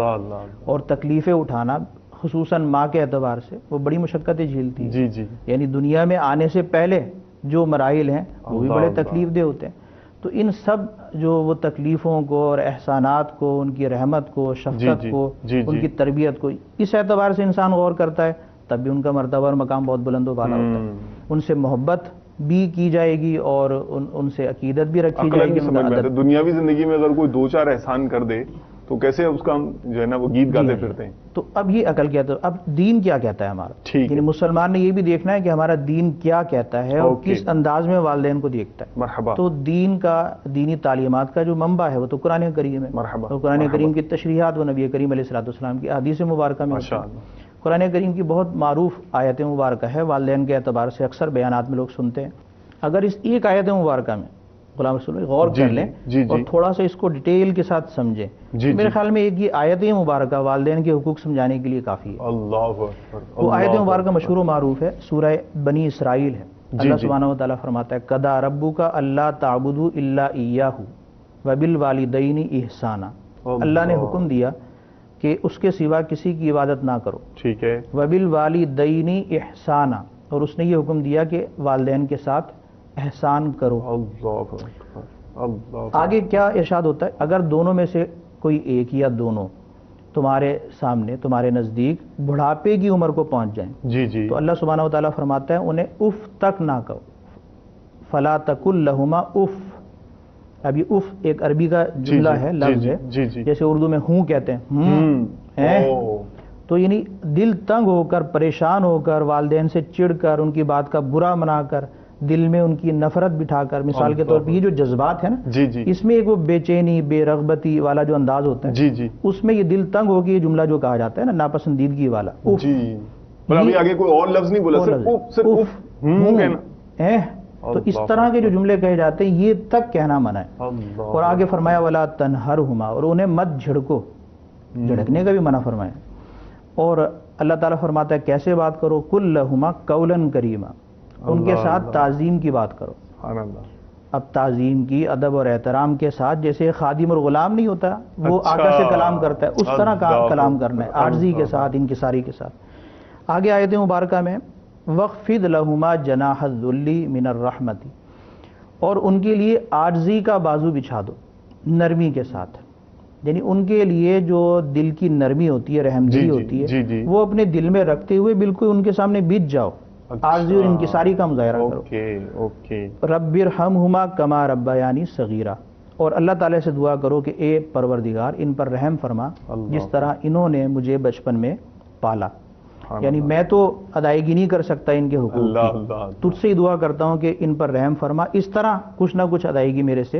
A: اور تکلیفیں اٹھانا. خصوصاً ماں کے اعتبار سے وہ بڑی مشقتیں جھیلتی ہیں.
V: جی جی.
A: یعنی دنیا میں آنے سے پہلے جو مراحل ہیں وہ بھی بڑے تکلیف دہ ہوتے ہیں. تو ان سب جو وہ تکلیفوں کو اور احسانات کو، ان کی رحمت کو، شفقت کو، ان کی تربیت کو، اس اعتبار سے انسان غور کرتا ہے تب بھی ان کا مرتبہ اور مقام بہت بلند و بالا ہوتا ہے. ان سے محبت بھی کی جائے گی اور ان سے عقیدت بھی رکھی جائے گی.
V: دنیاوی زندگی میں اگر کوئی دو چار احسان کر دے تو کیسے اس کا ہم جو ہے نا وہ گیت گاتے پھرتے ہیں.
A: تو اب یہ عقل کیا ہے. اب دین کیا کہتا ہے ہمارا. یعنی مسلمان نے یہ بھی دیکھنا ہے کہ ہمارا دین کیا کہتا ہے اور کس انداز میں والدین کو دیکھتا ہے.
V: مرحبا.
A: تو دین کا دینی تعلیمات کا جو منبع ہے وہ تو قرآن کریم ہے.
V: مرحبا.
A: اور قرآن کریم کی تشریحات وہ نبی کریم علیہ الصلوۃ والسلام کی احادیث مبارکہ میں. قرآن کریم کی بہت معروف آیت مبارکہ ہے والدین کے اعتبار سے اکثر بیانات میں لوگ سنتے ہیں. اگر اس ایک آیت مبارکہ میں غلام رسول غور کر لیں اور تھوڑا سا اس کو ڈیٹیل کے ساتھ سمجھیں, میرے خیال میں ایک یہ آیت مبارکہ والدین کے حقوق سمجھانے کے لیے کافی ہے.
V: اللہ اکبر.
A: وہ آیت مبارکہ مشہور و معروف ہے, سورہ بنی اسرائیل ہے. اللہ سبحانہ و تعالیٰ فرماتا ہے قضا ربک الا تعبدوا الا ایاہ وبالوالدین احسانا. اللہ نے حکم دیا کہ اس کے سوا کسی کی عبادت نہ کرو.
V: ٹھیک ہے.
A: وبالوالدین احسانا, اور اس نے یہ حکم دیا کہ والدین کے ساتھ احسان کرو. آگے کیا ارشاد ہوتا ہے, اگر دونوں میں سے کوئی ایک یا دونوں تمہارے سامنے تمہارے نزدیک بڑھاپے کی عمر کو پہنچ جائیں تو اللہ سبحانہ و تعالیٰ فرماتا ہے انہیں اف تک نہ کہو. فلا تقل لہما اف. اب یہ اف ایک عربی کا جملہ ہے, لفظ ہے, جیسے اردو میں ہوں کہتے ہیں. تو یعنی دل تنگ ہو کر, پریشان ہو کر, والدین سے چڑ کر, ان کی بات کا برا منا کر, دل میں ان کی نفرت بٹھا کر, مثال کے طور پہ یہ جو جذبات ہیں نا, اس میں ایک وہ بے چینی بے رغبتی والا جو انداز ہوتا ہے, اس میں یہ دل تنگ ہو کے یہ جملہ جو کہا جاتا ہے نا ناپسندیدگی والا,
V: آگے کوئی اور لفظ نہیں بولا,
A: تو اس طرح کے جو جملے کہے جاتے ہیں یہ تک کہنا منع ہے. اور آگے فرمایا ولا تنہرہما, اور انہیں مت جھڑکو, جھڑکنے کا بھی منع فرمایا. اور اللہ تعالیٰ فرماتا ہے کیسے بات کرو, قل لہما قولا کریما, ان کے ساتھ تعظیم کی بات کرو. اب تعظیم کی, ادب اور احترام کے ساتھ, جیسے خادم اور غلام نہیں ہوتا وہ آقا سے کلام کرتا ہے, اس طرح کا کلام کرنا ہے, عاجزی کے ساتھ, انکساری کے ساتھ. آگے آیت مبارکہ میں وَخْفِضْ لَهُمَا جَنَاحَ الذُّلِّ مِنَ الرَّحْمَةِ, اور ان کے لیے عاجزی کا بازو بچھا دو نرمی کے ساتھ. یعنی ان کے لیے جو دل کی نرمی ہوتی ہے, رحم دلی ہوتی ہے, وہ اپنے دل میں رکھتے ہوئے بالکل ان کے سامنے بیت جاؤ, عاجزی اور انکساری کا مظاہرہ کرو. رب ارحمہما کما ربیانی صغیرہ, اور اللہ تعالیٰ سے دعا کرو کہ اے پروردگار ان پر رحم فرما جس طرح انہوں نے مجھے بچپن میں پالا. یعنی میں تو ادائیگی نہیں کر سکتا ان کے حقوق کی, تجھ سے ہی دعا کرتا ہوں کہ ان پر رحم فرما, اس طرح کچھ نہ کچھ ادائیگی میرے سے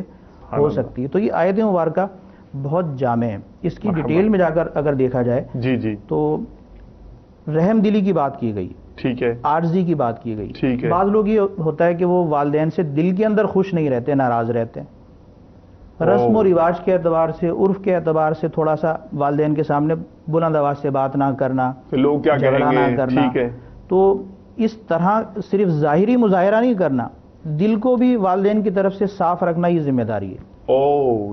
A: ہو سکتی ہے. تو یہ آیت مبارکہ بہت جامع ہے. اس کی ڈیٹیل میں جا کر اگر دیکھا جائے تو رحم دلی کی بات کی گئی,
V: ٹھیک ہے,
A: عاجزی کی بات کی گئی. بعض لوگ یہ ہوتا ہے کہ وہ والدین سے دل کے اندر خوش نہیں رہتے, ناراض رہتے ہیں, رسم و رواج کے اعتبار سے, عرف کے اعتبار سے تھوڑا سا والدین کے سامنے بلند آواز سے بات نہ کرنا,
V: لوگ کیا
A: جھگڑا نہ کرنا. تو اس طرح صرف ظاہری مظاہرہ نہیں کرنا, دل کو بھی والدین کی طرف سے صاف رکھنا یہ ذمہ داری ہے.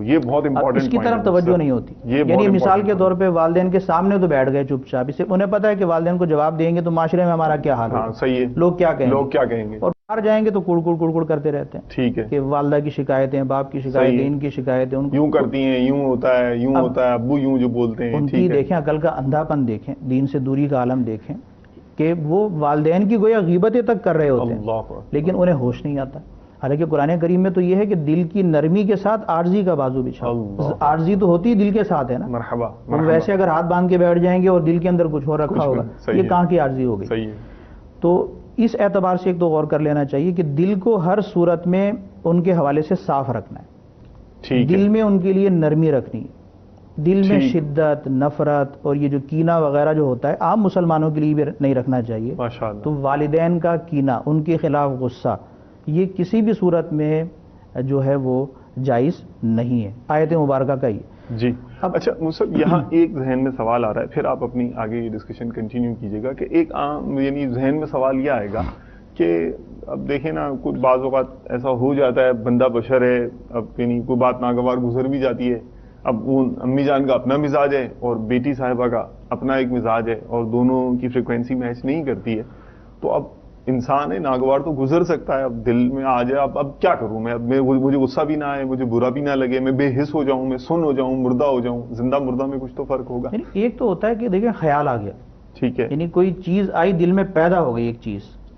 V: یہ بہت امپورٹنٹ,
A: اس کی طرف توجہ نہیں ہوتی. یعنی مثال کے طور پہ والدین کے سامنے تو بیٹھ گئے چپ چاپ, اسے انہیں پتا ہے کہ والدین کو جواب دیں گے تو معاشرے میں ہمارا کیا حال ہے, لوگ کیا کہیں گے, اور باہر جائیں گے تو کڑ کرتے رہتے ہیں.
V: ٹھیک ہے,
A: کہ والدہ کی شکایتیں, باپ کی شکایتیں, ان کی شکایتیں,
V: یوں کرتی ہیں, یوں ہوتا ہے, یوں ہوتا ہے, ابو یوں جو بولتے ہیں.
A: ان کی دیکھیں عقل کا اندھا پن دیکھیں, دین سے دوری کا عالم دیکھیں, کہ وہ والدین کی گویا غیبتیں تک کر رہے ہوتے ہیں لیکن انہیں ہوش نہیں آتا. حالانکہ قرآن کریم میں تو یہ ہے کہ دل کی نرمی کے ساتھ عاجزی کا بازو بچھاؤ. عاجزی تو ہوتی دل کے ساتھ ہے نا.
V: مرحبا.
A: ویسے اگر ہاتھ باندھ کے بیٹھ جائیں گے اور دل کے اندر کچھ ہو رکھا ہوگا, یہ کہاں کی عاجزی ہو گئی. تو اس اعتبار سے ایک تو غور کر لینا چاہیے کہ دل کو ہر صورت میں ان کے حوالے سے صاف رکھنا ہے. دل میں ان کے لیے نرمی رکھنی ہے, دل میں شدت, نفرت اور یہ جو کینہ وغیرہ جو ہوتا ہے عام مسلمانوں کے لیے بھی نہیں رکھنا چاہیے. تو والدین کا کینہ, ان کے خلاف غصہ, یہ کسی بھی صورت میں جو ہے وہ جائز نہیں ہے. آیت مبارکہ کا یہ.
V: اچھا مصعب, یہاں ایک ذہن میں سوال آ رہا ہے, پھر آپ اپنی آگے یہ ڈسکشن کنٹینیو کیجیے گا, کہ ایک عام یعنی ذہن میں سوال یہ آئے گا کہ اب دیکھیں نا, کچھ بعض اوقات ایسا ہو جاتا ہے, بندہ بشر ہے, اب یعنی کوئی بات ناگوار گزر بھی جاتی ہے. اب وہ امی جان کا اپنا مزاج ہے اور بیٹی صاحبہ کا اپنا ایک مزاج ہے, اور دونوں کی فریکوینسی میچ نہیں کرتی ہے. تو اب انسان ہے, ناگوار تو گزر سکتا ہے, اب دل میں آ جائے, اب کیا کروں میں, اب مجھے غصہ بھی نہ آئے, مجھے برا بھی نہ لگے, میں بے حس ہو جاؤں, میں سن ہو جاؤں, مردہ ہو جاؤں. زندہ مردہ میں کچھ تو فرق ہوگا.
A: ایک تو ہوتا ہے کہ دیکھیں خیال آ گیا,
V: ٹھیک ہے,
A: یعنی کوئی چیز آئی دل میں پیدا ہو گئی, ایک چیز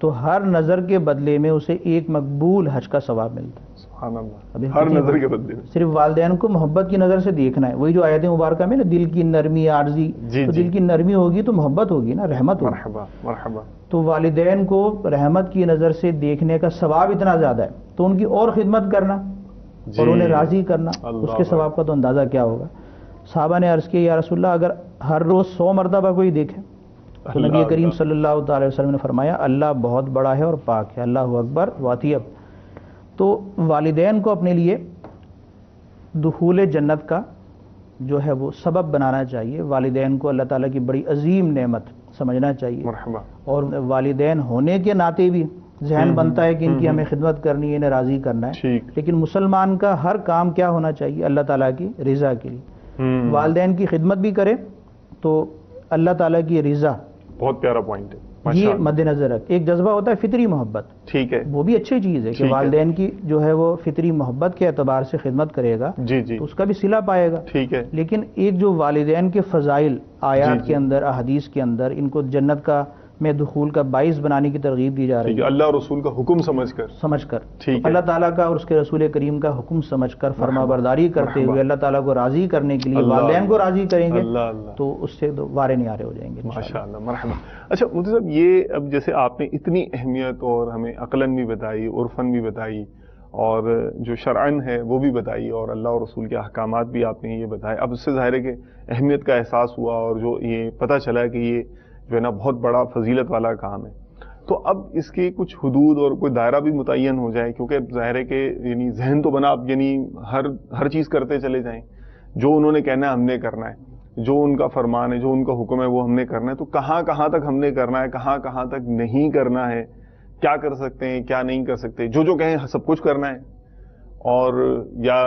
A: تو ہر نظر کے بدلے میں اسے ایک مقبول حج کا ثواب ملتا ہے.
V: سبحان اللہ. ہر نظر کے بدلے میں
A: صرف والدین کو محبت کی نظر سے دیکھنا ہے. وہی جو آیت مبارکہ میں نا دل کی نرمی عارضی, تو دل کی نرمی ہوگی تو محبت ہوگی نا, رحمت ہوگی.
V: مرحبا مرحبا.
A: تو والدین کو رحمت کی نظر سے دیکھنے کا ثواب اتنا زیادہ ہے, تو ان کی اور خدمت کرنا اور انہیں راضی کرنا, اس کے ثواب کا تو اندازہ کیا ہوگا. صحابہ نے عرض کیا یا رسول اللہ اگر ہر روز 100 مرتبہ کوئی دیکھے, تو نبی کریم صلی اللہ تعالی وسلم نے فرمایا اللہ بہت بڑا ہے اور پاک ہے, اللہ اکبر واطیب. تو والدین کو اپنے لیے دخول جنت کا جو ہے وہ سبب بنانا چاہیے. والدین کو اللہ تعالیٰ کی بڑی عظیم نعمت سمجھنا چاہیے.
V: مرحبا.
A: اور والدین ہونے کے ناطے بھی ذہن بنتا ہے کہ ان کی ہمیں خدمت کرنی ہے, انہیں راضی کرنا ہے. لیکن مسلمان کا ہر کام کیا ہونا چاہیے, اللہ تعالیٰ کی رضا کے لیے. والدین کی خدمت بھی کرے تو اللہ تعالیٰ کی رضا,
V: بہت پیارا پوائنٹ ہے,
A: یہ مد نظر رکھ. ایک جذبہ ہوتا ہے فطری محبت,
V: ٹھیک ہے,
A: وہ بھی اچھی چیز ہے کہ والدین کی جو ہے وہ فطری محبت کے اعتبار سے خدمت کرے گا, تو اس کا بھی صلہ پائے گا,
V: ٹھیک ہے.
A: لیکن ایک جو والدین کے فضائل آیات کے اندر, احادیث کے اندر ان کو جنت کا میں دخول کا باعث بنانے کی ترغیب دی جا رہی ہے,
V: اللہ اور رسول کا حکم سمجھ کر,
A: اللہ تعالیٰ کا اور اس کے رسول کریم کا حکم سمجھ کر فرما برداری کرتے ہوئے اللہ تعالیٰ کو راضی کرنے کے لیے والدین کو راضی کریں گے, تو اس سے وارے نیارے ہو جائیں گے.
V: ماشاءاللہ, مرحبا. اچھا مفتی صاحب, یہ اب جیسے آپ نے اتنی اہمیت اور ہمیں عقلاً بھی بتائی, عرفاً بھی بتائی, اور جو شرعاً ہے وہ بھی بتائی, اور اللہ اور رسول کے احکامات بھی آپ نے یہ بتائے. اب اس سے ظاہر ہے کہ اہمیت کا احساس ہوا, اور جو یہ پتہ چلا کہ یہ جو ہے نا بہت بڑا فضیلت والا کام ہے. تو اب اس کے کچھ حدود اور کوئی دائرہ بھی متعین ہو جائے, کیونکہ ظاہر ہے کہ یعنی ذہن تو بنا, اب یعنی ہر چیز کرتے چلے جائیں, جو انہوں نے کہنا ہے ہم نے کرنا ہے, جو ان کا فرمان ہے, جو ان کا حکم ہے وہ ہم نے کرنا ہے. تو کہاں کہاں تک ہم نے کرنا ہے, کہاں کہاں تک نہیں کرنا ہے, کیا کر سکتے ہیں, کیا نہیں کر سکتے. جو کہیں سب کچھ کرنا ہے, اور یا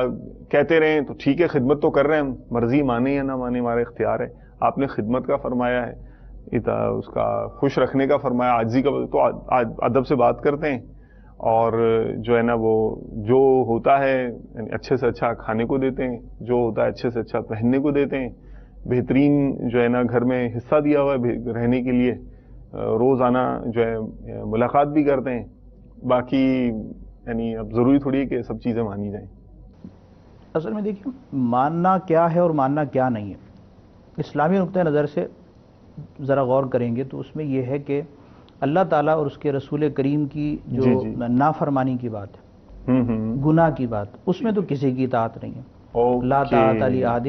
V: کہتے رہیں تو ٹھیک ہے, خدمت تو کر رہے ہیں ہم, مرضی مانے یا نہ مانے ہمارا اختیار ہے. آپ نے خدمت کا فرمایا ہے, اس کا خوش رکھنے کا فرمایا, عاجزی کا, تو ادب سے بات کرتے ہیں, اور جو ہے نا وہ جو ہوتا ہے یعنی اچھے سے اچھا کھانے کو دیتے ہیں, جو ہوتا ہے اچھے سے اچھا پہننے کو دیتے ہیں, بہترین جو ہے نا گھر میں حصہ دیا ہوا ہے رہنے کے لیے, روزانہ جو ہے ملاقات بھی کرتے ہیں. باقی یعنی اب ضروری تھوڑی ہے کہ سب چیزیں مانی جائیں.
A: اصل میں دیکھیے ماننا کیا ہے اور ماننا کیا نہیں ہے. اسلامی نقطۂ نظر سے ذرا غور کریں گے تو اس میں یہ ہے کہ اللہ تعالیٰ اور اس کے رسول کریم کی جو نافرمانی کی بات ہے, گناہ کی بات, اس میں تو کسی کی اطاعت نہیں ہے. لا طاعت لأحد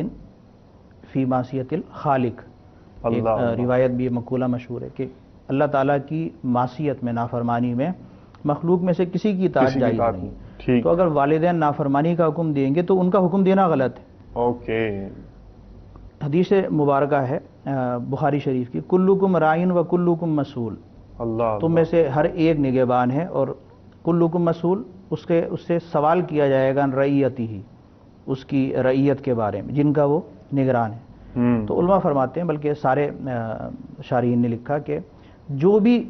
A: فی معصیت الخالق. ایک روایت بھی مقولہ مشہور ہے کہ اللہ تعالیٰ کی معصیت میں, نافرمانی میں مخلوق میں سے کسی کی اطاعت جائز نہیں. تو اگر والدین نافرمانی کا حکم دیں گے تو ان کا حکم دینا غلط ہے. حدیث مبارکہ ہے بخاری شریف کی, کلکم رائن و کلکم مسئول. تم میں سے ہر ایک نگہبان ہے اور کلکم مسئول, اس سے سوال کیا جائے گا رعیتی ہی, اس کی رعیت کے بارے میں جن کا وہ نگران ہے. تو علماء فرماتے ہیں, بلکہ سارے شارحین نے لکھا کہ جو بھی